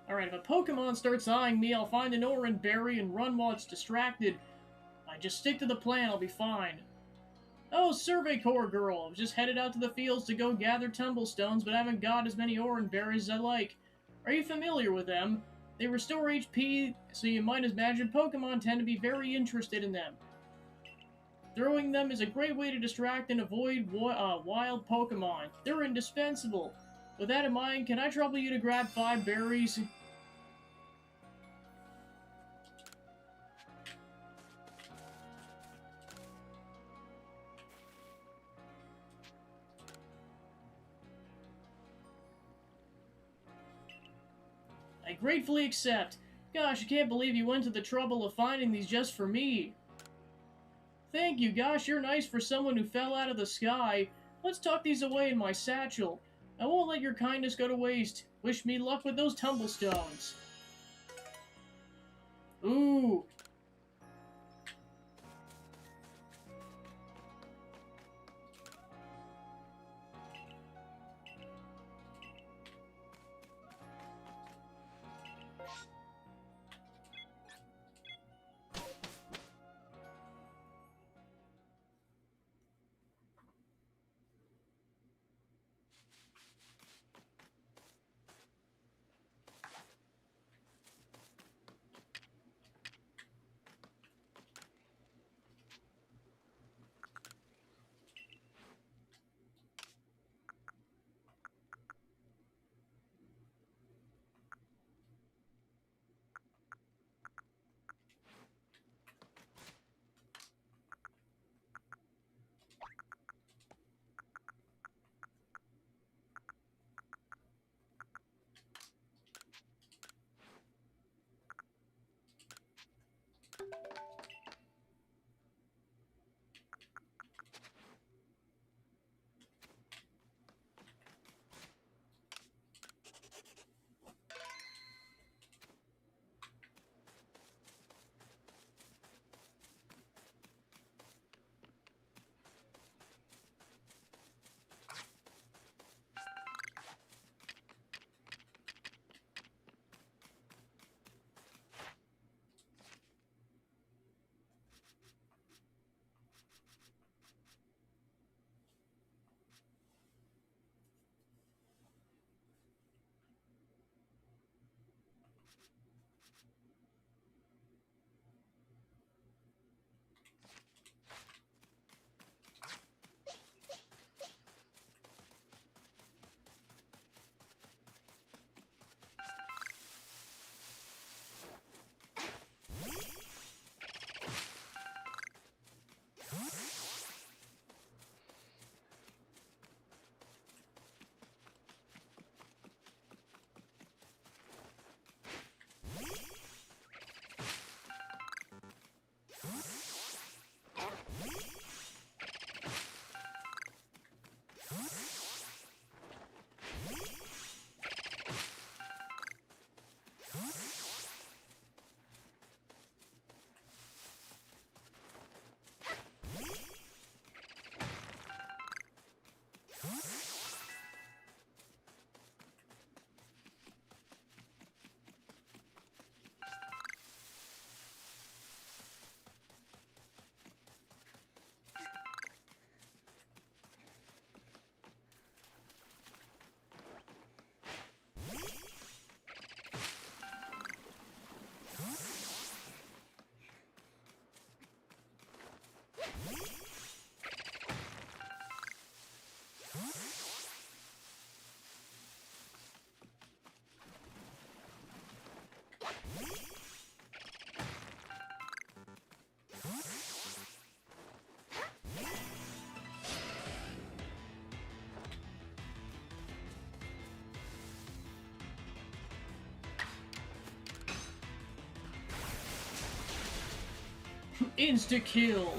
Alright, if a Pokemon starts eyeing me, I'll find an orange berry and run while it's distracted. I just stick to the plan, I'll be fine. Oh, Survey Corps girl! I've just headed out to the fields to go gather tumblestones, but haven't got as many orange berries as I like. Are you familiar with them? They restore HP, so you might imagine Pokemon tend to be very interested in them. Throwing them is a great way to distract and avoid wild Pokemon. They're indispensable. With that in mind, can I trouble you to grab 5 berries? I gratefully accept. Gosh, I can't believe you went to the trouble of finding these just for me. Thank you, gosh, you're nice for someone who fell out of the sky. Let's tuck these away in my satchel. I won't let your kindness go to waste. Wish me luck with those tumblestones. Ooh. Insta-kill!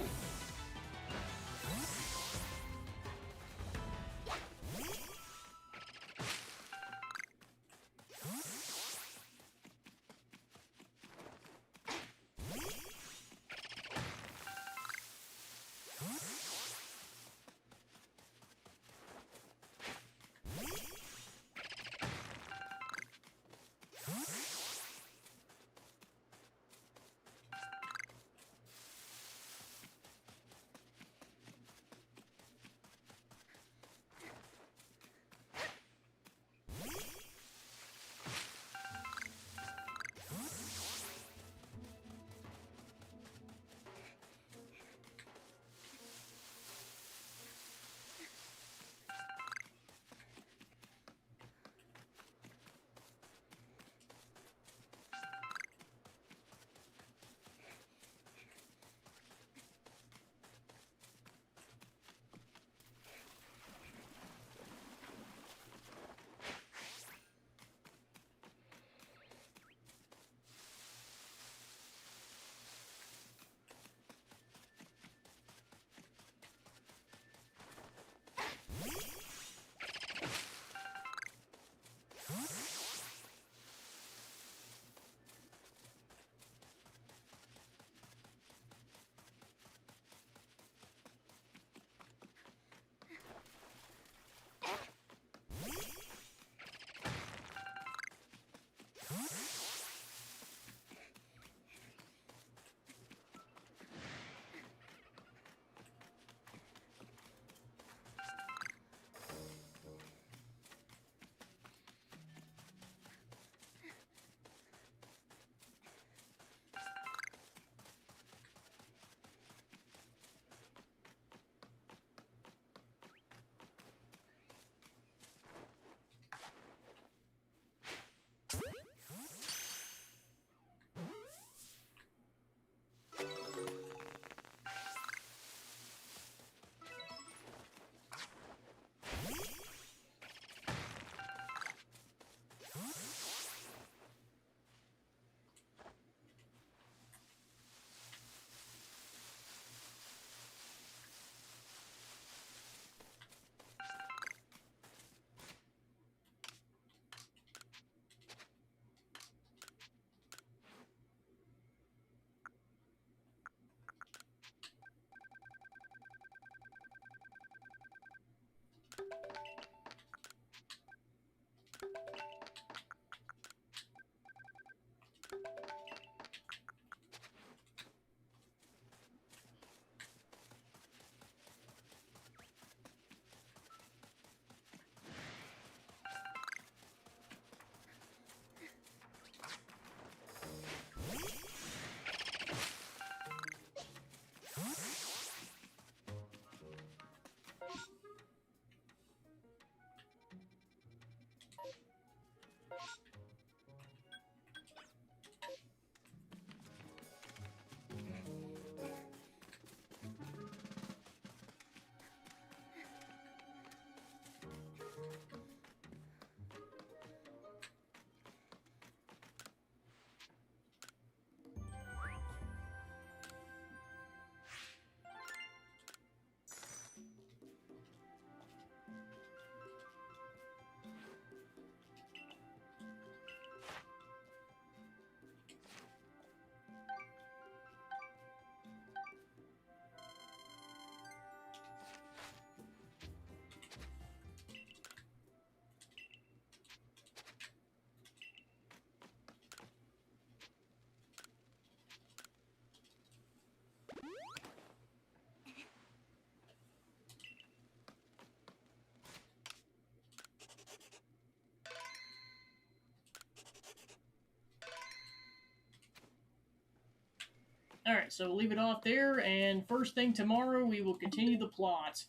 Alright, so we'll leave it off there, and first thing tomorrow we will continue the plot.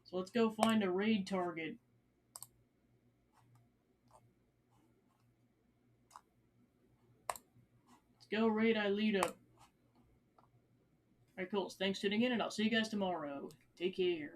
So let's go find a raid target. Let's go raid Ilito. Alright, cool. So thanks for tuning in, and I'll see you guys tomorrow. Take care.